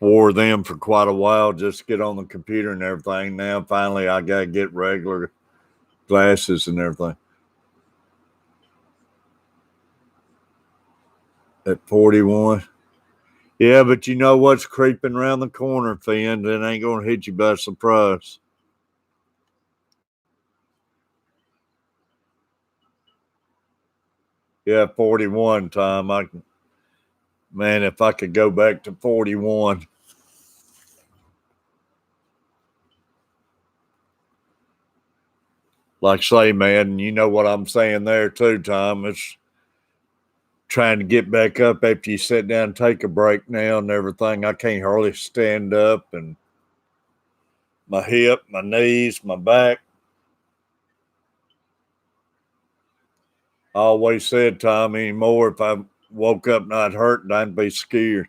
wore them for quite a while just to get on the computer and everything. Now, finally, I got to get regular glasses and everything. At 41. Yeah, but you know what's creeping around the corner, Finn? It ain't going to hit you by surprise. Yeah, 41, Tom. Man, if I could go back to 41. Like say, man, you know what I'm saying there too, Tom. It's trying to get back up after you sit down and take a break now and everything. I can't hardly stand up, and my hip, my knees, my back. I always said, Tom, anymore, if I woke up not hurting, I'd be scared.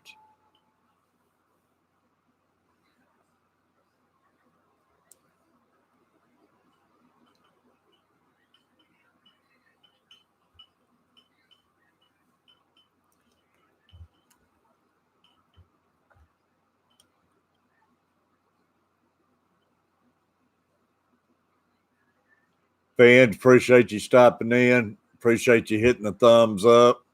Fans, appreciate you stopping in. Appreciate you hitting the thumbs up.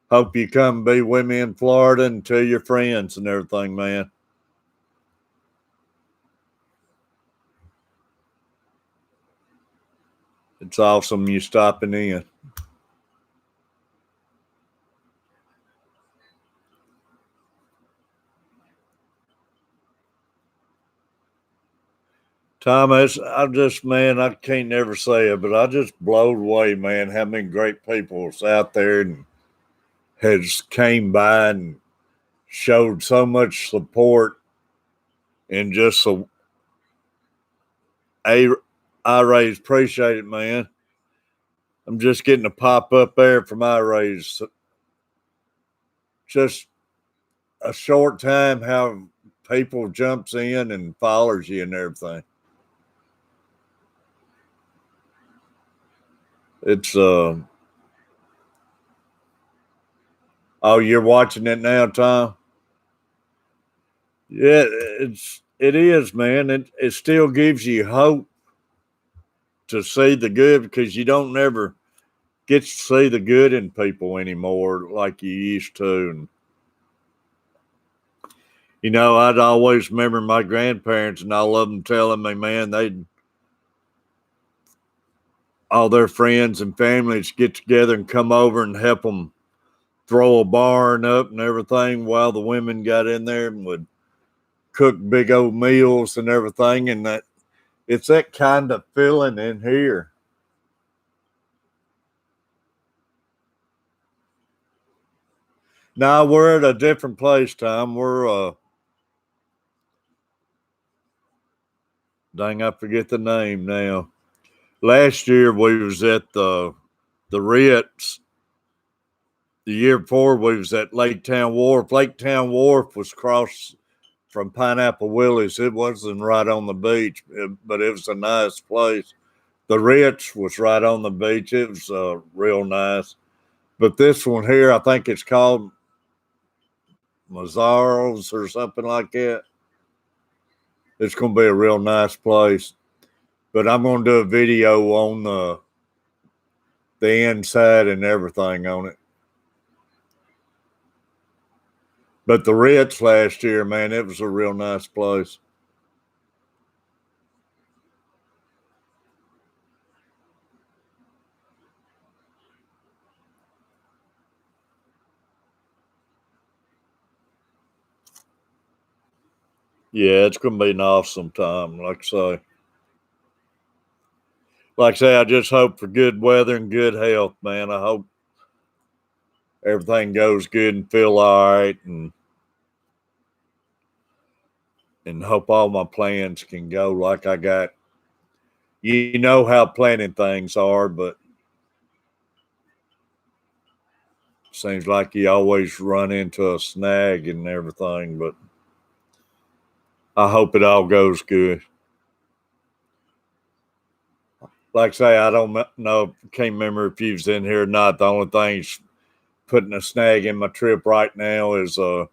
Hope you come be with me in Florida and tell your friends and everything, man. It's awesome you stopping in. Thomas, I can't never say it, but I just blown away, man, how many great people's out there and has came by and showed so much support and just so I raise appreciate it, man. I'm just getting a pop up there from I raise. Just a short time how people jumps in and follows you and everything. It's oh, you're watching it now, Tom? Yeah, it is, man. It still gives you hope to see the good because you don't never get to see the good in people anymore like you used to. And you know, I'd always remember my grandparents and all of them telling me, man, all their friends and families get together and come over and help them throw a barn up and everything while the women got in there and would cook big old meals and everything. And that it's that kind of feeling in here. Now we're at a different place, Tom. We're dang, I forget the name now. Last year we was at the Ritz. The year before we was at Lake Town Wharf. Lake Town Wharf was across from Pineapple Willie's. It wasn't right on the beach, but it was a nice place. The Ritz was right on the beach. It was real nice. But this one here, I think it's called Mazzaro's or something like that. It's going to be a real nice place. But I'm going to do a video on the inside and everything on it. But the Ritz last year, man, it was a real nice place. Yeah, it's going to be an awesome time, like I say. Like I say, I just hope for good weather and good health, man. I hope everything goes good and feel all right. And and hope all my plans can go like I got. You know how planning things are, but seems like you always run into a snag and everything. But I hope it all goes good. Like I say, I don't know, can't remember if you was in here or not. The only thing's putting a snag in my trip right now is the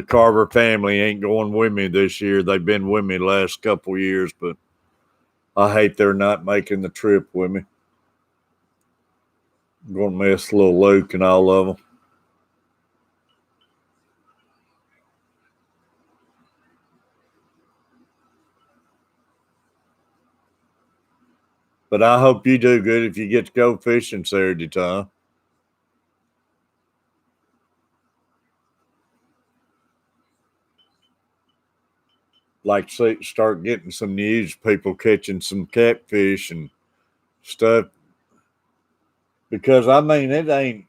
Carver family ain't going with me this year. They've been with me the last couple years, but I hate they're not making the trip with me. I'm going to miss little Luke and all of them. But I hope you do good if you get to go fishing Saturday, Tom. Like, start getting some news, people catching some catfish and stuff. Because I mean, I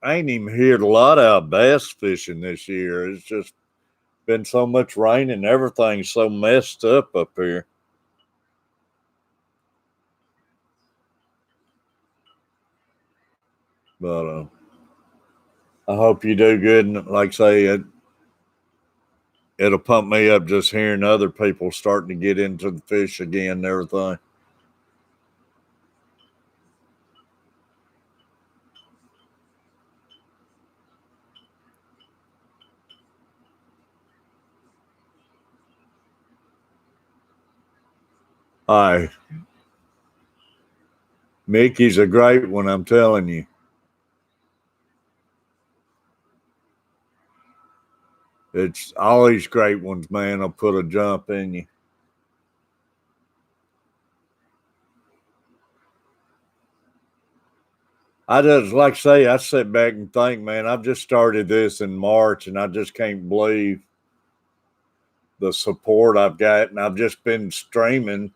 ain't even heard a lot of bass fishing this year. It's just been so much rain and everything's so messed up here. But I hope you do good. And like I say, it'll pump me up just hearing other people starting to get into the fish again and everything. Hi. Mickey's a great one, I'm telling you. It's all these great ones, man. I'll put a jump in you. I just, like I say, I sit back and think, man, I've just started this in March and I just can't believe the support I've got. And I've just been streaming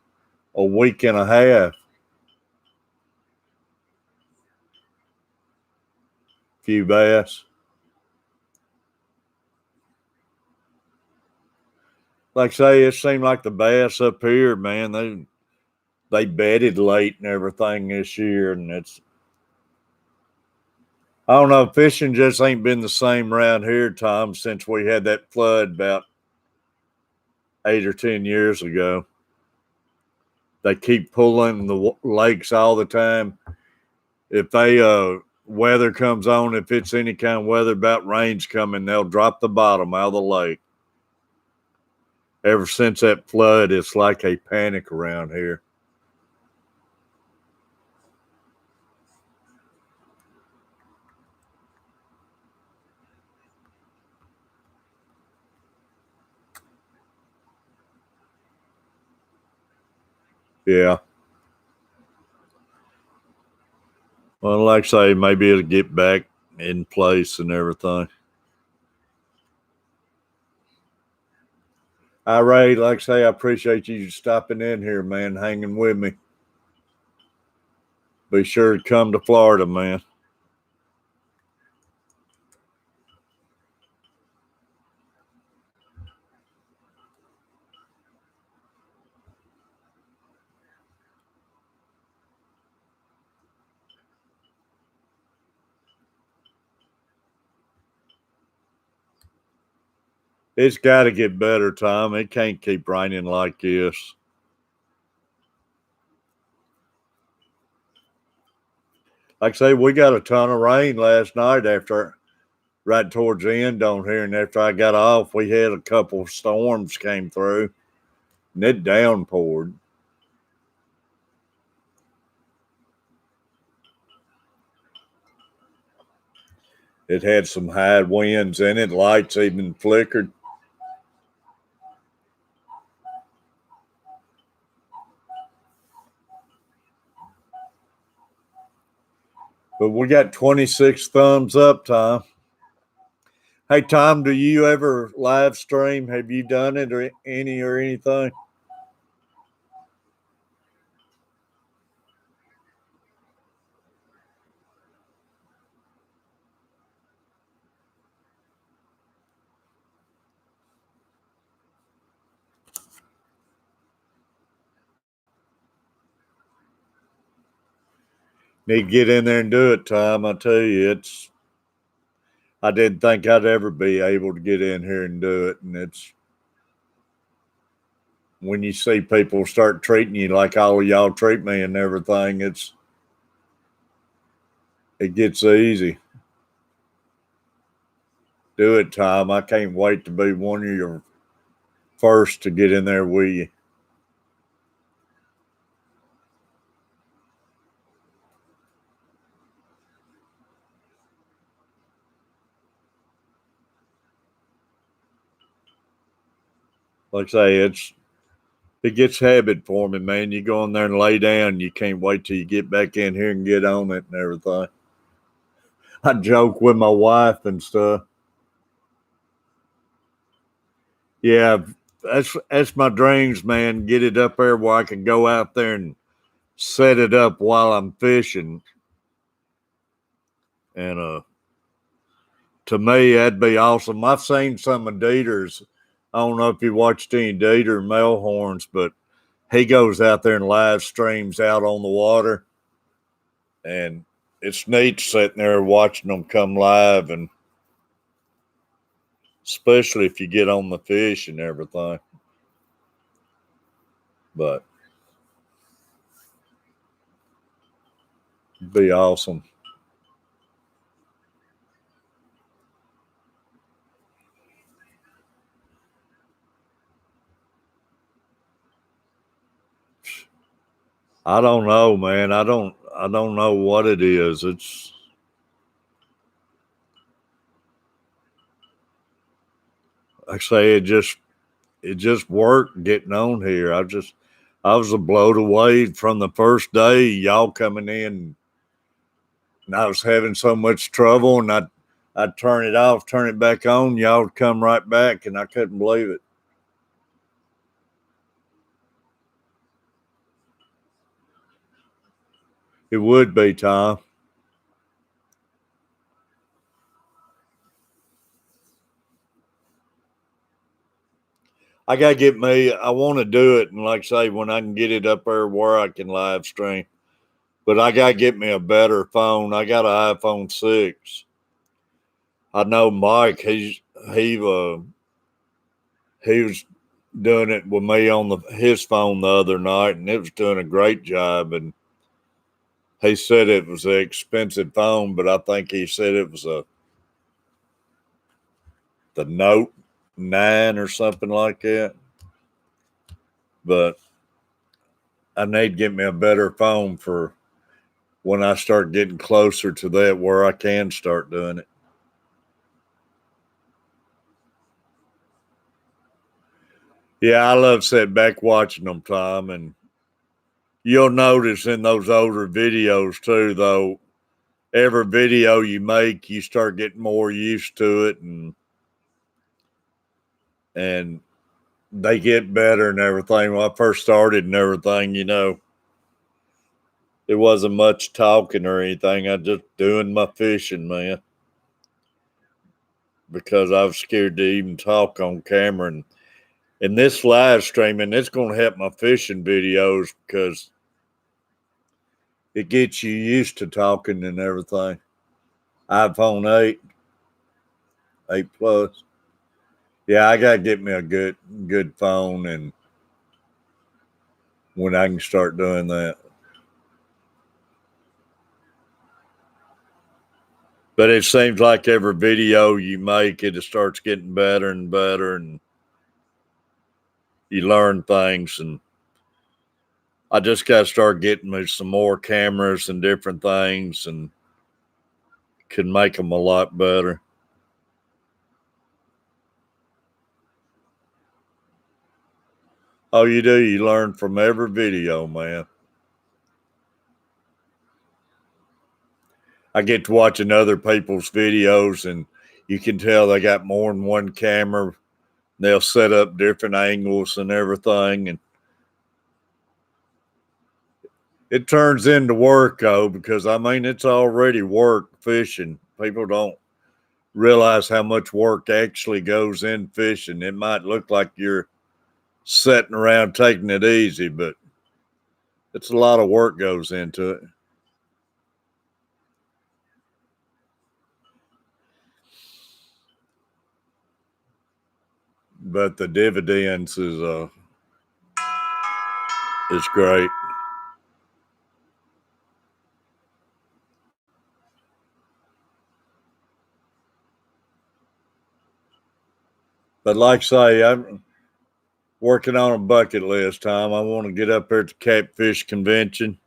a week and a half. Few bass. Like I say, it seemed like the bass up here, man, they bedded late and everything this year, and I don't know, fishing just ain't been the same around here, Tom, since we had that flood about 8 or 10 years ago. They keep pulling the lakes all the time. If they weather comes on, if it's any kind of weather about rain's coming, they'll drop the bottom out of the lake. Ever since that flood, it's like a panic around here. Yeah. Well, like I say, maybe it'll get back in place and everything. All right, like I say, I appreciate you stopping in here, man, hanging with me. Be sure to come to Florida, man. It's got to get better, Tom. It can't keep raining like this. Like I say, we got a ton of rain last night right towards the end on here, and after I got off, we had a couple of storms came through, and it downpoured. It had some high winds in it. Lights even flickered. But we got 26 thumbs up, Tom. Hey, Tom, do you ever live stream? Have you done it or anything? Need to get in there and do it, Tom. I tell you, I didn't think I'd ever be able to get in here and do it. And it's when you see people start treating you like all of y'all treat me and everything, it gets easy. Do it, Tom. I can't wait to be one of your first to get in there with you. Like I say, it gets habit forming, man. You go in there and lay down, you can't wait till you get back in here and get on it and everything. I joke with my wife and stuff. Yeah, that's my dreams, man. Get it up there where I can go out there and set it up while I'm fishing. And to me, that'd be awesome. I've seen some of Dieter's. I don't know if you watched any Dieter Melhorns, but he goes out there and live streams out on the water. And it's neat sitting there watching them come live, and especially if you get on the fish and everything. But it'd be awesome. I don't know, man. I don't know what it is. It's like I say, it just worked getting on here. I was a blown away from the first day, y'all coming in, and I was having so much trouble, and I'd turn it off, turn it back on, y'all would come right back, and I couldn't believe it. It would be, Tom. I want to do it. And like I say, when I can get it up there where I can live stream, but I got to get me a better phone. I got an iPhone 6. I know Mike, he was doing it with me on his phone the other night, and it was doing a great job. And he said it was an expensive phone, but I think he said it was the Note 9 or something like that. But I need to get me a better phone for when I start getting closer to that where I can start doing it. Yeah, I love sitting back watching them, Tom. And you'll notice in those older videos too, though, every video you make, you start getting more used to it, and they get better and everything. When I first started and everything, it wasn't much talking or anything. I just doing my fishing, man, because I was scared to even talk on camera. And this live streaming, it's going to help my fishing videos because it gets you used to talking and everything. iPhone 8 Plus. Yeah, I gotta get me a good phone, and when I can start doing that. But it seems like every video you make, it starts getting better and better, and you learn things. And I just got to start getting me some more cameras and different things, and can make them a lot better. Oh, you do. You learn from every video, man. I get to watching other people's videos, and you can tell they got more than one camera. They'll set up different angles and everything, and it turns into work, though, because I mean it's already work fishing. People don't realize how much work actually goes in fishing. It might look like you're sitting around taking it easy, but it's a lot of work goes into it. but the dividends is great. But like I say, I'm working on a bucket list, Tom. I want to get up there at the Catfish convention.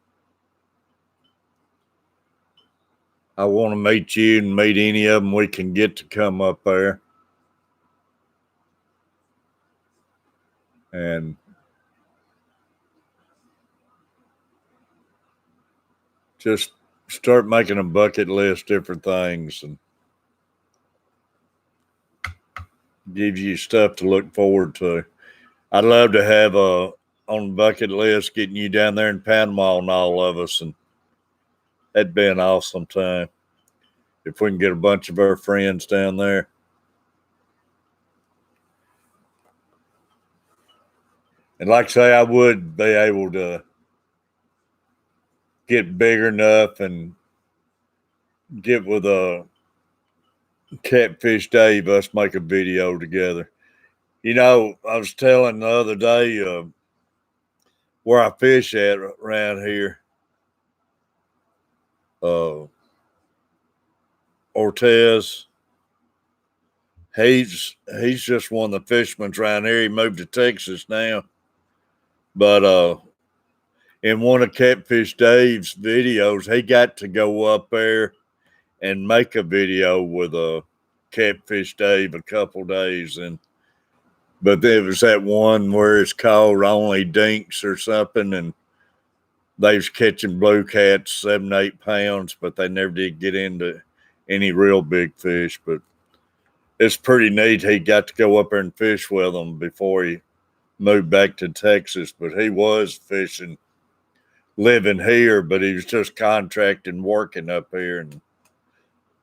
I want to meet you and meet any of them we can get to come up there. And just start making a bucket list, different things, and give you stuff to look forward to. I'd love to have on the bucket list getting you down there in Panama and all of us, and that'd be an awesome time if we can get a bunch of our friends down there. And like I say, I would be able to get bigger enough and get with a Catfish Dave, us make a video together. You know, I was telling the other day where I fish at around here. Ortez, he's just one of the fishermen around here. He moved to Texas now. But in one of Catfish Dave's videos, he got to go up there and make a video with a Catfish Dave a couple days, but there was that one where it's called Only Dinks or something, and they was catching blue cats 7-8 pounds, but they never did get into any real big fish. But it's pretty neat. He got to go up there and fish with them before he moved back to Texas. But he was fishing, living here, but he was just contracting, working up here.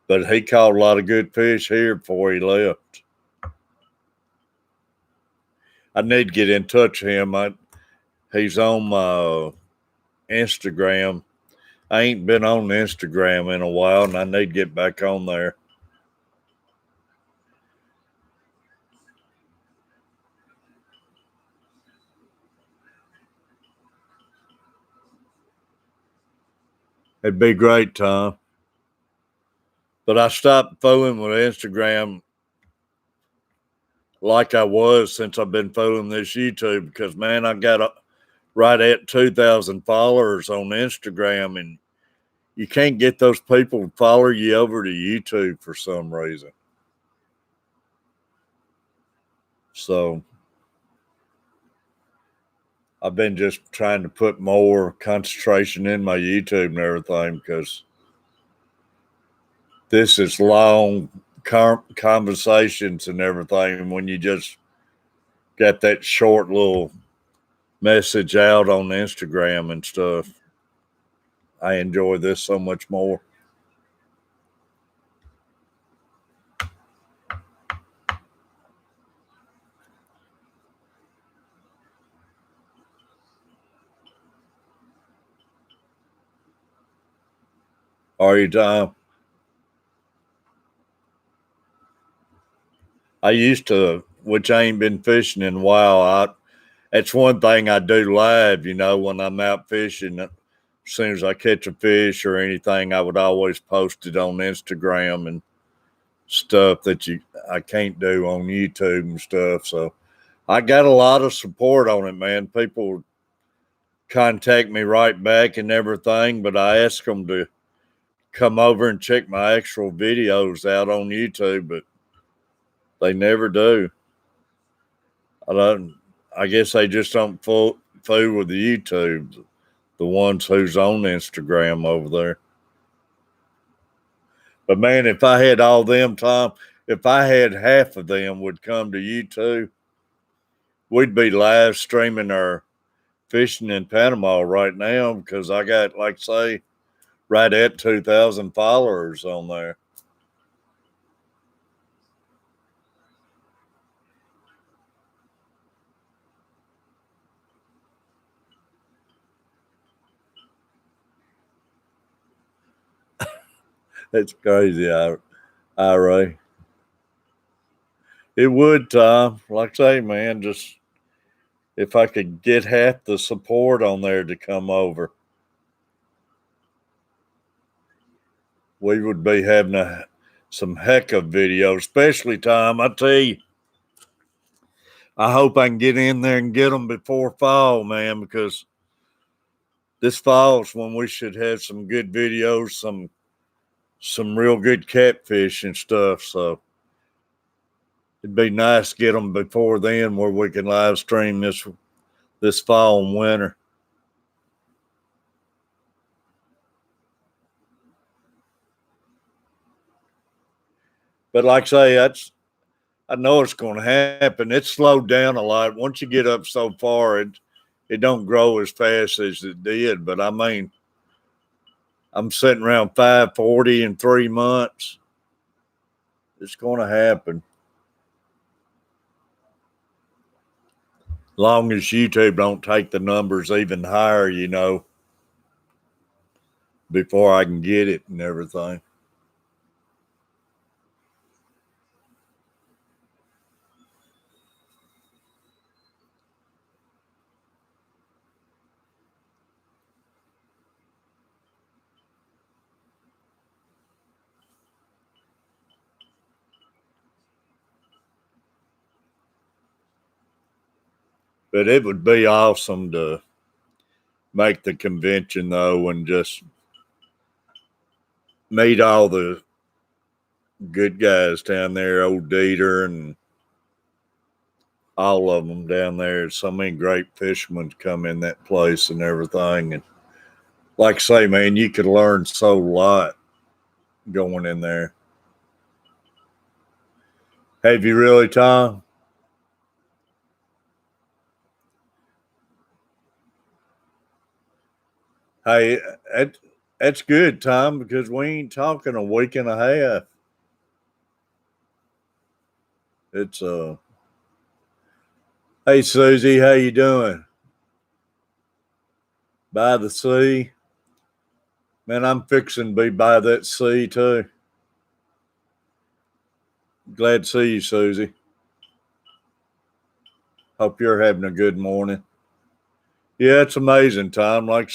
But he caught a lot of good fish here before he left. I need to get in touch with him. He's on my Instagram. I ain't been on Instagram in a while, and I need to get back on there. It'd be great, Tom. But I stopped fooling with Instagram like I was since I've been fooling this YouTube because, man, I got right at 2,000 followers on Instagram, and you can't get those people to follow you over to YouTube for some reason. So I've been just trying to put more concentration in my YouTube and everything because this is long conversations and everything. And when you just got that short little message out on Instagram and stuff, I enjoy this so much more. Are you, Tom? I used to, which I ain't been fishing in a while. That's one thing I do live, you know, when I'm out fishing. As soon as I catch a fish or anything, I would always post it on Instagram and stuff that I can't do on YouTube and stuff. So I got a lot of support on it, man. People contact me right back and everything, but I ask them to come over and check my actual videos out on YouTube, but they never do. I guess they just don't fool with the YouTube, the ones who's on Instagram over there. But man, if I had all them, Tom, if I had half of them would come to YouTube, we'd be live streaming our fishing in Panama right now because I got, like say, right at 2,000 followers on there. That's crazy, Ira. It would, Tom. Like I say, man, just if I could get half the support on there to come over, we would be having some heck of videos, especially, Tom. I tell you, I hope I can get in there and get them before fall, man, because this fall's when we should have some good videos, some real good catfish and stuff. So it'd be nice to get them before then, where we can live stream this fall and winter. But like I say, I know it's going to happen. It's slowed down a lot. Once you get up so far, it don't grow as fast as it did. But I mean, I'm sitting around 540 in 3 months. It's going to happen. Long as YouTube don't take the numbers even higher, before I can get it and everything. But it would be awesome to make the convention, though, and just meet all the good guys down there, old Dieter and all of them down there. So many great fishermen come in that place and everything. And like I say, man, you could learn so lot going in there. Have you really, Tom? Hey, that's good, Tom, because we ain't talking a week and a half. It's Hey Susie, how you doing? By the sea? Man, I'm fixing to be by that sea too. Glad to see you, Susie. Hope you're having a good morning. Yeah, it's amazing, Tom. Like I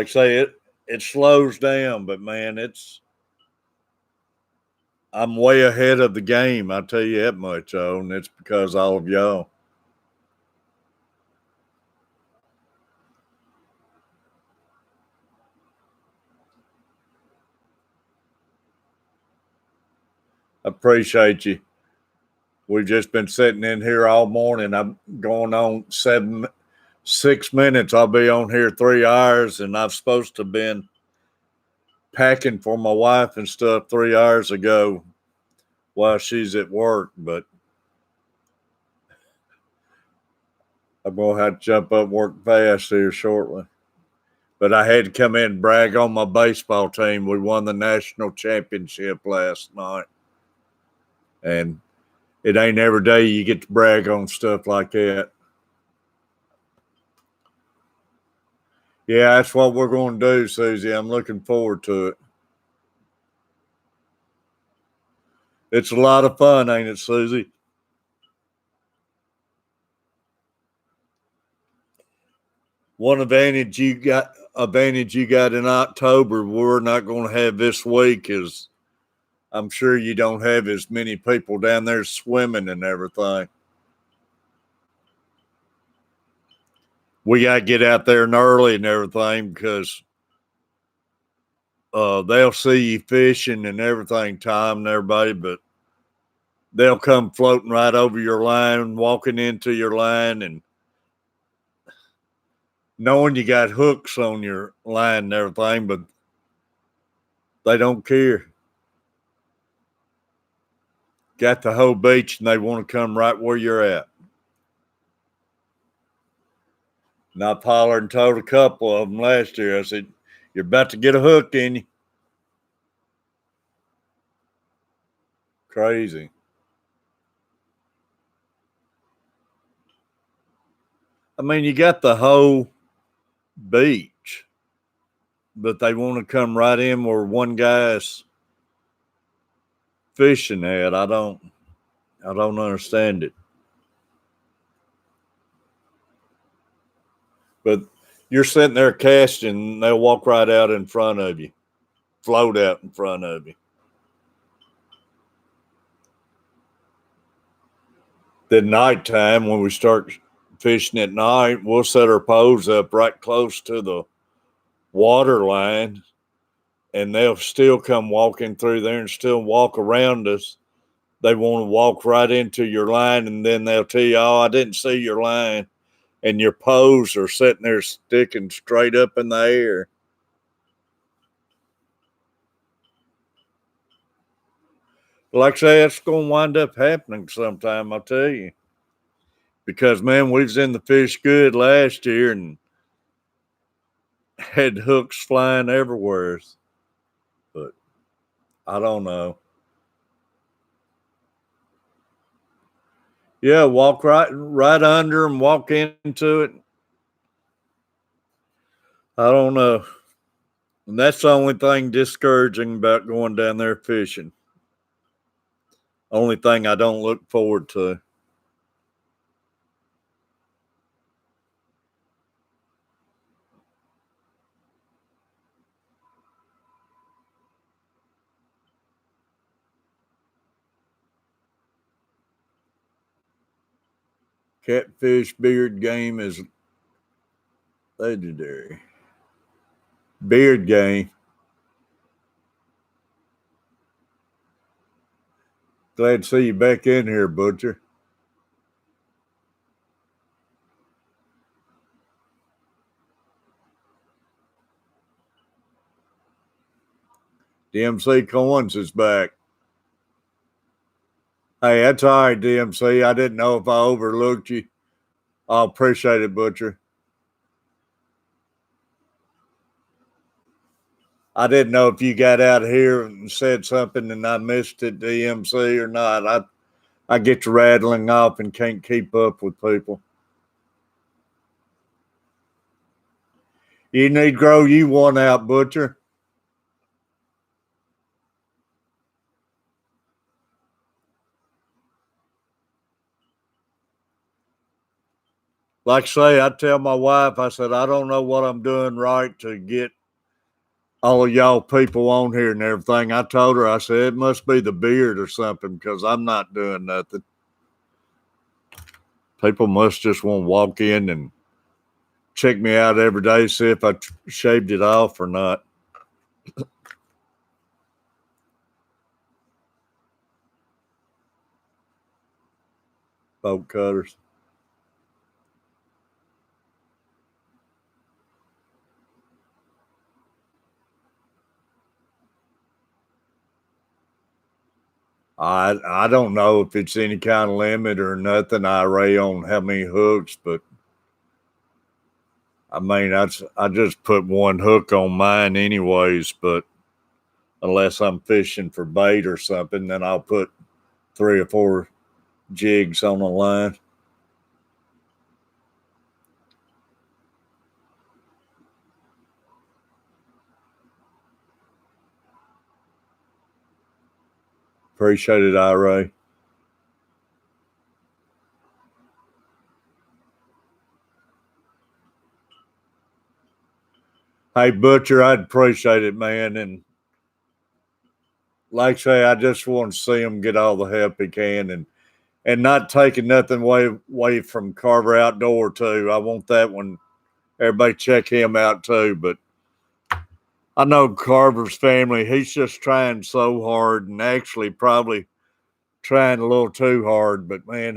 say, it slows down, but man, I'm way ahead of the game. I tell you that much, and it's because of all of y'all. I appreciate you. We've just been sitting in here all morning. I'm going on 6 minutes. I'll be on here 3 hours, and I've supposed to have been packing for my wife and stuff 3 hours ago while she's at work, but I'm going to have to jump up and work fast here shortly. But I had to come in and brag on my baseball team. We won the national championship last night. And it ain't every day you get to brag on stuff like that. Yeah, that's what we're going to do, Susie. I'm looking forward to it. It's a lot of fun, ain't it, Susie? One advantage you got in October we're not going to have this week is I'm sure you don't have as many people down there swimming and everything. We got to get out there and early and everything because they'll see you fishing and everything, Tom and everybody, but they'll come floating right over your line, walking into your line, and knowing you got hooks on your line and everything, but they don't care. Got the whole beach and they want to come right where you're at. And I hollered and told a couple of them last year, I said, you're about to get a hook in you. Crazy. I mean, you got the whole beach, but they want to come right in where one guy's fishing at. I don't understand it. But you're sitting there casting, and they'll walk right out in front of you, float out in front of you. Then nighttime, when we start fishing at night, we'll set our poles up right close to the water line, and they'll still come walking through there and still walk around us. They want to walk right into your line, and then they'll tell you, "Oh, I didn't see your line." And your poles are sitting there sticking straight up in the air. Like I say, it's going to wind up happening sometime, I'll tell you. Because, man, we was in the fish good last year and had hooks flying everywhere. But I don't know. Yeah, walk right under and walk into it. I don't know. And that's the only thing discouraging about going down there fishing. Only thing I don't look forward to. Catfish beard game is legendary. Beard game. Glad to see you back in here, Butcher. DMC Coins is back. Hey, that's all right, DMC. I didn't know if I overlooked you. I appreciate it, Butcher. I didn't know if you got out of here and said something and I missed it, DMC, or not. I get to rattling off and can't keep up with people. You need to grow you one out, Butcher. Like I say, I tell my wife, I said, I don't know what I'm doing right to get all of y'all people on here and everything. I told her, I said, it must be the beard or something because I'm not doing nothing. People must just want to walk in and check me out every day, see if I shaved it off or not. Boat cutters. I don't know if it's any kind of limit or nothing, IRA, on how many hooks, but I mean, I just put one hook on mine anyways, but unless I'm fishing for bait or something, then I'll put 3 or 4 jigs on the line. Appreciate it, IRA. Hey, Butcher, I'd appreciate it, man. And like I say, I just want to see him get all the help he can and not taking nothing away from Carver Outdoor, too. I want that one. Everybody check him out, too. But I know Carver's family, he's just trying so hard and actually probably trying a little too hard. But, man,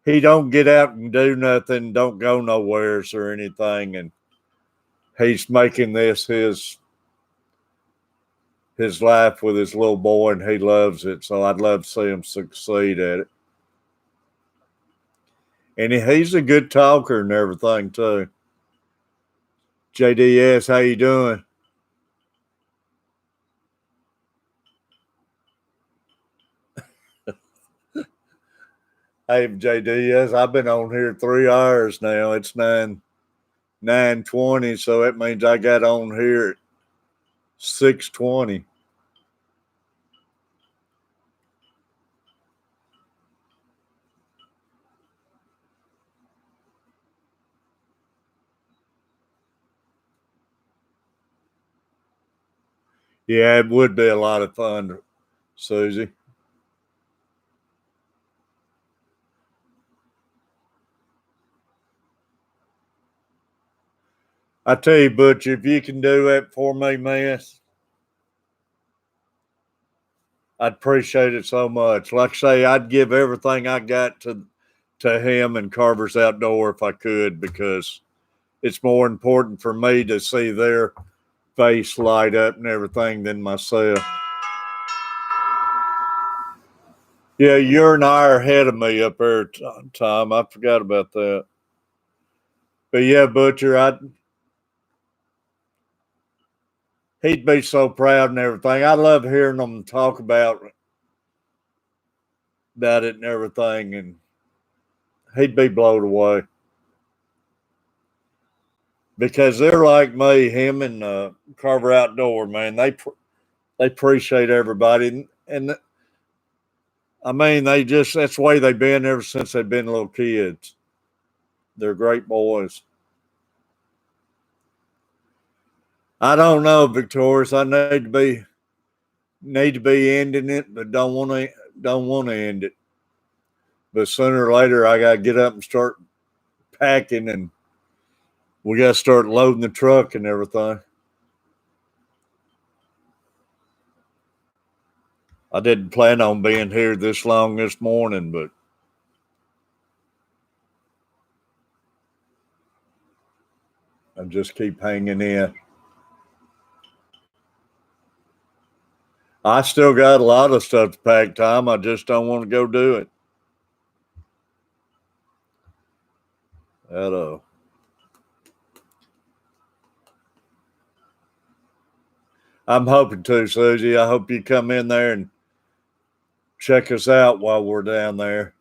he don't get out and do nothing, don't go nowheres or anything. And he's making this his life with his little boy, and he loves it. So I'd love to see him succeed at it. And he's a good talker and everything too. JDS, how you doing? Hey, JDS, I've been on here 3 hours now. It's 9:20, so that means I got on here at 6:20. Yeah, it would be a lot of fun, Susie. I tell you, Butch, if you can do that for me, man, I'd appreciate it so much. Like I say, I'd give everything I got to him and Carver's Outdoor if I could, because it's more important for me to see their face light up and everything than myself. Yeah, you're an hour ahead of me up there, Tom. I forgot about that. But yeah, Butcher, he'd be so proud and everything. I love hearing them talk about it and everything, and he'd be blown away because they're like me. Him and Carver Outdoor, man, they appreciate everybody, and I mean that's the way they've been ever since they've been little kids. They're great boys. I don't know, Victorious. I need to be ending it, but don't want to end it. But sooner or later, I gotta get up and start packing, and we gotta start loading the truck and everything. I didn't plan on being here this long this morning, but I just keep hanging in. I still got a lot of stuff to pack, Tom. I just don't want to go do it. I'm hoping to, Susie. I hope you come in there and check us out while we're down there.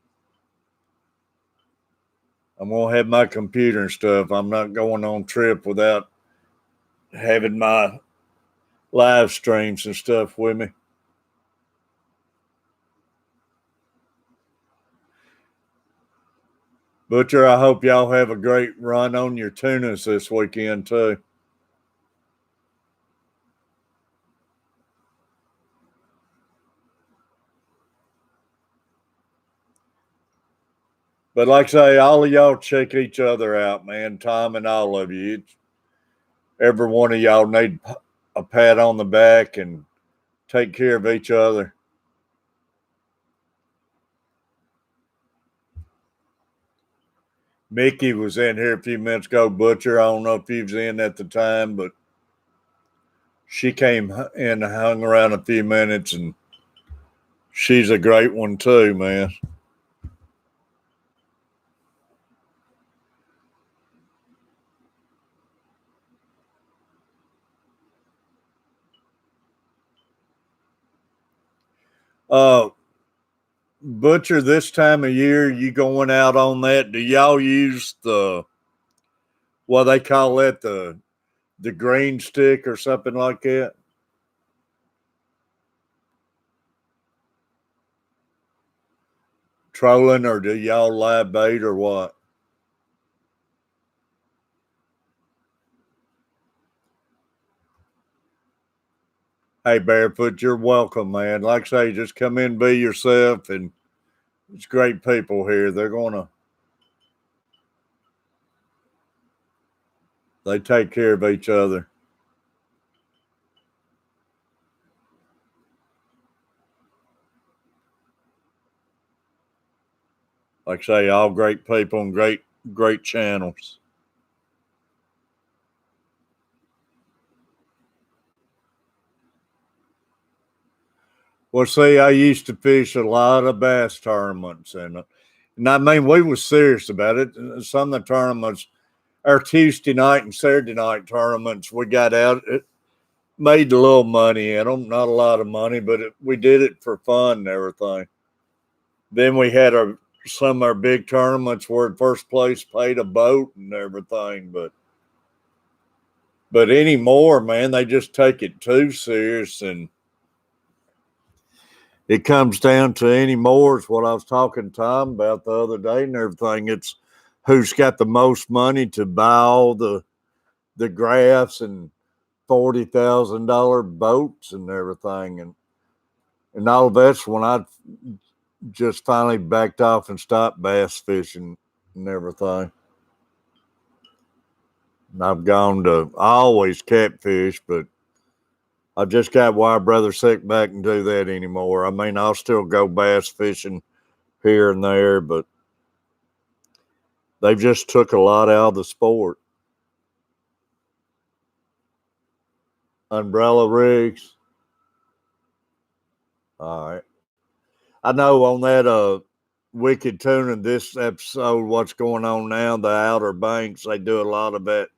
I'm going to have my computer and stuff. I'm not going on trip without having my live streams and stuff with me. Butcher, I hope y'all have a great run on your tunas this weekend, too. But like I say, all of y'all check each other out, man. Tom and all of you. Every one of y'all need a pat on the back and take care of each other. Mickey was in here a few minutes ago, Butcher. I don't know if he was in at the time, but she came in and hung around a few minutes, and she's a great one too, man. Butcher, this time of year, you going out on that? Do y'all use what they call it, the green stick or something like that? Trolling, or do y'all live bait or what? Hey, Barefoot, you're welcome, man. Like I say, just come in, be yourself, and it's great people here. They take care of each other. Like I say, all great people and great channels. Well, see, I used to fish a lot of bass tournaments, and I mean, we was serious about it. Some of the tournaments, our Tuesday night and Saturday night tournaments, we got out. It made a little money in them, not a lot of money, but we did it for fun and everything. Then we had some of our big tournaments where first place paid a boat and everything, but anymore, man, they just take it too serious, and it comes down to anymore is what I was talking to Tom about the other day and everything. It's who's got the most money to buy all the graphs and $40,000 boats and everything, and all that's when I just finally backed off and stopped bass fishing and everything. And I've gone to, I always catfish, but I just got why I'd rather sit back and do that anymore. I mean, I'll still go bass fishing here and there, but they've just took a lot out of the sport. Umbrella rigs. All right. I know on that Wicked Tuna, this episode, what's going on now, the Outer Banks, they do a lot of that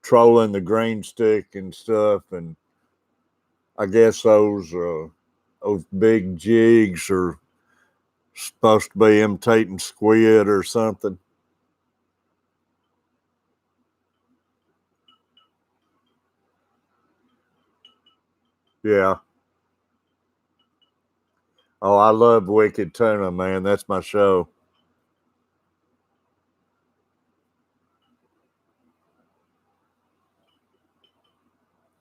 trolling the green stick and stuff, and I guess those big jigs are supposed to be imitating squid or something. Yeah. Oh, I love Wicked Tuna, man. That's my show.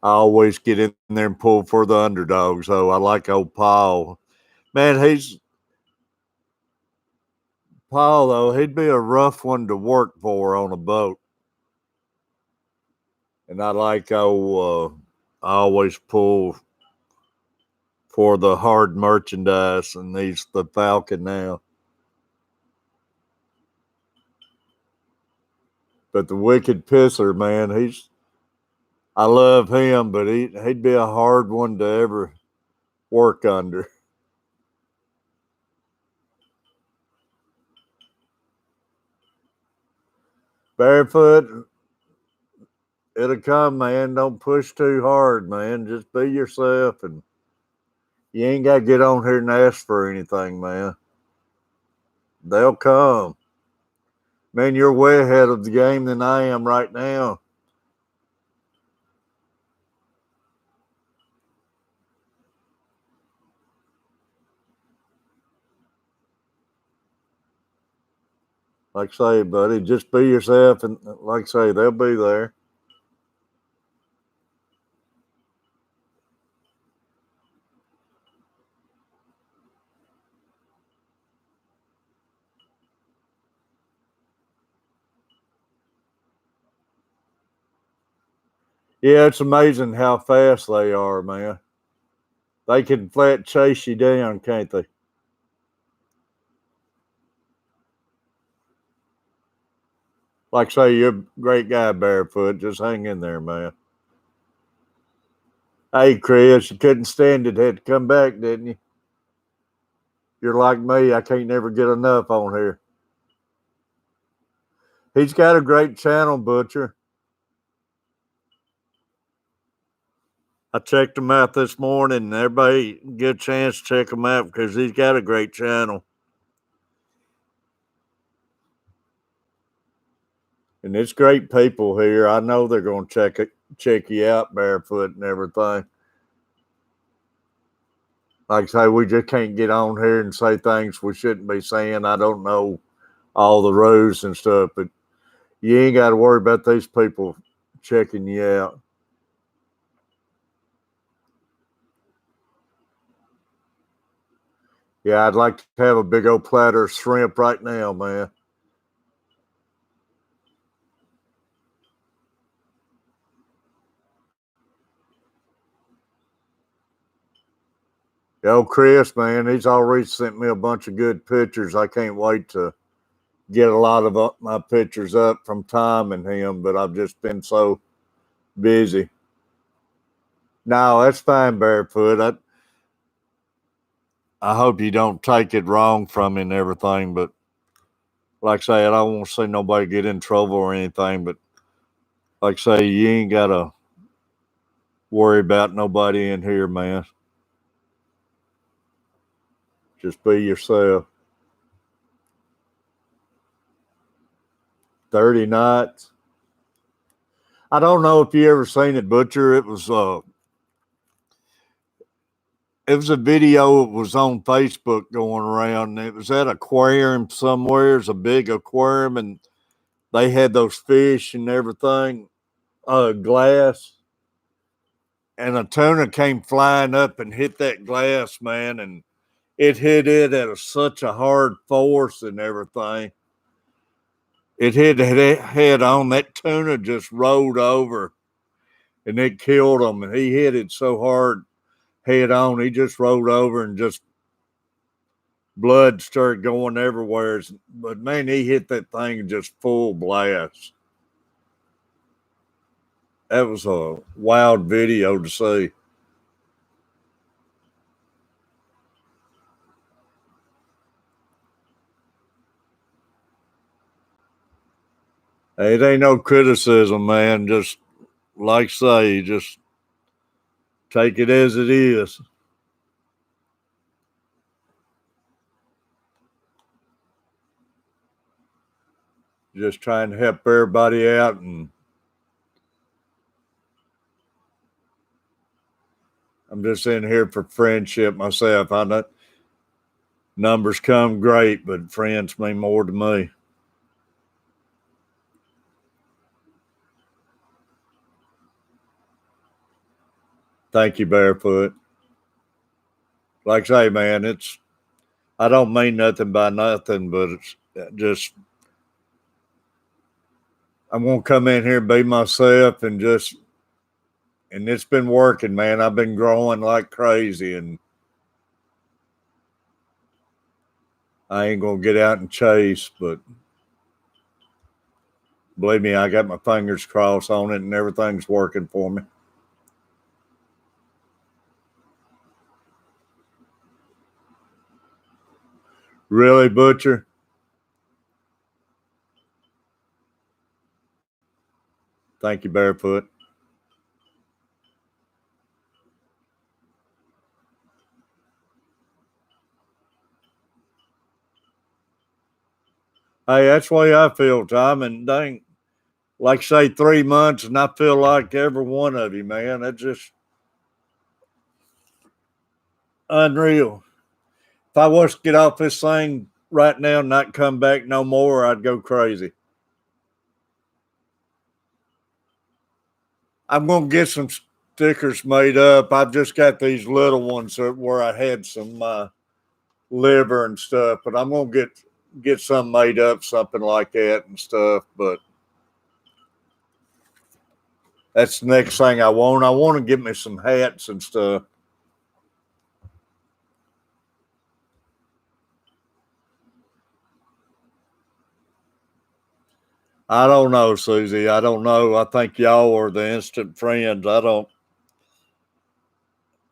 I always get in there and pull for the underdogs, though. I like old Paul. Man, Paul, though, he'd be a rough one to work for on a boat. And I always pull for the hard merchandise, and he's the Falcon now. But the Wicked Pisser, man, I love him, but he'd be a hard one to ever work under. Barefoot, it'll come, man. Don't push too hard, man. Just be yourself, and you ain't got to get on here and ask for anything, man. They'll come. Man, you're way ahead of the game than I am right now. Like I say, buddy, just be yourself, and like I say, they'll be there. Yeah, it's amazing how fast they are, man. They can flat chase you down, can't they? Like I say, you're a great guy, Barefoot. Just hang in there, man. Hey, Chris, you couldn't stand it. Had to come back, didn't you? You're like me. I can't never get enough on here. He's got a great channel, Butcher. I checked him out this morning. Everybody get a chance to check him out because he's got a great channel. And it's great people here. I know they're going to check you out, Barefoot, and everything. Like I say, we just can't get on here and say things we shouldn't be saying. I don't know all the rules and stuff, but you ain't got to worry about these people checking you out. Yeah, I'd like to have a big old platter of shrimp right now, man. Yo, Chris, man, he's already sent me a bunch of good pictures. I can't wait to get a lot of my pictures up from Tom and him, but I've just been so busy. No, that's fine, Barefoot. I hope you don't take it wrong from me and everything, but like I say, I don't want to see nobody get in trouble or anything, but like I say, you ain't got to worry about nobody in here, man. Just be yourself. 30 knots. I don't know if you ever seen it, Butcher. It was a video that was on Facebook going around. It was at an aquarium somewhere. It's a big aquarium, and they had those fish and everything, glass. and a tuna came flying up and hit that glass, man, and it hit it at such a hard force and everything. It hit it head on. That tuna just rolled over, and it killed him. And he hit it so hard, head on, he just rolled over and just blood started going everywhere. But man, he hit that thing just full blast. That was a wild video to see. It ain't no criticism, man. Just like say, just take it as it is. Just trying to help everybody out, and I'm just in here for friendship myself. I know numbers come great, but friends mean more to me. Thank you, Barefoot. Like I say, man, I don't mean nothing by nothing, but it's just I'm gonna come in here and be myself and it's been working, man. I've been growing like crazy, and I ain't gonna get out and chase, but believe me, I got my fingers crossed on it and everything's working for me. Really, Butcher? Thank you, Barefoot. Hey, that's the way I feel, Tom. And dang, like say 3 months, and I feel like every one of you, man. That's just unreal. If I was to get off this thing right now and not come back no more, I'd go crazy. I'm gonna get some stickers made up. I've just got these little ones where I had some liver and stuff, but I'm gonna get some made up, something like that and stuff. But that's the next thing I want. I want to get me some hats and stuff. I don't know, Susie. I don't know. I think y'all are the instant friends. I don't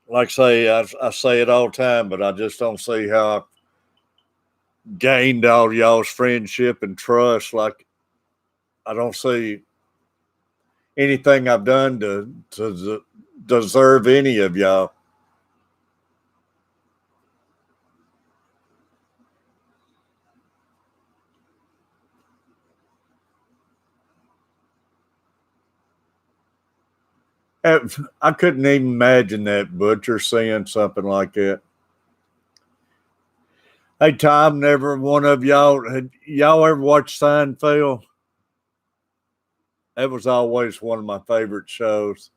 like I say it all the time, but I just don't see how I gained all y'all's friendship and trust. Like I don't see anything I've done to deserve any of y'all. I couldn't even imagine that Butcher saying something like that. Hey, Tom, never one of had y'all ever watched Seinfeld? That was always one of my favorite shows.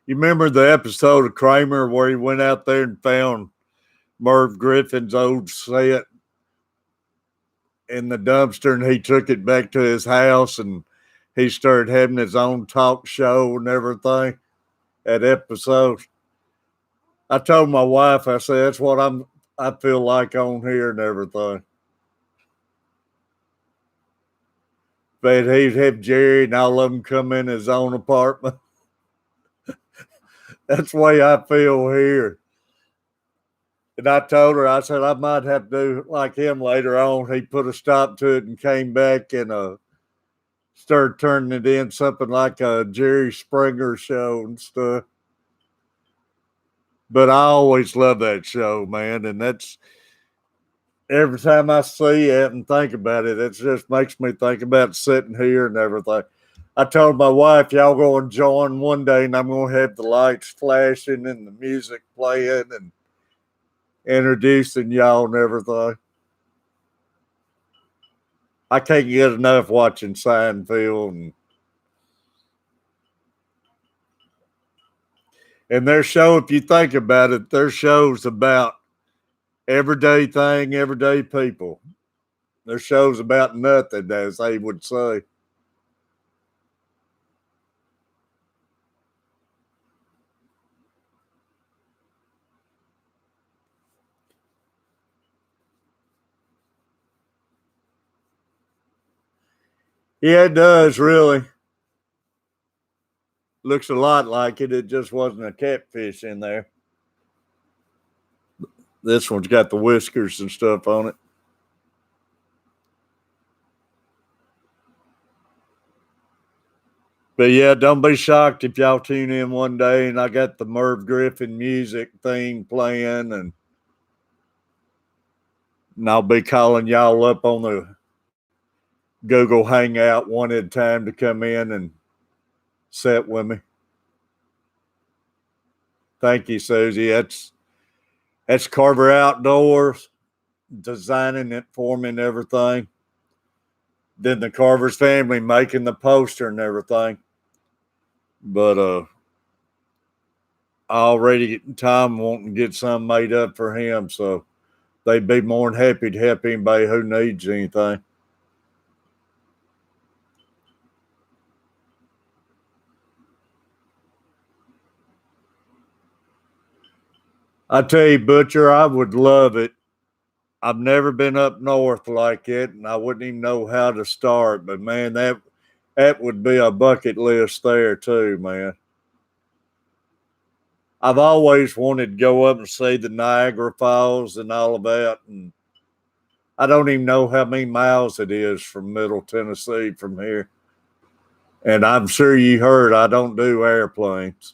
You remember the episode of Kramer where he went out there and found Merv Griffin's old set in the dumpster, and he took it back to his house and he started having his own talk show and everything? That episode. I told my wife, I said, that's what I feel like on here and everything. But he'd have Jerry and all of them come in his own apartment. That's the way I feel here. And I told her, I said, I might have to do like him later on. He put a stop to it and came back and started turning it in something like a Jerry Springer show and stuff. But I always love that show, man. And that's every time I see it and think about it, it just makes me think about sitting here and everything. I told my wife, y'all going to join one day, and I'm going to have the lights flashing and the music playing and introducing y'all and everything. I can't get enough watching Seinfeld and their show. If you think about it, their show's about everyday thing, everyday people. Their show's about nothing, as they would say. Yeah, it does, really. Looks a lot like it. It just wasn't a catfish in there. This one's got the whiskers and stuff on it. But yeah, don't be shocked if y'all tune in one day and I got the Merv Griffin music theme playing, and I'll be calling y'all up on the Google Hangout one at a time to come in and sit with me. Thank you, Susie. That's Carver Outdoors, designing it for me and everything. Then the Carver's family making the poster and everything. But I already Tom wanting to get some made up for him, so they'd be more than happy to help anybody who needs anything. I tell you, Butcher, I would love it. I've never been up north like it, and I wouldn't even know how to start. But man, that would be a bucket list there too, man. I've always wanted to go up and see the Niagara Falls and all of that, and I don't even know how many miles it is from Middle Tennessee from here. And I'm sure you heard I don't do airplanes.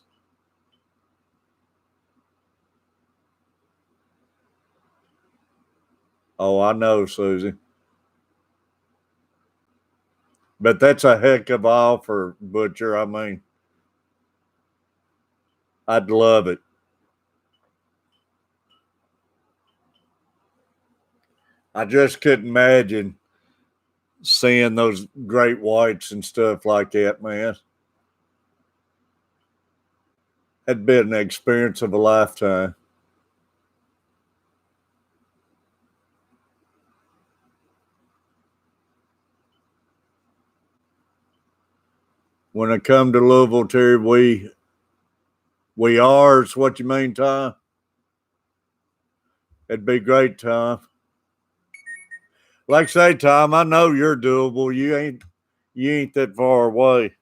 Oh, I know, Susie. But that's a heck of an offer, Butcher. I mean, I'd love it. I just couldn't imagine seeing those great whites and stuff like that, man. That'd be an experience of a lifetime. When I come to Louisville, Terry, we are. It's what you mean, Tom? It'd be great, Tom. Like I say, Tom, I know you're doable. You ain't that far away.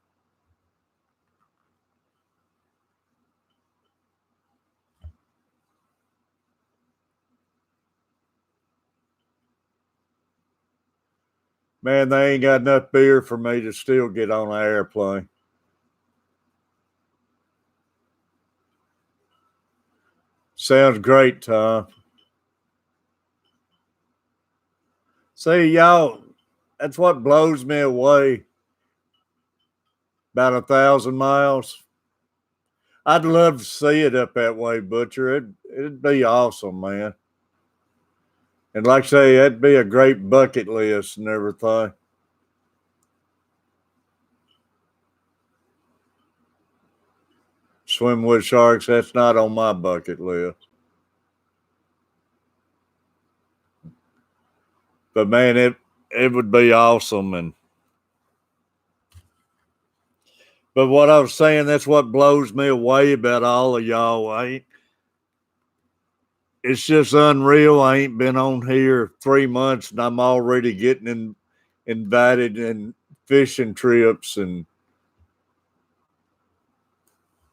Man, they ain't got enough beer for me to still get on an airplane. Sounds great, Tom. See, y'all, that's what blows me away. About 1,000 miles. I'd love to see it up that way, Butcher. It'd be awesome, man. And like I say, that'd be a great bucket list and everything. Swim with sharks, that's not on my bucket list. But man, it would be awesome. But what I was saying, that's what blows me away about all of y'all. It's just unreal. I ain't been on here 3 months and I'm already getting invited in fishing trips and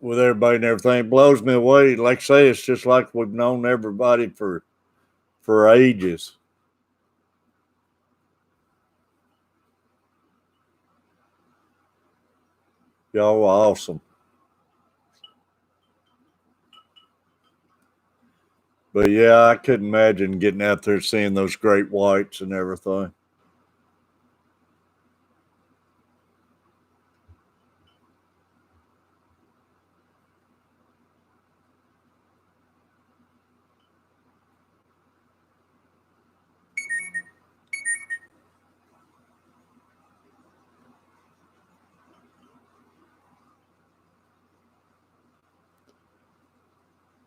with everybody and everything. It blows me away. Like I say, it's just like we've known everybody for ages. Y'all are awesome. But yeah, I couldn't imagine getting out there seeing those great whites and everything.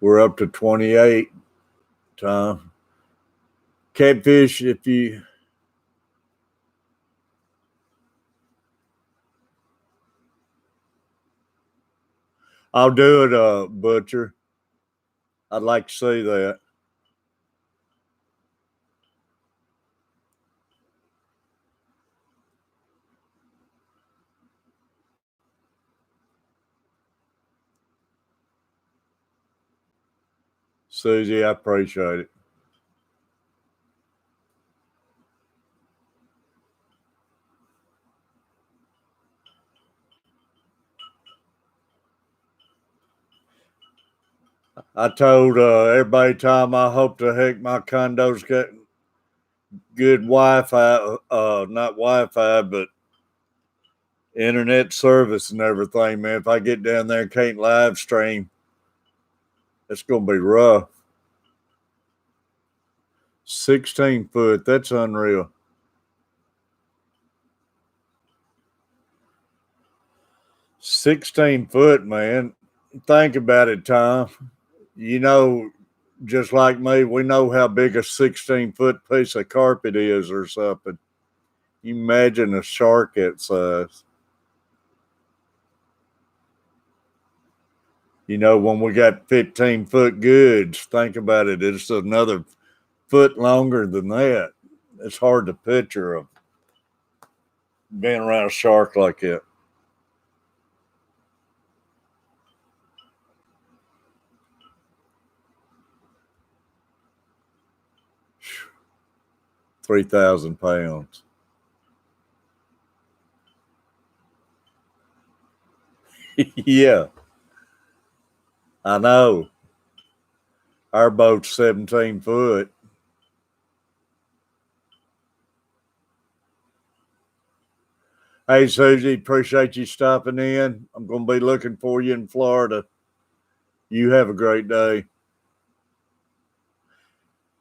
We're up to 28, Tom. Catfish, if you... I'll do it, Butcher. I'd like to see that. Susie, I appreciate it. I told everybody, Tom, I hope to heck my condo's got good Wi-Fi, not Wi-Fi, but internet service and everything, man. If I get down there and can't live stream, it's going to be rough. 16 foot, that's unreal. $16 man. Think about it, Tom. You know, just like me, we know how big a 16-foot piece of carpet is or something. You imagine a shark that size. You know, when we got 15-foot goods, think about it. It's another foot longer than that. It's hard to picture of being around a shark like that. Whew. 3,000 pounds. Yeah, I know. Our boat's 17 foot. Hey, Susie, appreciate you stopping in. I'm going to be looking for you in Florida. You have a great day.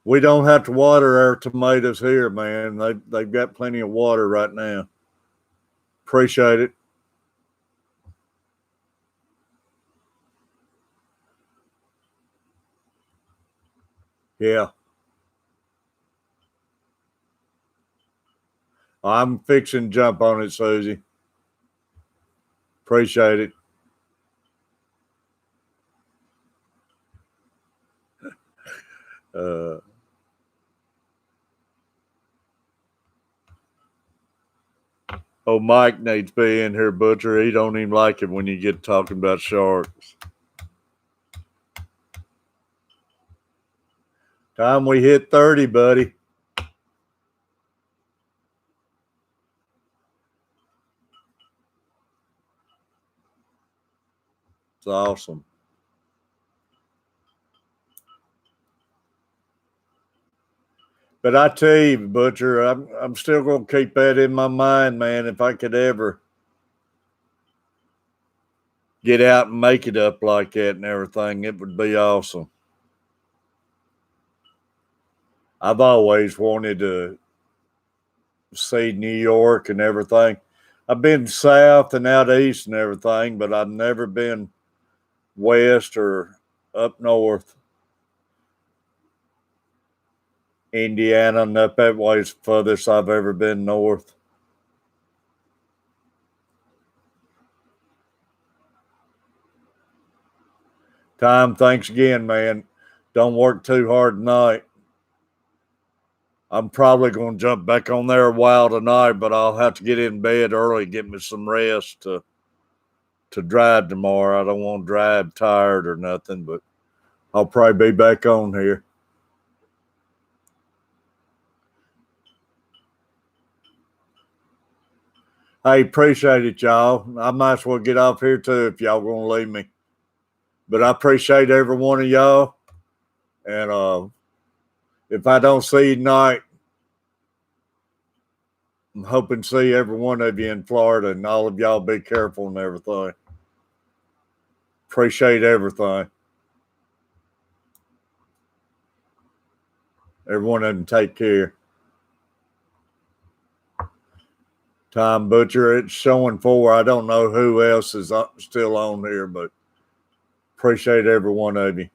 We don't have to water our tomatoes here, man. They've got plenty of water right now. Appreciate it. Yeah. I'm fixing to jump on it, Susie. Appreciate it. Mike needs to be in here, Butcher. He don't even like it when you get talking about sharks. Time we hit 30, buddy. It's awesome. But I tell you, Butcher, I'm still going to keep that in my mind, man. If I could ever get out and make it up like that and everything, it would be awesome. I've always wanted to see New York and everything. I've been south and out east and everything, but I've never been west or up north. Indiana, and up that way is the furthest I've ever been north. Tom, thanks again, man. Don't work too hard tonight. I'm probably going to jump back on there a while tonight, but I'll have to get in bed early, get me some rest to drive tomorrow. I don't want to drive tired or nothing, but I'll probably be back on here. I appreciate it, y'all. I might as well get off here too if y'all going to leave me. But I appreciate every one of y'all. And if I don't see you tonight, I'm hoping to see every one of you in Florida, and all of y'all be careful and everything. Appreciate everything. Everyone of them take care. Tom Butcher, it's showing 4. I don't know who else is still on here, but appreciate every one of you.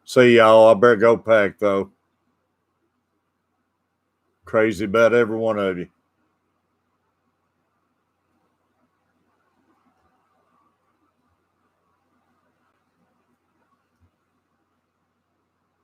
See y'all. I better go pack though. Crazy about every one of you.